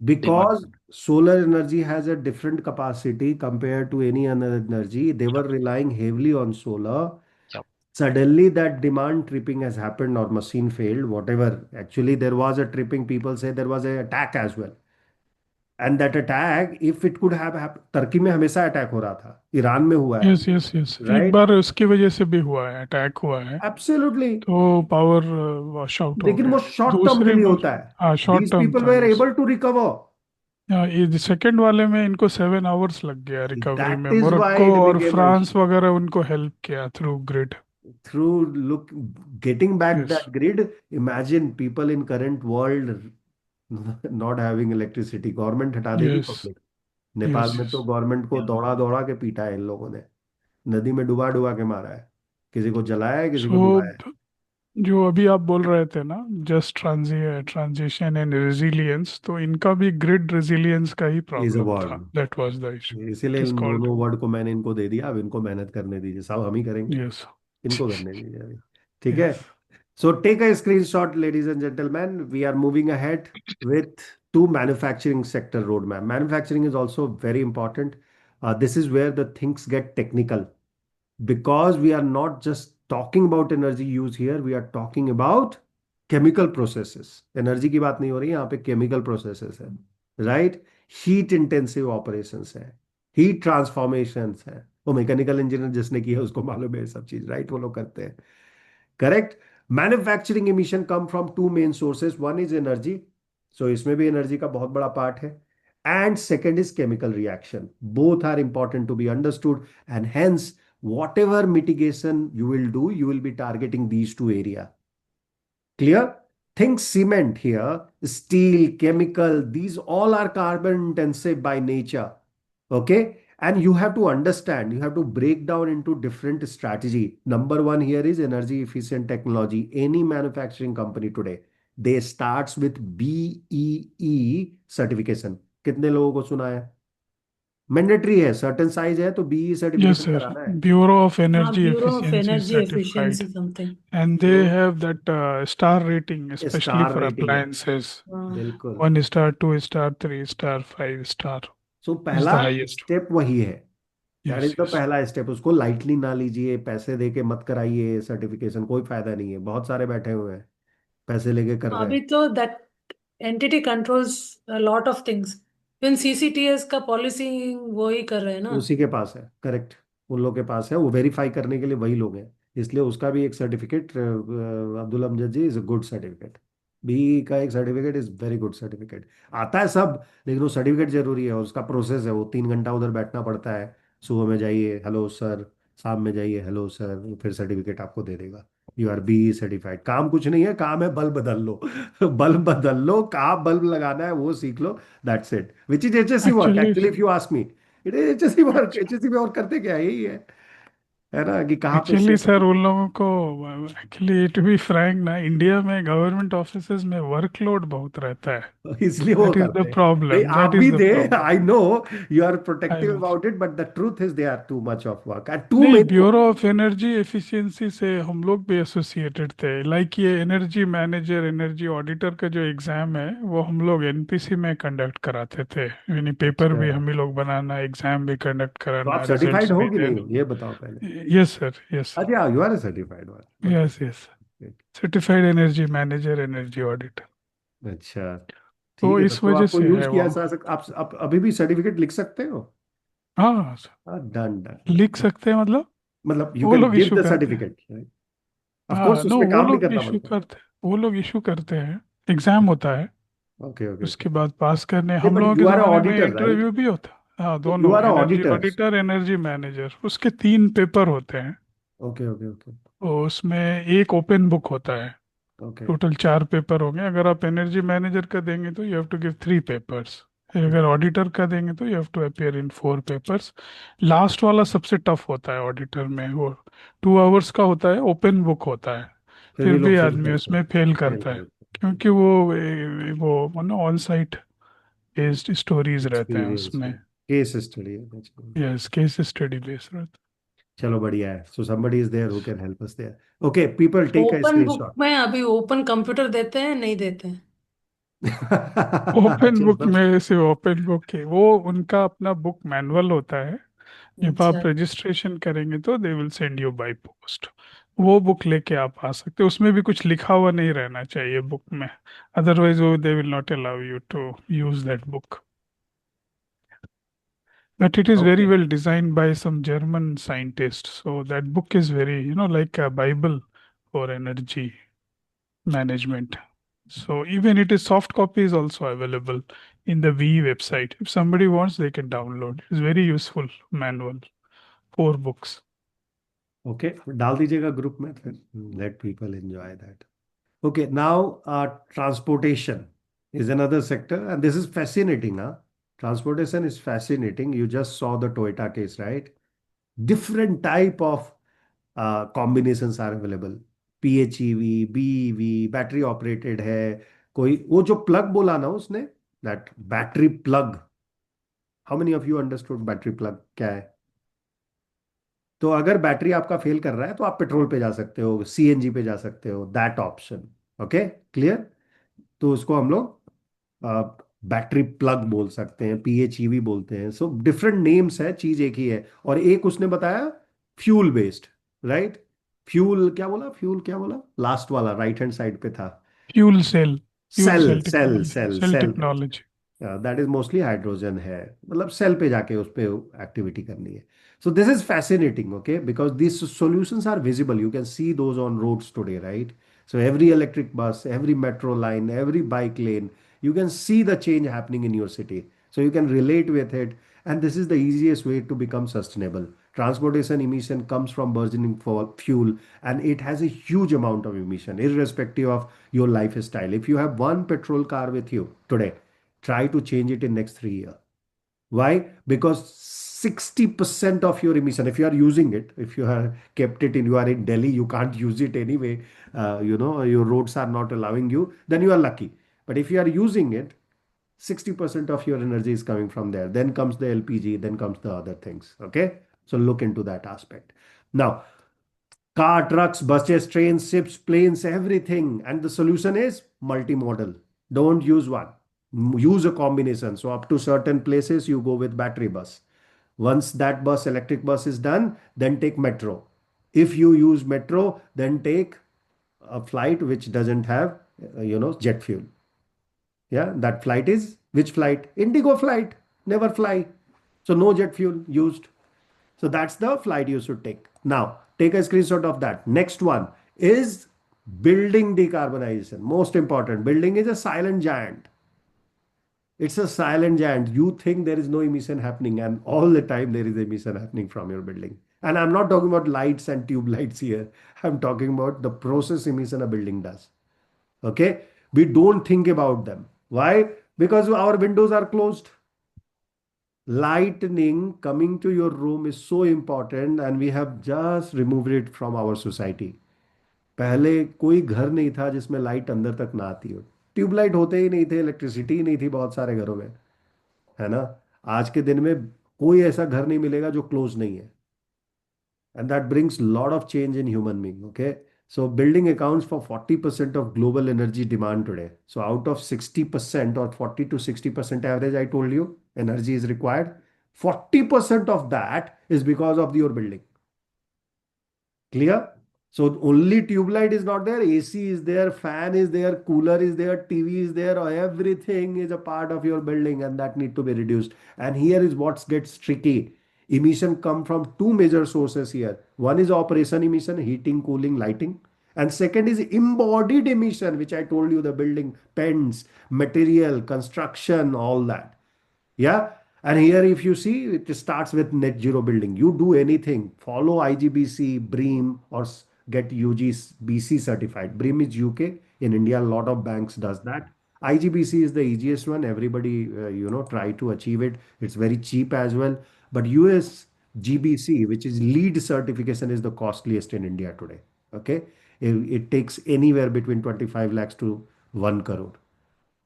Demand. because solar energy has a different capacity compared to any other energy. They were Yep, relying heavily on solar. yep. Suddenly, that demand tripping has happened or machine failed, whatever. Actually, there was a tripping. People say there was an attack as well. And that attack, if it could have happened, Turkey में हमेशा attack हो रहा था, Iran में हुआ है, yes yes yes, एक right? बार उसकी वजह से भी हुआ है, अटैक हुआ है, एब्सोल्युटली. तो पावर वॉश आउट हो लेकिन गया. वो शॉर्ट टर्म के दूसरी लिए बार, होता है. हाँ शॉर्ट दीज टर्म पीपल था, were yes. Able to recover. ये सेकंड वाले में इनको 7 आवर्स लग गया रिकवरी दैट में. इज व्हाई मोरक्को इट और बिकेम फ्रांस वगैरह उनको हेल्प किया through grid. through look getting back yes that grid. Imagine people in current world not having electricity, government हटा देगी यस पब्लिक. नेपाल यस में यस. तो government को दौड़ा दौड़ा के पीटा है इन लोगों ने, नदी में डुबा डुबा के मारा है, किसी को जलाया है, किसी को सो डुबाया है. जो अभी आप बोल रहे थे ना, जस्ट ट्रांजिशन एंड रेजिलियंस, तो इनका भी ग्रिड रेजिलियंस का ही इज अ प्रॉब्लम था. Word. That was the issue. इसीलिए इट इज इन कॉल्ड. दोनों वर्ड को मैंने इनको दे दिया. अब इनको मेहनत करने दीजिए, सब हम ही करेंगे, यस इनको करने दीजिए अभी. ठीक है. Yes. So take a screenshot, ladies and gentlemen. We are moving ahead with two manufacturing sector roadmap. Manufacturing is also very important. This is where the things get technical because we are not just talking about energy use here. We are talking about chemical processes. Energy की बात नहीं हो रही है यहाँ पे chemical processes है, right? Heat intensive operations है, heat transformations है. वो मैकेनिकल इंजीनियर जिसने किया उसको मालूम है ये सब चीज, राइट? वो लोग करते हैं, करेक्ट. मैन्युफैक्चरिंग emission कम from two main sources. One is energy, so इसमें भी एनर्जी का बहुत बड़ा पार्ट है. And second is chemical reaction. Both are important to be understood and hence whatever mitigation you will do, you will be targeting these two area. Clear? Think cement here, steel, chemical, these all are carbon intensive by nature. Okay? And you have to understand, you have to break down into different strategy. Number one here is energy efficient technology. Any manufacturing company today, they starts with BEE certification. कितने लोगों को सुना है? Mandatory है, certain size है तो be Yes, certification sir. कराना है. Bureau of हाँ, Energy Bureau of Efficiency Energy certified. Efficiency something. And they तो have that star rating, especially star for rating है, appliances. हाँ, बिल्कुल. 1 star, 2 star, 3 star, 5 star so is पहला the highest. Step वही है. That Yes, is the yes. पहला step. उसको lightly ना लीजिए, पैसे दे के मत कराइए सर्टिफिकेशन, कोई फायदा नहीं है. बहुत सारे बैठे हुए हैं पैसे लेके कर रहे अभी हैं. तो that entity controls a lot of things. In CCTS का पॉलिसी वो ही कर रहे हैं ना. उसी के पास है, करेक्ट. उन लोग के पास है, वो वेरीफाई करने के लिए वही लोग हैं. इसलिए उसका भी एक certificate, Abdul Amjad ji, is a good certificate. B का एक certificate is very good certificate. आता है सब, लेकिन वो सर्टिफिकेट जरूरी है और उसका प्रोसेस है. वो 3 घंटा उधर बैठना पड़ता है. सुबह में जाइए हेलो सर, शाम में जाइए हेलो सर, फिर सर्टिफिकेट आपको दे देगा. You R be certified. काम कुछ नहीं है, काम है बल्ब बदल लो. बल्ब बदल लो, कहाँ बल्ब लगाना है वो सीख लो. That's it, which is HSC work Actually, actually, if you ask me. It is HSC work. HSC में और करते क्या है? यही है ना, कि कहाँ पे actually, sir, उन लोगों को actually to be frank ना, इंडिया में गवर्नमेंट ऑफिसेज में वर्कलोड बहुत रहता है. इसलिए वो That is the करते हैं. नहीं, problem. आप That is भी the they. problem. I know you are I protective know. About it, but the truth is they are too much of work and too नहीं, many. Bureau of energy efficiency से हम लोग भी associated थे. Like ये energy manager, energy auditor का जो exam है वो हम लोग एनपीसी में कंडक्ट कराते थे. यानी पेपर अच्छा, भी हम ही लोग बनाना, एग्जाम भी कंडक्ट तो आप कराना, सर्टिफाइड रिजल्ट्स हो भी कि नहीं देना. हो ये बताओ पहले. Yes sir, yes sir. अच्छा, you are a certified one. Okay. Yes, yes. Certified energy manager, energy auditor. अच्छा, तो ठीक है. तब इस तो वजह आपको से यूज है किया वो. जा सकता. आप अभी भी सर्टिफिकेट लिख सकते हो. हाँ सर, डन डन लिख डन. सकते हैं मतलब मतलब यू वो कैन लोग गिव इशू द करते हैं. सर्टिफिकेट. ऑफ हाँ, कोर्स नो, उसमें वो काम भी लोग करना इशू पड़ता करते हैं, वो लोग इशू करते हैं. एग्जाम होता है, है. Okay okay okay. उसके बाद पास करने नहीं, हम बट लोगों के यू आर ज़माने में ऑडिटर राइट? इंटरव्यू भी होता. हाँ, यू दोनों, are energy auditors. Auditor, energy manager, उसके 3 पेपर होते हैं. ओके ओके ओके तो उसमें एक ओपन बुक होता है. ओके. टोटल 4 पेपर होंगे. अगर आप एनर्जी मैनेजर का देंगे तो you have to give 3 papers. अगर ऑडिटर का देंगे तो you have to appear in 4 papers. Last वाला सबसे टफ होता है ऑडिटर में. वो 2 आवर्स का होता है, ओपन बुक होता है. फिर फिर भी लोग भी फेल आदमी करते हैं. उसमें फेल फेल करता है, करते हैं. क्योंकि वो ना ऑन साइट बेस्ड स्टोरीज रहते हैं एक्सपीरियंस उसमें. है, केस स्टडी है basically. Yes, case study based रहता चलो बढ़िया है. सो somebody is there who can help us there. Okay, people take a open book screenshot. में अभी ओपन कंप्यूटर देते हैं नहीं देते हैं. है. ओपन अच्छा बुक सब. में से ओपन बुक है वो, उनका अपना बुक मैनुअल होता है. जब अच्छा. आप रजिस्ट्रेशन करेंगे तो they will send you by post. वो बुक लेके आप आ सकते हो. उसमें भी कुछ लिखा हुआ नहीं रहना चाहिए बुक में, अदरवाइज वो they will not allow you to use that book. But it is very Okay. well designed by some German scientists. So that book is very, like a Bible for energy management. So even it is soft copy is also available in the V website. If somebody wants, they can download. It's very useful manual. 4 books. Okay, डाल दीजिएगा group में फिर. Let people enjoy that. Okay, now transportation is another sector and this is fascinating. Transportation is fascinating. You just saw the Toyota case, right? Different type of combinations are available. PHEV, BEV, battery operated है. कोई वो जो plug बोला ना उसने, that battery plug. How many of you understood battery plug क्या है? तो अगर बैटरी आपका फेल कर रहा है तो आप पेट्रोल पे जा सकते हो, सीएनजी पे जा सकते हो, दैट ऑप्शन। Okay, clear. तो उसको हम लोग बैटरी प्लग बोल सकते हैं, पीएचईवी बोलते हैं। सो डिफरेंट नेम्स है, चीज एक ही है। और एक उसने बताया फ्यूल बेस्ड, राइट। फ्यूल क्या बोला, फ्यूल क्या बोला, लास्ट वाला राइट हैंड साइड पे था। Fuel cell, fuel cell cell cell technology, cell cell cell based. Technology. That is mostly hydrogen है, मतलब सेल पे जाके उस पे एक्टिविटी करनी है। So this is fascinating, okay, because this solutions are visible, you can see those on roads today, right. So every electric bus, every metro line, every bike lane, you can see the change happening in your city. So you can relate with it. And this is the easiest way to become sustainable. Transportation emission comes from burgeoning for fuel, and it has a huge amount of emission, irrespective of your lifestyle. If you have one petrol car with you today, try to change it in next 3 years. Why? Because 60% of your emission, if you are using it, if you have kept it in, you are in Delhi, you can't use it anyway, your roads are not allowing you, then you are lucky. But if you are using it, 60% of your energy is coming from there. Then comes the LPG, then comes the other things. Okay. So look into that aspect. Now, car, trucks, buses, trains, ships, planes, everything. And the solution is multimodal. Don't use one. Use a combination. So up to certain places, you go with battery bus. Once that bus, electric bus is done, then take metro. If you use metro, then take a flight which doesn't have, jet fuel. Yeah, that flight is which flight? Indigo flight. Never fly. So no jet fuel used. So that's the flight you should take. Now, take a screenshot of that. Next one is building decarbonization. Most important. Building is a silent giant. It's a silent giant. You think there is no emission happening, and all the time there is emission happening from your building. And I'm not talking about lights and tube lights here. I'm talking about the process emission a building does. Okay? We don't think about them. Why? Because our windows are closed. Lightning coming to your room is so important, and we have just removed it from our society. पहले कोई घर नहीं था जिसमें light अंदर तक ना आती हो। ट्यूबलाइट होते ही नहीं थे, इलेक्ट्रिसिटी ही नहीं थी बहुत सारे घरों में, है ना। आज के दिन में कोई ऐसा घर नहीं मिलेगा जो क्लोज नहीं है, and that brings lot of change in human being. Okay, so building accounts for 40% of global energy demand today. So out of 60% or 40 to 60% average, I told you energy is required, 40% of that is because of your building. Clear? So only tube light is not there, AC is there, fan is there, cooler is there, TV is there, or everything is a part of your building, and that need to be reduced. And here is what gets tricky. Emission come from two major sources here. One is operation emission, heating, cooling, lighting. And second is embodied emission, which I told you, the building, pens, material, construction, all that. Yeah. And here, if you see, it starts with net zero building. You do anything, follow IGBC, BREEAM, or get UGBC certified. BREEAM is UK. In India, a lot of banks does that. IGBC is the easiest one. Everybody, try to achieve it. It's very cheap as well. But US GBC, which is lead certification, is the costliest in India today. Okay. It takes anywhere between 25 lakhs to 1 crore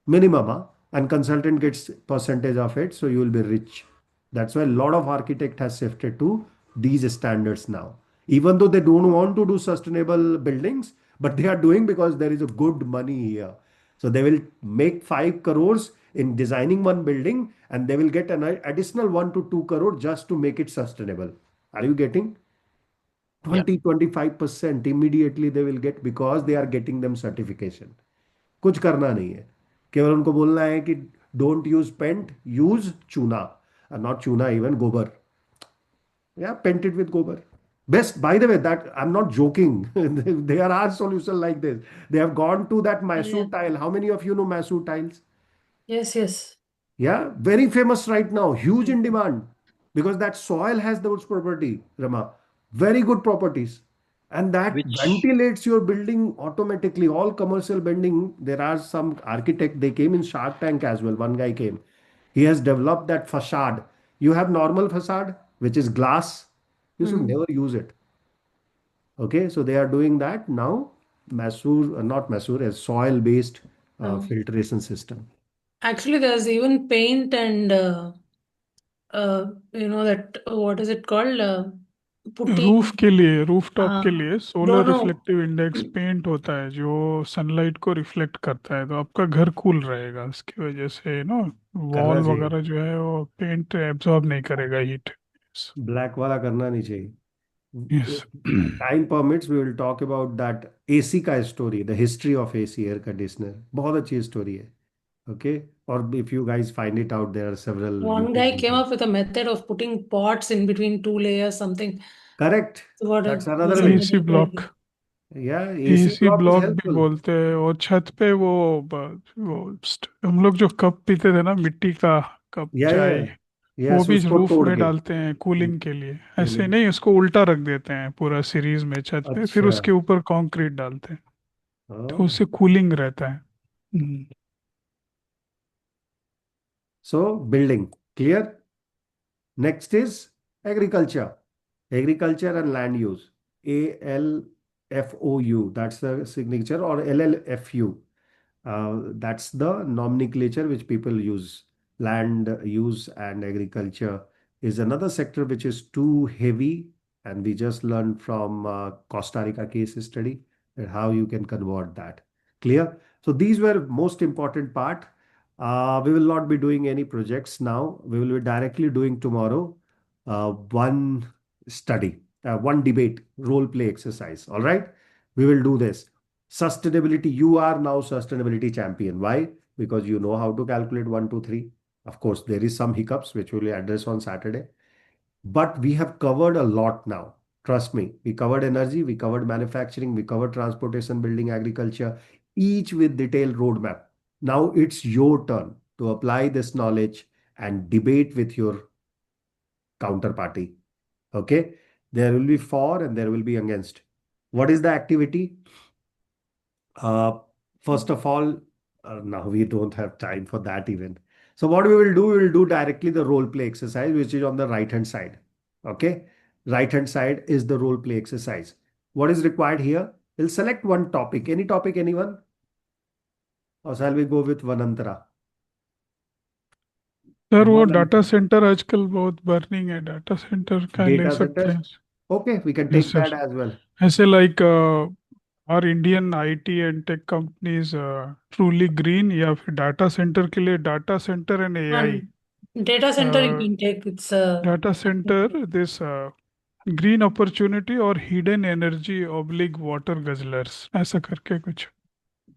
minimum, and consultant gets percentage of it, so you will be rich. That's why a lot of architect has shifted to these standards now, even though they don't want to do sustainable buildings, but they are doing because there is a good money here. So they will make 5 crores in designing one building, and they will get an additional 1 to 2 crore just to make it sustainable. Are you getting? Yeah. 20-25% immediately they will get, because they are getting them certification. कुछ करना नहीं है, केवल उनको बोलना है कि don't use paint, use चूना, नॉट चूना, इवन गोबर, या पेंट इट विद गोबर. Best, by the way, that I'm not joking. There are solutions like this. They have gone to that Mysore Yeah. tile. How many of you know Mysore tiles? Yes, yes. Yeah, very famous right now, huge in demand, because that soil has those property, Rama, very good properties, and that Which ventilates your building automatically. All commercial building, there are some architect, they came in Shark Tank as well. One guy came, he has developed that facade. You have normal facade, which is glass. You should never use it. Okay, so they are doing that now. Masur, not Masur, a soil-based Um, filtration system. Actually, there's even paint and that what is it called? Roof के लिए, rooftop के हाँ लिए solar दोनों reflective index paint होता है जो sunlight को रिफ्लेक्ट करता है, तो आपका घर कूल रहेगा उसकी वजह से ना। करना वॉल चाहिए। वगैरह जो है वो पेंट एब्जॉर्ब नहीं करेगा हीट। ब्लैक वाला करना नहीं चाहिए। Yes. If time permits, we will talk about that AC का story, the history of AC air conditioner. बहुत अच्छी story है. Okay. Or if you guys find it out, there are several one YouTube guy came videos. up with a method of putting pots in between two layers, something. Correct. So what That's was another way. AC another block, way. Yeah, AC AC block is block भी helpful. बोलते हैं। और छत पे हम लोग जो cup पीते थे ना, मिट्टी का कप Yeah, चाय, yeah. वो Yes, भी उसको रूफ तोड़ में के डालते हैं कूलिंग के लिए। ऐसे कूलिंग। नहीं, उसको उल्टा रख देते हैं पूरा सीरीज में छत पे, फिर अच्छा। उसके ऊपर कंक्रीट डालते हैं, तो हाँ. उससे कूलिंग रहता है। So building clear. Next is agriculture. Agriculture and land use. ALFOU. That's the signature, or LLFU. That's the nomenclature which people use. Land use and agriculture is another sector which is too heavy, and we just learned from Costa Rica case study that how you can convert that. Clear? So these were most important part. We will not be doing any projects now. We will be directly doing tomorrow one study, one debate, role play exercise. All right, we will do this. Sustainability, you are now sustainability champion. Why? Because you know how to calculate 1, 2, 3. Of course, there is some hiccups which we will address on Saturday. But we have covered a lot now. Trust me, we covered energy, we covered manufacturing, we covered transportation, building, agriculture, each with detailed roadmap. Now it's your turn to apply this knowledge and debate with your counterparty. Okay? There will be for and there will be against. What is the activity? Uh, First of all, now we don't have time for that even. So what we will do directly the role play exercise, which is on the right hand side. Okay. Right hand side is the role play exercise. What is required here? We'll select one topic. Any topic, anyone? Or shall we go with Vanantara? Sir वो data Vanantara. Centre आजकल बहुत burning है, data centre का ले Data सकते center. हैं। Okay, we can yes take that sir. as well. ऐसे like are Indian IT and tech companies truly green, या फिर डाटा सेंटर के लिए data centre and AI, And data center you can take, it's data centre this green opportunity और hidden energy oblique water guzzlers, ऐसा करके कुछ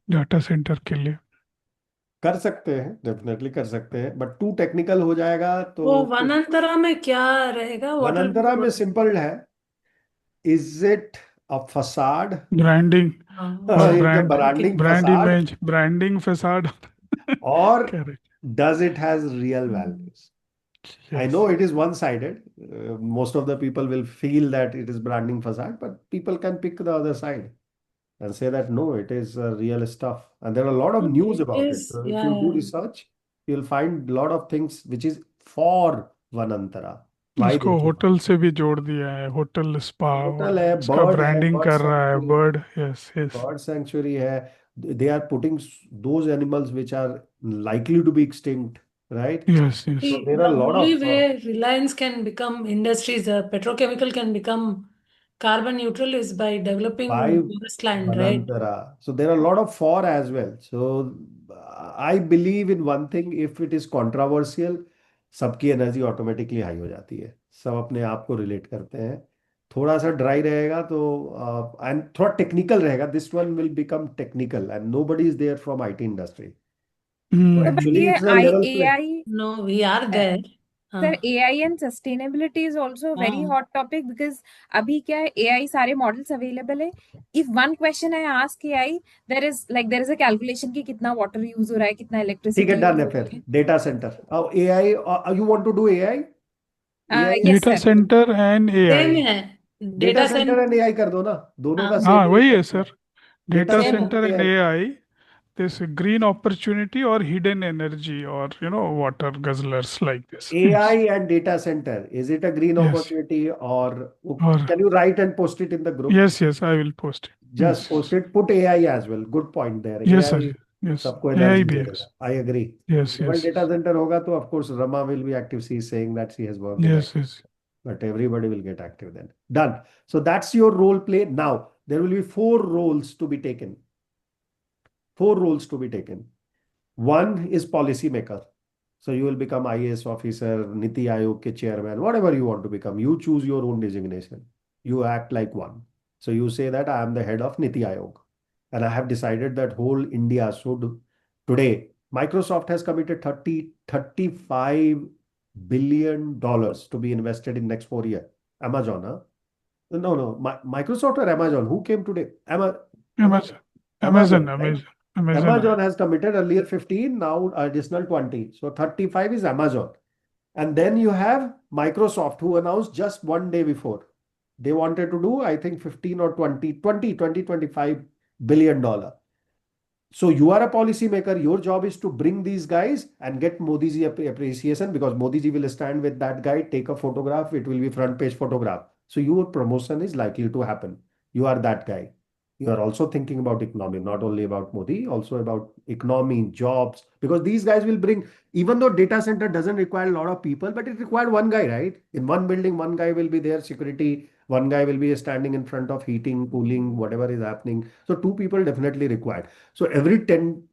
data centre के लिए। कर सकते हैं, डेफिनेटली कर सकते हैं, बट टू टेक्निकल हो जाएगा तो वो कुछ। वनांतरा में क्या रहेगा, what will be वनांतरा में the सिंपल है, is it a facade? Branding और is the brand, branding brand facade, image, branding facade. और correct. does it has real values? I yes. know it is one sided. Most of the people will feel that it is branding facade, but people can pick the other side and say that no, it is real stuff. And there are a lot of news it about it. is, If yeah, you do yeah. research, you'll find a lot of things which is for Vanantara. Why उसको देखिए, hotel से भी जोड़ दिया है, hotel spa, hotel और है, उसका ब्रांडिंग बर्ड कर रहा है, sanctuary, bird. Yes yes. Bird sanctuary है. They are putting those animals which are likely to be extinct, right? Yes yes. So See, there are the a lot only of way Reliance can become industries, petrochemical can become carbon neutral is by by developing forest land, right? Vanantara. So there are a lot of for as well. So I believe in one thing, if it is controversial, सबकी energy automatically high हो जाती है, सब अपने आप को relate करते हैं. थोड़ा सा ड्राई रहेगा तो एंड थोड़ा टेक्निकल रहेगा, this one will become technical and nobody is there from IT industry. तो तो बट एक्चुअली ये it's a AI level play. AI, No, we are there. Sir AI and sustainability is also very हाँ. Hot topic, because अभी क्या है, AI सारे models available है. If one question I ask AI, there is a calculation कि कितना water use हो रहा है, कितना ठीक है, इलेक्ट्रिसिटी डन यूज है हो फिर. रही डेटा सेंटर, अब AI, you want to do AI? है. AI yes data sir. Center and same AI. है. Data data center center. And AI कर दो ना, दोनों का हाँ, सेम हाँ ही वही है रिजल्ट है. सर, डेटा डेटा सेम है. Center center and and AI. AI, this green opportunity और हिडन एनर्जी और water guzzlers like this. Yes AI and data center, is it a green yes. opportunity, or और can you write and post it in the group? Yes yes, I will post it. Just yes post it, put AI as well. Good point there. Yes sir. AI yes, सबको AI energy भी दे है। देगा. I agree. Yes Level yes data center होगा तो of course Rama will be active. She is saying that she has worked in yes it. Yes. but everybody will get active then. Done. So that's your role play. Now, there will be four roles to be taken. Four roles to be taken. One is policy maker. So you will become IAS officer, Niti Aayog ke chairman, whatever you want to become. You choose your own designation. You act like one. So you say that I am the head of Niti Aayog. And I have decided that whole India should today, Microsoft has committed 35 billion dollars to be invested in next 4 years. Amazon, huh? No, no. Microsoft or Amazon? Who came today? Amazon, Amazon, Amazon, right? Amazon, Amazon. Amazon has committed earlier 15, now additional 20. So 35 is Amazon. And then you have Microsoft, who announced just one day before. They wanted to do, I think, 15 or 25 billion dollar. So you are a policymaker. Your job is to bring these guys and get Modi ji appreciation, because Modi ji will stand with that guy, take a photograph. It will be front page photograph. So your promotion is likely to happen. You are that guy. You are also thinking about economy, not only about Modi, also about economy, jobs, because these guys will bring, even though data center doesn't require a lot of people, but it required one guy, right? In one building, one guy will be there, security, one guy will be standing in front of heating, cooling, whatever is happening. So two people definitely required. So every 10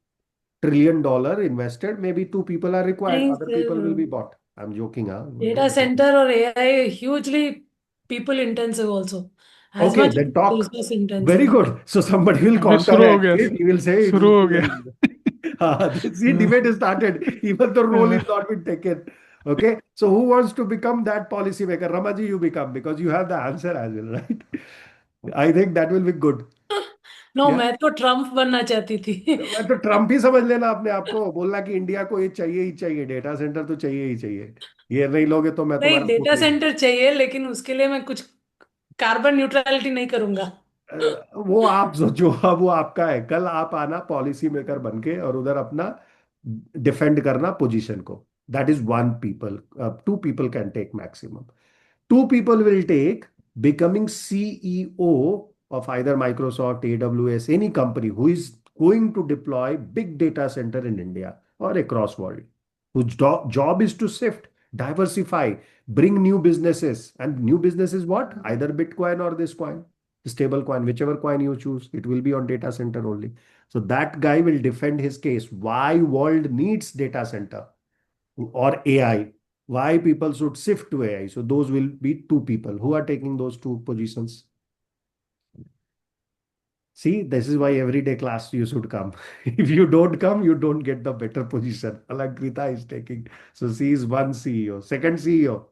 trillion dollar invested, maybe two people are required. Think Other people will be bought. I'm joking, huh? data center or AI hugely people intensive also, as Okay, much as then talk. resource Very intensive. good. So somebody will अभी शुरू हो counteract गया it. He will say it शुरू will हो be गया very good. See, debate is started. Even the role is not been taken. Okay. So who wants to become that policy maker? Ramaji, you become, because you have the answer as well, right? I think that will be good. No, Yeah. मैं तो Trump बनना चाहती थी. मैं तो Trump ही समझ लेना अपने आप को, बोलना कि इंडिया को ये चाहिए ही चाहिए, डेटा सेंटर तो चाहिए ही चाहिए, ये नहीं लोगे तो मैं नहीं, तुम्हारा डेटा वोट नहीं। सेंटर चाहिए, लेकिन उसके लिए मैं कुछ कार्बन न्यूट्रलिटी नहीं करूंगा. वो आप सोचो, अब वो आपका है। कल आप आना पॉलिसी मेकर बन के और उधर अपना डिफेंड करना पोजीशन को। That is one people, two people can take maximum. Two people will take becoming CEO of either Microsoft, AWS, any company who is going to deploy big data center in India or across world, whose job is to shift, diversify, bring new businesses. And new business is what? Either Bitcoin or this coin, stable coin, whichever coin you choose, it will be on data center only. So that guy will defend his case. Why world needs data center or AI, why people should shift to AI. So those will be two people who are taking those two positions. See, this is why everyday class you should come. If you don't come, you don't get the better position. Alankrita is taking. So she is one CEO. Second CEO,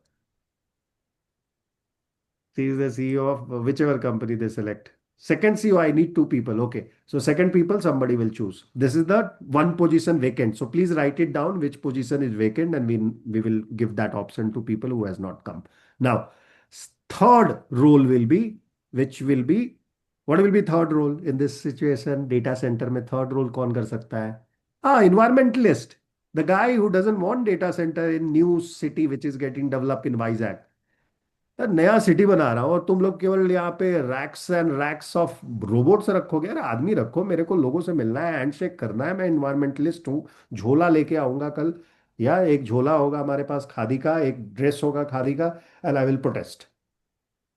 she is the CEO of whichever company they select. Second CEO, I need two people. Okay. So second people, somebody will choose. This is the one position vacant. So please write it down which position is vacant, and we will give that option to people who has not come. Now, third role will be, which will be, what will be third role in this situation? Data center में third role कौन कर सकता है? Environmentalist. The guy who doesn't want data center in new city which is getting developed in Vizag. यार नया city बना रहा हूँ और तुम लोग केवल यहाँ पे racks and racks of robots रखोगे? यार आदमी रखो, मेरे को लोगों से मिलना है, हैंडशेक करना है। मैं इन्वायरमेंटलिस्ट हूँ। झोला लेके आऊंगा कल, या एक झोला होगा हमारे पास खादी का, एक ड्रेस होगा खादी का, and I will protest,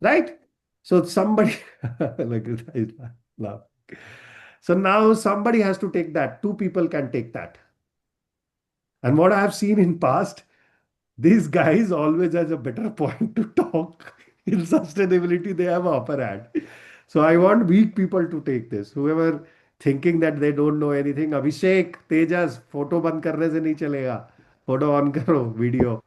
right? So somebody so now somebody has to take that. Two people can take that. And what I have seen in past, these guys always has a better point to talk. In sustainability, they have upper hand. So I want weak people to take this. Whoever thinking that they don't know anything, Abhishek, Tejas, photo बंद करने से नहीं चलेगा. Photo on करो, video.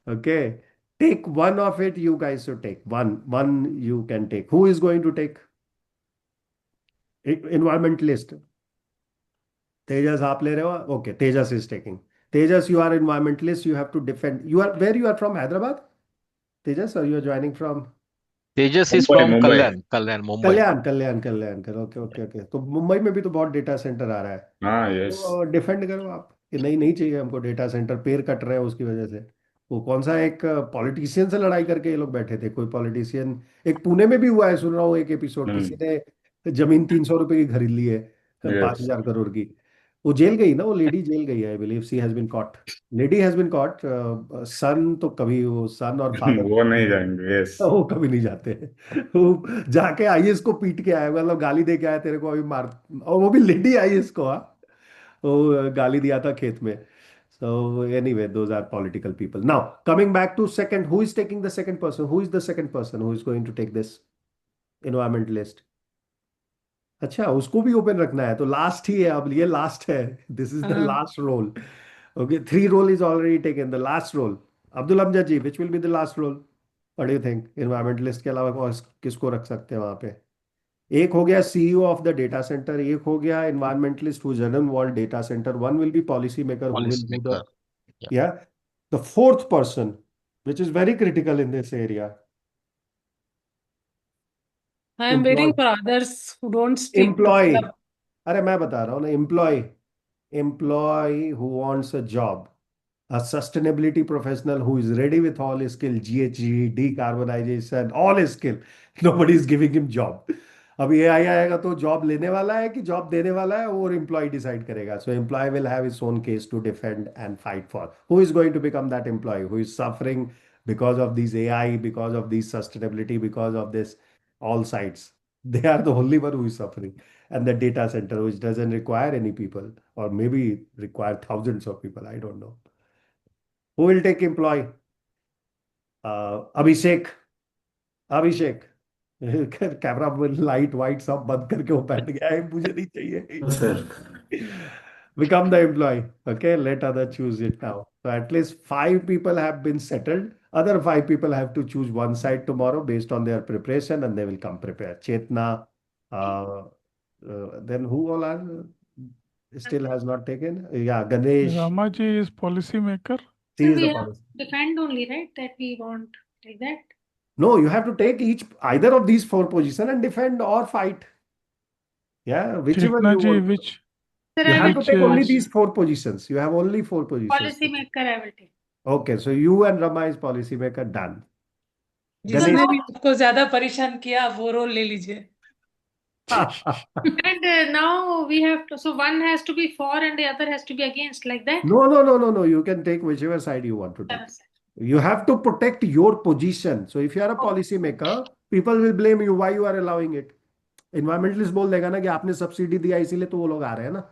Okay. Take one of it, you guys should take. One you can take. Who is going to take? Environmentalist. Tejas, आप ले रहे हो? Okay, Tejas is taking. Tejas, you are environmentalist. You have to defend. You are where you are from? Hyderabad? Tejas, or you are joining from Tejas is Mumbai from Mumbai Kalyan, Mumbai. कल्याण कर? Okay okay okay. तो मुंबई में भी तो बहुत data centre आ रहा है, हाँ yes तो डिफेंड करो आप कि नहीं, नहीं चाहिए हमको डेटा सेंटर, पेड़ कट रहे हैं उसकी वजह से। वो कौन सा एक पॉलिटिशियन से लड़ाई करके ये लोग बैठे थे, कोई पॉलिटिशियन, एक पुणे में भी हुआ है, सुन रहा हूँ एक एपिसोड, किसी ने जमीन 300 रुपए की खरीद ली है, पांच यस हजार करोड़ की। वो जेल गई ना, वो लेडी जेल गई है, I believe she has been caught, lady has been caught. Son तो कभी, वो सन और फादर वो नहीं जाएंगे, यस। वो कभी नहीं जाते हैं। वो जाके आईएएस को पीट के आया, मतलब गाली दे के आया, तेरे को अभी मार, और वो भी लेडी आईएएस को, हाँ। वो गाली दिया था खेत में। So anyway, those are political people. Now, coming back to second, who is taking the second person? Who is the second person who is going to take this environmentalist? अच्छा, उसको भी ओपन रखना है, तो लास्ट ही है अब, ये last है, दिस इज द हाँ, last role. Okay, three role is already taken, the last role. Abdul Amjad ji, which will be the last role? What do you think, environmentalist के अलावा किसको रख सकते हैं वहां पे? एक हो गया CEO of the data centre, एक हो गया environmentalist who doesn't want data centre, one will be policy maker who will Policy do the, maker. Yeah. yeah, the fourth person, which is very critical in this area, I am waiting employee. for others who don't stick to Employee, मतलब अरे मैं बता रहा हूँ ना, employee who wants a job, a sustainability professional who is ready with all his skill, GHG, decarbonization, all his skill. Nobody is giving him job. अब ये आएगा तो जॉब लेने वाला है कि जॉब देने वाला है, और एम्प्लॉय डिसाइड करेगा. सो employ will have his own case to defend and fight for. Who is going to become that employ who is suffering because of these AI, because of these sustainability, because of this all sides? They are the only one who is suffering. And the data center, which doesn't require any people, or maybe require thousands of people, I don't know. Who will take employee? Abhishek, Abhishek camera light white सब बंद करके वो बैठ गया है, मुझे नहीं चाहिए. Sir Become the employee. Okay, let other choose it now. So at least five people have been settled. Other five people have to choose one side tomorrow based on their preparation, and they will come prepared. Chetna, then who all are still has not taken? Yeah, Ganesh. Ramaji is policy maker. She is We the have policy. to defend only, right? That we want like that. No, you have to take each either of these four positions and defend or fight. Yeah, whichever Chetna you ji, want. which Sir, You I have will to which take only is these four positions. You have only four positions. policy maker. I will take. Okay, so you and Rama is policy maker, done. Because Ganesh. जिसने no, भी आपको ज्यादा परेशान किया वो role ले लीजिए. and now we have to. So one has to be for, and the other has to be against, like that. No. You can take whichever side you want to take. Yes. You have to protect your position. So if you are a Oh, policy maker, people will blame you why you are allowing it. Environmentalist बोल देगा ना कि आपने subsidy दिया इसीलिए तो वो लोग आ रहे हैं ना.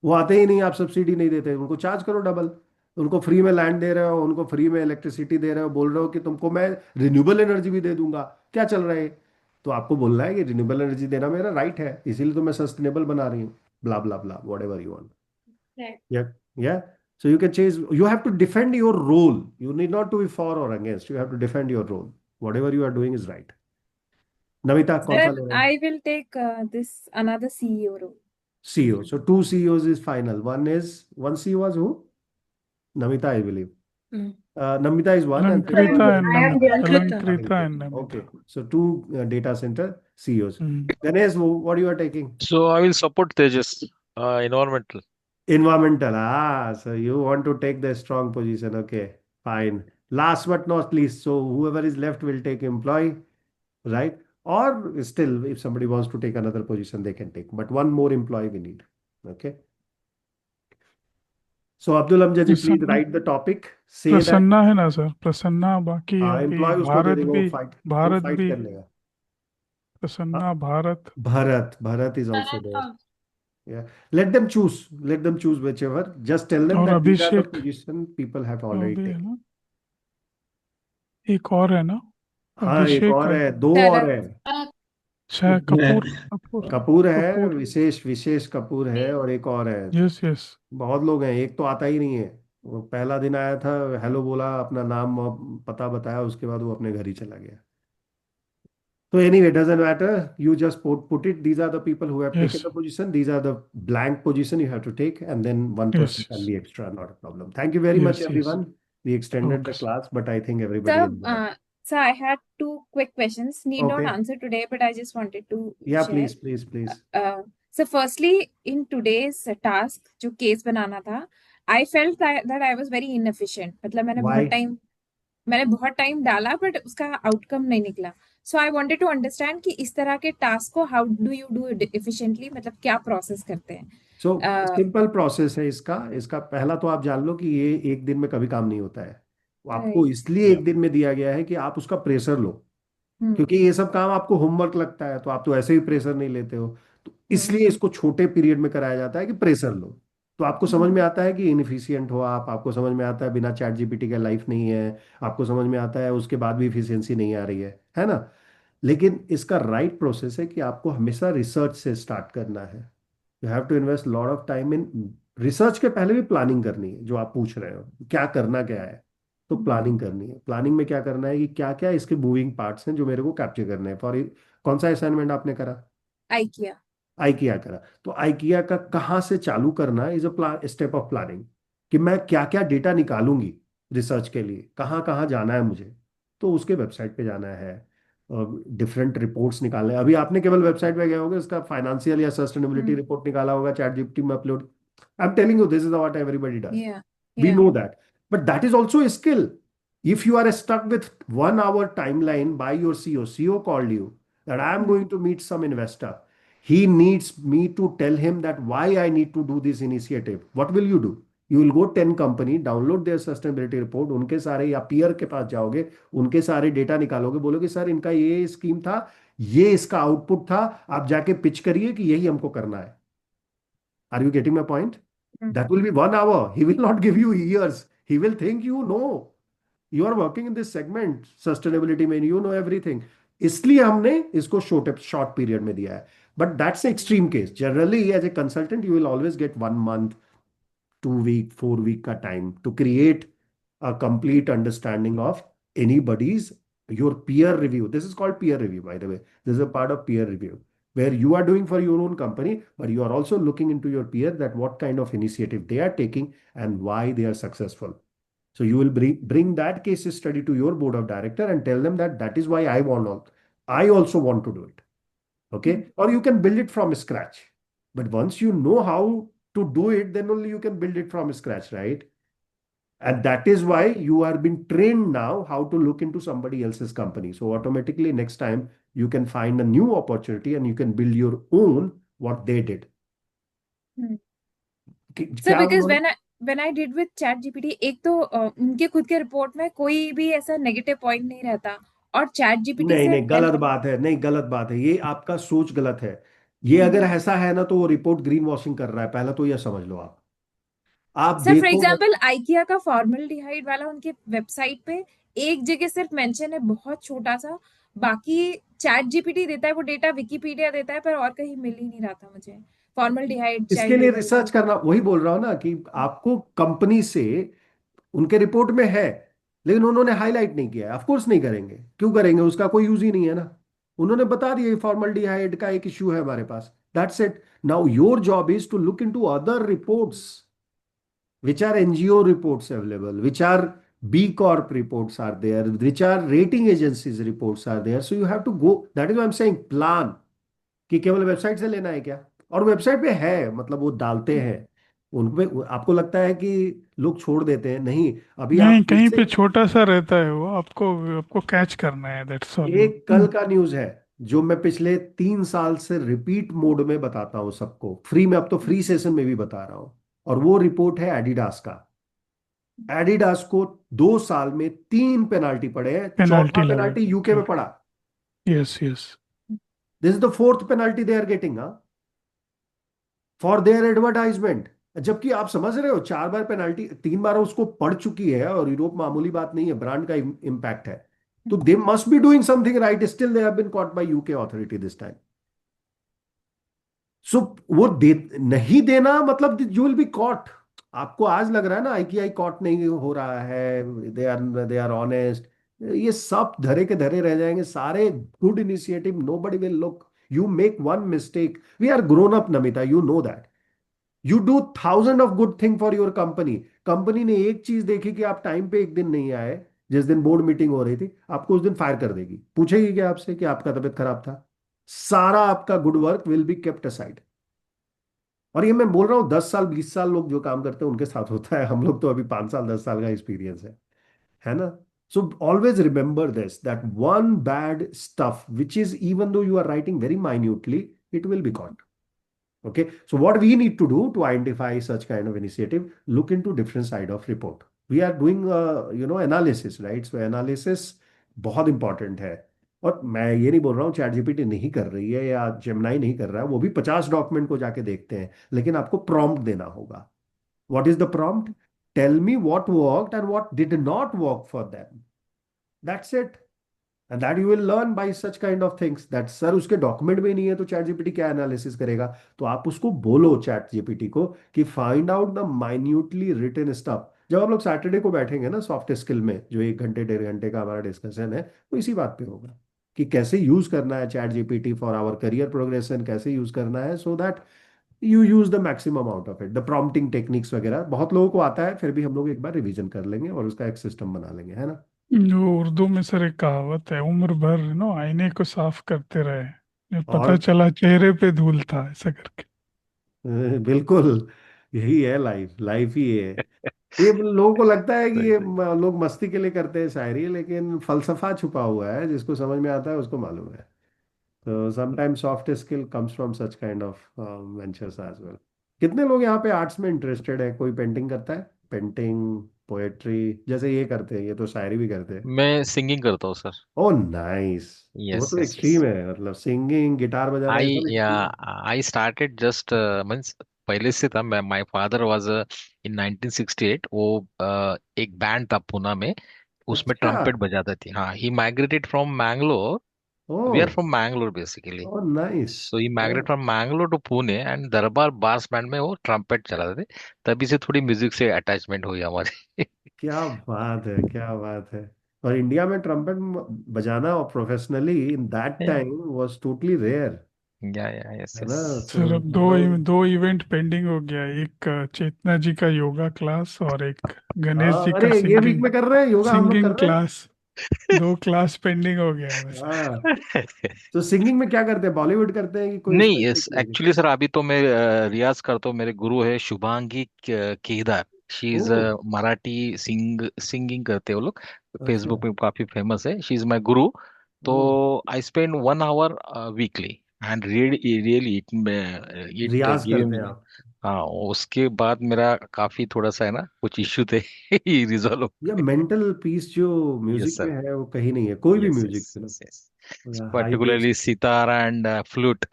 वो आते ही नहीं, आप सब्सिडी नहीं देते, उनको चार्ज करो डबल. उनको फ्री में लैंड दे रहे हो, उनको फ्री में इलेक्ट्रिसिटी दे रहे हो, बोल रहे हो कि तुमको मैं रिन्यूएबल एनर्जी भी दे दूंगा. क्या चल रहा है? तो आपको बोलना है कि रिन्यूएबल एनर्जी देना मेरा राइट है, इसीलिए तो मैं सस्टेनेबल बना रही हूँ. Blah blah blah, whatever you want. right. Yeah, yeah. So you can change. You have to defend your role. You need not to be for or against. You have to defend your role. Whatever you are doing is right. Namita, कौन सा Then ले रहे हैं? I will take this another CEO role. CEO. So two CEOs is final. One CEO was who? Namita, I believe. Mm. Namita is one, and second Alankrita one and is I am Namita. Alankrita. Alankrita and Namita. Okay. So two data center CEOs. Hmm. Ganesh, what you are taking? So I will support Tejas, environmental. Environmental. So you want to take the strong position. Okay, fine. Last but not least, so whoever is left will take employee, right? Or still, if somebody wants to take another position, they can take. But one more employee we need. Okay. So Abdul Amjad ji, please Prasanna write the topic. Say that Prasanna है ना sir, Prasanna बाकी अभी employee उसको दे भारत देगा, भी, वो fight भी कर लेगा. Prasanna Bharat. Bharat is also Correct. there. Yeah. Let them choose. Let them choose whichever. Just tell them और that these are the Abhishek position people have वो already भी है taken. ना, एक और है ना, हाँ, एक अभिषेक और है, है, दो और है. अच्छा कपूर, कपूर कपूर है, कपूर विशेष कपूर है, और एक और है. Yes yes. बहुत लोग हैं, एक तो आता ही नहीं है. वो पहला दिन आया था, हेलो बोला, अपना नाम और पता बताया, उसके बाद वो अपने घर ही चला गया. So anyway, doesn't matter. You just put it. These are the people who have taken yes the position. These are the blank position you have to take, and then one person yes can be extra, not a problem. Thank you very much, yes yes. everyone. We extended the okay class, but I think everybody So, enjoyed. so I had two quick questions. Need not Okay. answer today, but I just wanted to Yeah, share. please. So, firstly, in today's task, जो case बनाना था, I felt that I was very inefficient. मतलब मैंने Why? बहुत time डाला, but उसका outcome नहीं निकला. सो I wanted to understand कि इस तरह के टास्क को how do you do efficiently, मतलब क्या प्रोसेस करते हैं? सो सिंपल प्रोसेस है इसका। इसका पहला तो आप जान लो कि ये एक दिन में कभी काम नहीं होता है। वो आपको राइट। इसलिए एक दिन में दिया गया है कि आप उसका प्रेशर लो, क्योंकि ये सब काम आपको होमवर्क लगता है, तो आप तो ऐसे ही प्रेशर नहीं लेते हो। तो इसलिए इसको छोटे पीरियड में कराया जाता है कि प्रेशर लो। तो आपको समझ में आता है कि इनफिशियंट हो आप, आपको समझ में आता है बिना चैट जीपीटी का लाइफ नहीं है, आपको समझ में आता है उसके बाद भी इफिशियंसी नहीं आ रही है ना। लेकिन इसका राइट प्रोसेस है कि आपको हमेशा रिसर्च से स्टार्ट करना है। You have to invest lot of time in research. के पहले भी प्लानिंग करनी है, जो आप पूछ रहे हो क्या करना क्या है, तो प्लानिंग करनी है। प्लानिंग में क्या करना है कि क्या क्या इसके मूविंग पार्ट्स हैं जो मेरे को कैप्चर करने हैं। फॉर कौन सा असाइनमेंट आपने करा? आइकिया। आइकिया करा, तो आइकिया का कहाँ से चालू करना is a plan, step of planning. कि मैं क्या क्या डेटा निकालूंगी रिसर्च के लिए, कहाँ कहाँ जाना है मुझे। तो उसके वेबसाइट पे जाना है, डिफरेंट रिपोर्ट्स निकालने हैं। अभी आपने केवल वेबसाइट पे गए होंगे, उसका फाइनेंशियल या सस्टेनेबिलिटी रिपोर्ट निकाला होगा, चैट जीपीटी में upload. I am telling you this is what everybody does. या We या know that, but that is also a skill. If you are stuck with 1 hour timeline by your CEO called you that I am going to meet some investor, he needs me to tell him that why I need to do this initiative. What will you do? You will go 10 company, download their sustainability report, उनके सारे या peer के पास जाओगे, उनके सारे data निकालोगे, बोलोगे sir इनका ये स्कीम था, ये इसका आउटपुट था, आप जाके पिच करिए कि यही हमको करना है। Are you getting my point? That will be 1 hour. He will not give you years. He will think you know. You are working in this segment, sustainability में, you know everything. इसलिए हमने इसको शॉर्ट पीरियड में दिया है। But that's extreme case. Generally as a consultant you will always get 1 month, 2 week, 4 week का time to create a complete understanding of anybody's, your peer review. This is called peer review, by the way. This is a part of peer review where you are doing for your own company, but you are also looking into your peer that what kind of initiative they are taking and why they are successful. So you will bring that case study to your board of director and tell them that that is why I also want to do it. Okay. Or you can build it from scratch. But once you know how to do it, then only you can build it from scratch, right? And that is why you are being trained now how to look into somebody else's company. So automatically next time you can find a new opportunity and you can build your own what they did. Sir क्या because उन्होंने when I did with chat GPT, एक तो उनके खुद के report में कोई भी ऐसा नेगेटिव पॉइंट नहीं रहता, और चैट जीपीटी नहीं से नहीं, गलत बात है, नहीं गलत बात है, ये आपका सोच गलत है। ये अगर ऐसा है ना तो वो रिपोर्ट ग्रीन वॉशिंग कर रहा है, पहला तो ये समझ लो आप सर फॉर देखो। एग्जांपल आइकिया का फॉर्मल्डिहाइड वाला उनके वेबसाइट पे एक जगह सिर्फ मेंशन है, बहुत छोटा सा। बाकी चैट जीपीटी देता है वो डेटा, विकिपीडिया देता है, पर और कहीं मिल ही नहीं रहा था मुझे फॉर्मल्डिहाइड इसके चाइल्ड लिए रिडक्शन। रिसर्च करना, वही बोल रहा हूं ना कि आपको कंपनी से, उनके रिपोर्ट में है लेकिन उन्होंने हाईलाइट नहीं किया है। ऑफ कोर्स नहीं करेंगे, क्यों करेंगे, उसका कोई यूज ही नहीं है ना। उन्होंने बता दिया फॉर्मल्डिहाइड का एक इश्यू है हमारे पास, that's it. Now your job is to look into other reports which are NGO reports available, which are B Corp reports are there, which are rating agencies reports are there. So you have to go. That is why I'm saying plan. कि केवल website से लेना है क्या? और website पे है, मतलब वो डालते हैं उन पे। आपको लगता है कि लोग छोड़ देते हैं? नहीं। अभी आप नहीं, फिर कहीं से पे छोटा सा रहता है वो, आपको आपको कैच करना है, दैट्स ऑल। एक कल का न्यूज है जो मैं पिछले 3 साल से रिपीट मोड में बताता हूँ सबको फ्री में, अब तो फ्री सेशन में भी बता रहा हूँ। और वो रिपोर्ट है एडिडास का। एडिडास को 2 साल में 3 पेनाल्टी पड़े हैं, चौथा पेनाल्टी लगा। पेनाल्टी यूके में पड़ा। Yes yes. This is the fourth penalty they are getting for their advertisement. जबकि आप समझ रहे हो 4 बार पेनाल्टी, 3 बार उसको पड़ चुकी है, और यूरोप मामूली बात नहीं है, ब्रांड का इम्पैक्ट है। तो they must be doing something right, still they have been caught by UK authority this time. So वो दे नहीं देना मतलब यू विल बी कॉट। आपको आज लग रहा है ना आईकीआई कॉट नहीं हो रहा है, दे आर ऑनेस्ट, ये सब धरे के धरे रह जाएंगे सारे good initiative. Nobody will look, you make one mistake, we are grown up Namita, you know that. You do thousand of good thing for your company. Company ने एक चीज देखी कि आप टाइम पे एक दिन नहीं आए, जिस दिन बोर्ड मीटिंग हो रही थी, आपको उस दिन फायर कर देगी। पूछेगी क्या आपसे कि आपका तबीयत खराब था? सारा आपका good work will be kept aside. और ये मैं बोल रहा हूँ 10 साल 20 साल लोग जो काम करते हैं उनके साथ होता है, हम लोग तो अभी 5 साल 10 साल का एक्सपीरियंस है ना। So always remember this, that one bad stuff, which is even though you are writing very minutely, it will be caught. Okay. So what we need to do to identify such kind of initiative, look into different side of report. We are doing, analysis, right? So analysis बहुत important है। और मैं ये नहीं बोल रहा हूँ chat GPT नहीं कर रही है या जेमिनाई नहीं कर रहा है, वो भी 50 डॉक्यूमेंट को जाके देखते हैं, लेकिन आपको प्रॉम्प्ट देना होगा। What is the prompt? Tell me what worked and what did not work for them, that's it. And that you will learn by such kind of things, that sir उसके document में नहीं है तो chat GPT क्या analysis करेगा? तो आप उसको बोलो चैट जीपीटी को कि find out the minutely written stuff. जब हम लोग सैटरडे को बैठेंगे ना सॉफ्ट स्किल में, जो 1 घंटे 1.5 घंटे का हमारा डिस्कशन है, वो इसी बात पे होगा कि कैसे यूज करना है ChatGPT for our career progression, कैसे यूज करना है so that you use the maximum out of it. The prompting techniques वगैरह बहुत लोगों को आता है, फिर भी हम लोग एक बार रिवीजन कर लेंगे और उसका एक सिस्टम बना लेंगे, है ना। जो उर्दू में सर एक कहावत है, उम्र भर आईने को साफ करते रहे, जब पता और चला चेहरे पे धूल था, ऐसा करके। बिल्कुल यही है लाइफ, लाइफ ही ये है। ये लोगों को लगता है कि सही ये सही। लोग मस्ती के लिए करते हैं शायरी, लेकिन फलसफा छुपा हुआ है, जिसको समझ में आता है उसको मालूम है। तो sometimes soft skill comes from such kind of ventures as well. कितने लोग यहाँ पे आर्ट्स में इंटरेस्टेड है? कोई पेंटिंग करता है? पेंटिंग, पोएट्री जैसे ये करते हैं, ये तो शायरी भी करते हैं। मैं सिंगिंग करता हूँ सर। Oh nice. वो यस तो यस यस। एक्सट्रीम है, मतलब सिंगिंग गिटार बजाना ये आई सब या extreme I started just means पहले से था। मैं माय फादर वाज इन 1968। वो एक बैंड था पुणे में, है। उसमें अच्छा। ट्रम्पेट बजाते थे। हाँ, he migrated from Mangalore. We oh. Are from Mangalore basically. Oh nice. So he migrate from Mangalore to Pune and Darbar bass band में वो ट्रम्पेट चलाते थे। तभी से थोड़ी म्यूजिक से अटैचमेंट हुई हमारी। क्या बात है, क्या बात है। और इंडिया में ट्रम्पेट बजाना professionally in that time was totally rare, या यस है यस। ना। तो सर अब हम लोग, दो इवेंट पेंडिंग हो गया, एक चेतना जी का योगा क्लास और एक गणेश हाँ जी का अरे ये वीक सिंगिंग में कर रहे हैं योगा, हम लोग कर सिंगिंग रहे हैं। क्लास। दो क्लास पेंडिंग हो गया है बस। हाँ। तो सिंगिंग में क्या करते हैं? बॉलीवुड करते हैं कि कोई नहीं, yes specific music? Actually sir अभी तो मैं रियाज करता हूँ। मेरे गुरु है Shubhangi Kedar. She oh. Is Marathi singing करते हैं वो लोग। अच्छा। फेसबुक पे काफी फेमस है। She is my guru. तो oh. I spend 1 hour weekly and really really it riyaz give करते मी। हैं आप? हाँ, उसके बाद मेरा काफी थोड़ा सा है ना, कुछ इश्यू थे, रिजॉल्व हो या गए। मेंटल पीस जो यस म्यूजिक में सर। है वो कहीं नहीं है, कोई भी यस म्यूजिक, यस मतलब yes yes. High pitch. Particularly sitar and flute,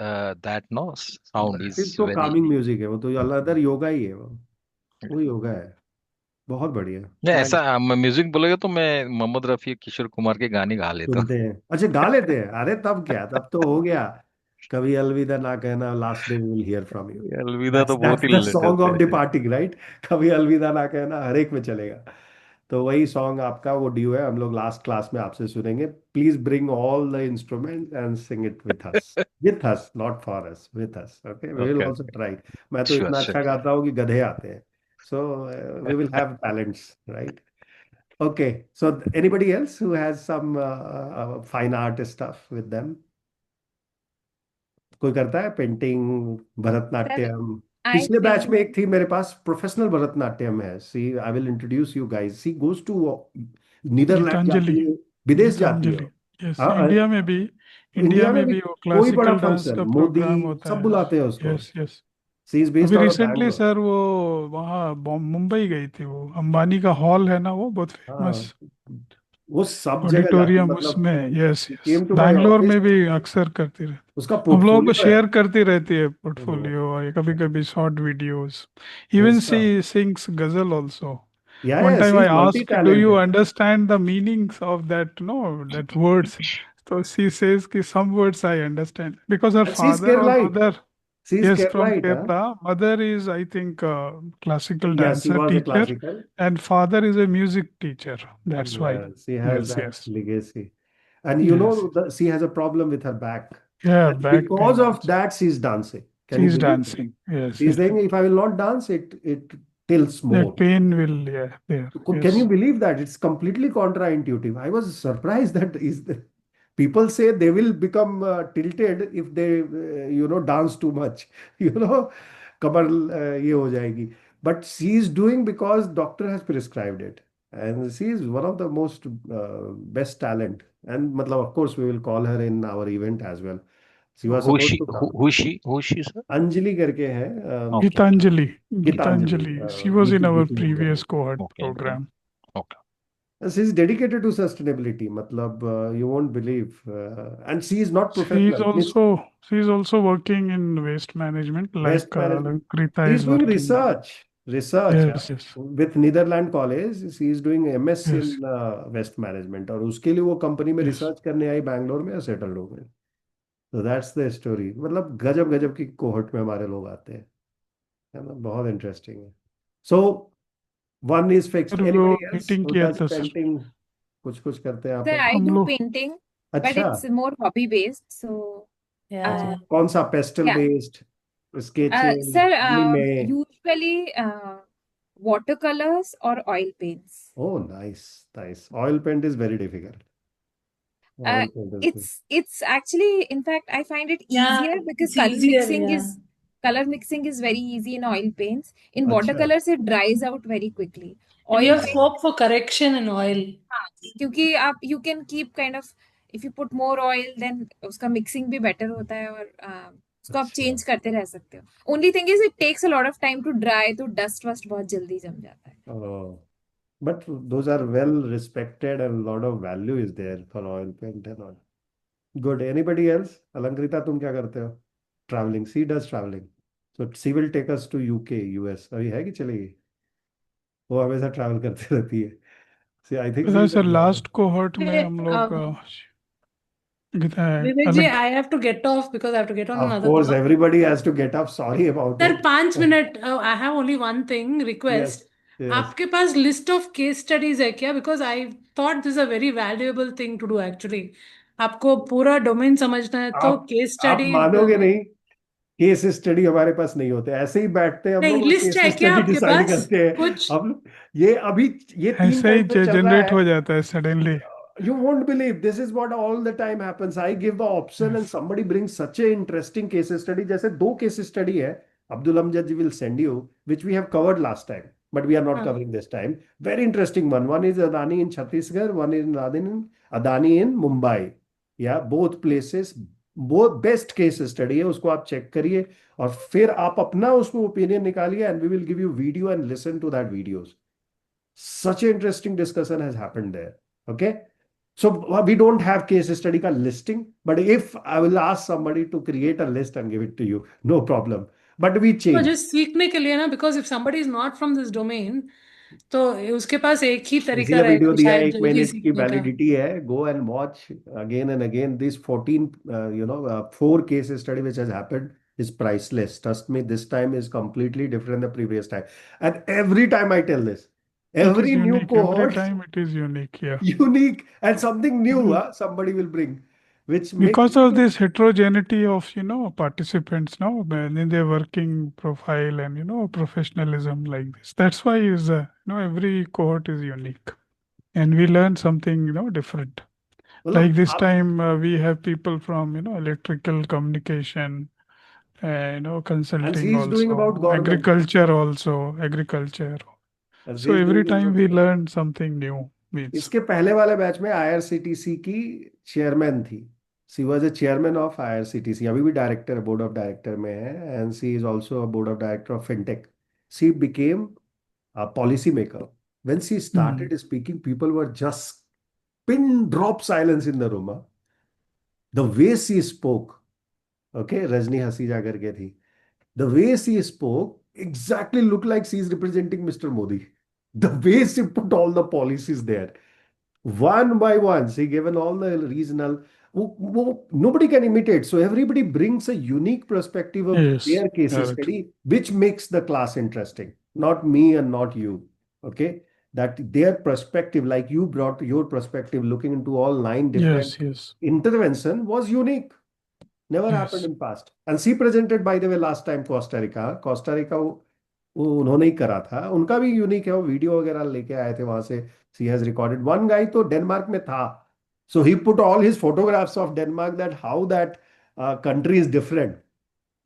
that no sound that is is तो very. कामिंग म्यूजिक है, वो तो अदर योगा ही है वो योगा है। बहुत बढ़िया। नहीं, नाइस। ऐसा म्यूजिक बोलेगा तो मैं मोहम्मद रफी किशोर कुमार के गाने गा लेता सुनते हैं? अच्छा गा लेते हैं? अरे तब क्या, तब तो हो गया। कभी Alvida Naa Kehna, last day will hear from you. हूँ। अलविदा दैट्स तो बहुत दैट्स ही द सॉन्ग ऑफ लेटेस्ट है। Departing, right? कभी अलविदा ना कहना हर एक में चलेगा। तो वही सॉन्ग आपका वो ड्यू है, हम लोग लास्ट क्लास में आपसे सुनेंगे। Please bring all the instrument and sing it with us not for us, with us. Okay, we will okay also okay. Try. मैं तो श्योर इतना अच्छा श्योर। गाता हूँ कि गधे आते हैं। So we will have talents, right? Okay, so anybody else who has some fine art stuff with them? कोई करता है पेंटिंग, सर भरतनाट्यम? आई पिछले बैच थिंक में एक थी मेरे पास, प्रोफेशनल भरतनाट्यम है। She I will introduce you guys, she goes to Netherland Geetanjali. जाती है, विदेश जाती है। गीतांजलि। यस, हाँ, इंडिया इंडिया में में भी भी वो कोई बड़ा क्लासिकल डांस फंक्शन, का मोदी प्रोग्राम होता सब है। बुलाते हैं उसको। Yes yes. She is based अभी out of recently Bangalore. Sir वो वहाँ मुंबई गई थी, वो अंबानी का हॉल है ना, वो बहुत हाँ, फेमस वो सब जगह जाती, ऑडिटोरियम मतलब उसमें। Yes yes, came to my Bangalore office. में भी अक्सर करती रहती। उसका हम लोगों को पोर्टफोलियो है। शेयर करती रहती है हम्म, पोर्टफोलियो, और कभी कभी शॉर्ट वीडियोस। इवन उसका, सी सिंग्स गजल ऑल्सो। या One time she I is multi asked, "Do you talented. understand the meanings of that? No, that words." So she says कि some words I understand because her And she's father or Keralite. mother, She's yes, from Keralite, huh? Kerala. Mother is, I think, classical Yeah, she dancer was a teacher, classical. and father is a music teacher. That's why. Yeah, she has Yes, that yes, legacy. And yes. she has a problem with her back. Yeah, And back because pain of also. that, she's dancing. Can you She's believe that? dancing. Yes, She's yes. saying, if I will not dance, it tilts That more. pain will, yeah, there. Can you Yes. believe that? It's completely counterintuitive. I was surprised that people say they will become tilted if they, dance too much. You know, कमर ये हो जाएगी. But she is doing because doctor has prescribed it. And she is one of the most best talent. And matlab, of course, we will call her in our event as well. She was Who is supposed she? to come. Who is she, sir? Anjali करके है Okay. Gitanjali. Geetanjali Gitanjali. She was in our गीति बोलते previous हैं. cohort Okay. program. Okay. She is dedicated to sustainability. मतलब you won't believe. And she is not professional. Means She's also working in waste management, waste like management. Krita She is is doing working. research Yes. with Netherlands College. She is doing MS Yes. in waste management. और उसके लिए वो company में Yes. Research करने आई बैंगलोर में, settled हो गए. So that's the story. मतलब गजब गजब की कोहर्ट में हमारे लोग आते हैं, है ना. बहुत इंटरेस्टिंग है. So one is fixed. Sir वो Anybody else मीटिंग who किया does था सर. painting? कुछ कुछ करते हैं आप Sir, लोग? I हम do लोग painting, but अच्छा. it's more hobby based. So, Yeah. कौन सा pastel yeah. Based, sketching, Sir, में? usually watercolors or oil paints. Oh, nice, nice. Oil paint is very difficult. Oil paint is good. It's actually, in fact, I find it Yeah, easier because it's easier, yeah. color mixing is very easy in oil paints. In अच्छा. watercolors, it dries out very quickly. And you Oil have paint, scope for correction in oil. हाँ, क्योंकि आप you can keep kind of, if you put more oil, then उसका mixing भी better होता है और उसको आप अच्छा. change करते रह सकते हो. Only thing is it takes a lot of time to dry, तो dust वस्ट बहुत जल्दी जम जाता है. Oh, but those are well respected and a lot of value is there for oil paint and all. Good. Anybody else? Alankrita तुम क्या करते हो? Traveling. She does traveling. So she will take us to UK, US. अभी है कि चलेगी? वो हमेशा ट्रैवल करती रहती है. See, I think she is sir a last cohort में Okay, हम लोग Vivek ji, अलग. I have to get off because I have to get on Of another course, call. everybody has to get up. Sorry about Sir, it. 5 minute. I have only one thing request. Yes, yes. आपके पास list of case studies है क्या? Because I thought this is a very valuable thing to do actually. आपको पूरा domain समझना है तो case आप study. मानोगे नहीं, केस स्टडी हमारे पास नहीं होते. ऐसे ही बैठते हैं हम नहीं, लोग और लिस्ट केस है क्या स्टडी आपके डिसाइड पास करते हैं. कुछ? हम ये अभी ये 3 ऐसे ही टाइम से चल रहा जनरेट है. हो जाता है suddenly. You won't believe this is what all the time happens. I give the option and somebody brings such a interesting case study. जैसे 2 केस स्टडी है. Abdul Amjad ji will send you, which we have covered last time, but we are not हाँ. covering this time. Very interesting one. One is Adani in Chhattisgarh, one is Adani in Mumbai. Yeah, both places, both best case study है. उसको आप check करिए और फिर आप अपना उसको ओपिनियन निकालिए and we will give you video and listen to that videos. Such an interesting discussion has happened there. Okay. So we don't have case study का listing, but if I will ask somebody to create a list and give it to you, no problem. But we तो change. just सीखने के लिए ना, because if somebody is not from this domain, तो उसके पास एक ही तरीका इसीलिए वीडियो रहेगा दिया है, शायद 1 जल्दी मिनट की सीखने का. वैलिडिटी है. Go and watch again and again this 14 4 case study which has happened is priceless. Trust me, this time is completely different than the previous time. And every time I tell this, It is every new unique. Every cohort time it is unique. Yeah. unique and something new Mhm. somebody will bring, which Because makes of this heterogeneity of participants now in their working profile and professionalism like this. That's why is every cohort is unique, and we learn something different. Like मतलब this आप time we have people from electrical communication, and consulting she is doing also, about government agriculture. and she So is every doing time about we learn something new. Means इसके पहले वाले batch में IRCTC की chairman थी. She was a chairman of IRCTC. अभी भी director, board of director में है. And she is also board of director of fintech. She became a policy maker. When she started speaking, people were just pin drop silence in the room. Huh? The way she spoke, okay, Rajni Hasija करके थी. The way she spoke exactly looked like she's representing Mr. Modi. The way she put all the policies there, one by one, she given all the regional. Nobody can imitate. So everybody brings a unique perspective of yes, their case correct. study, which makes the class interesting. Not me and not you. Okay, that their perspective, like you brought your perspective, looking into all 9 different Yes, intervention, was unique. Never happened yes. in past. And she presented, by the way, last time Costa Rica. Costa Rica वो उन्होंने ही करा था. उनका भी unique है. वो video वगैरह लेके आए थे वहां से. She has recorded. One guy तो डेनमार्क में था. So he put all his photographs of Denmark, that how that country is different.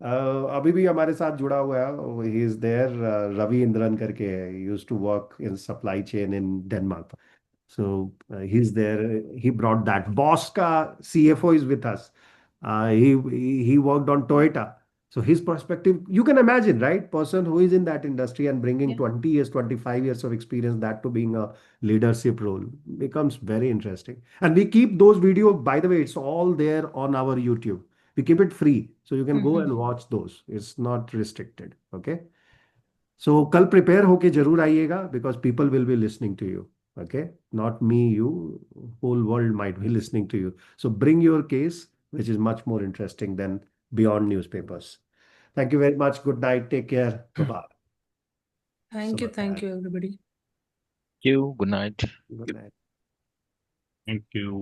अभी भी हमारे साथ जुड़ा हुआ है, he is there, Ravi Indran करके, used to work in supply chain in Denmark. So he's there. He brought that. Boss ka CFO is with us. He worked on Toyota. So his perspective, you can imagine, right? Person who is in that industry and bringing Yeah. 20 years, 25 years of experience, that to being a leadership role becomes very interesting. And we keep those videos, by the way, it's all there on our YouTube. We keep it free. So you can go and watch those. It's not restricted. Okay. So कल prepare होके जरूर आइएगा because people will be listening to you. Okay, not me, you, whole world might be listening to you. So bring your case, which is much more interesting than beyond newspapers. Thank you very much. Good night. Take care. Bye bye. Thank you, everybody. You, good night. Good night. Thank you.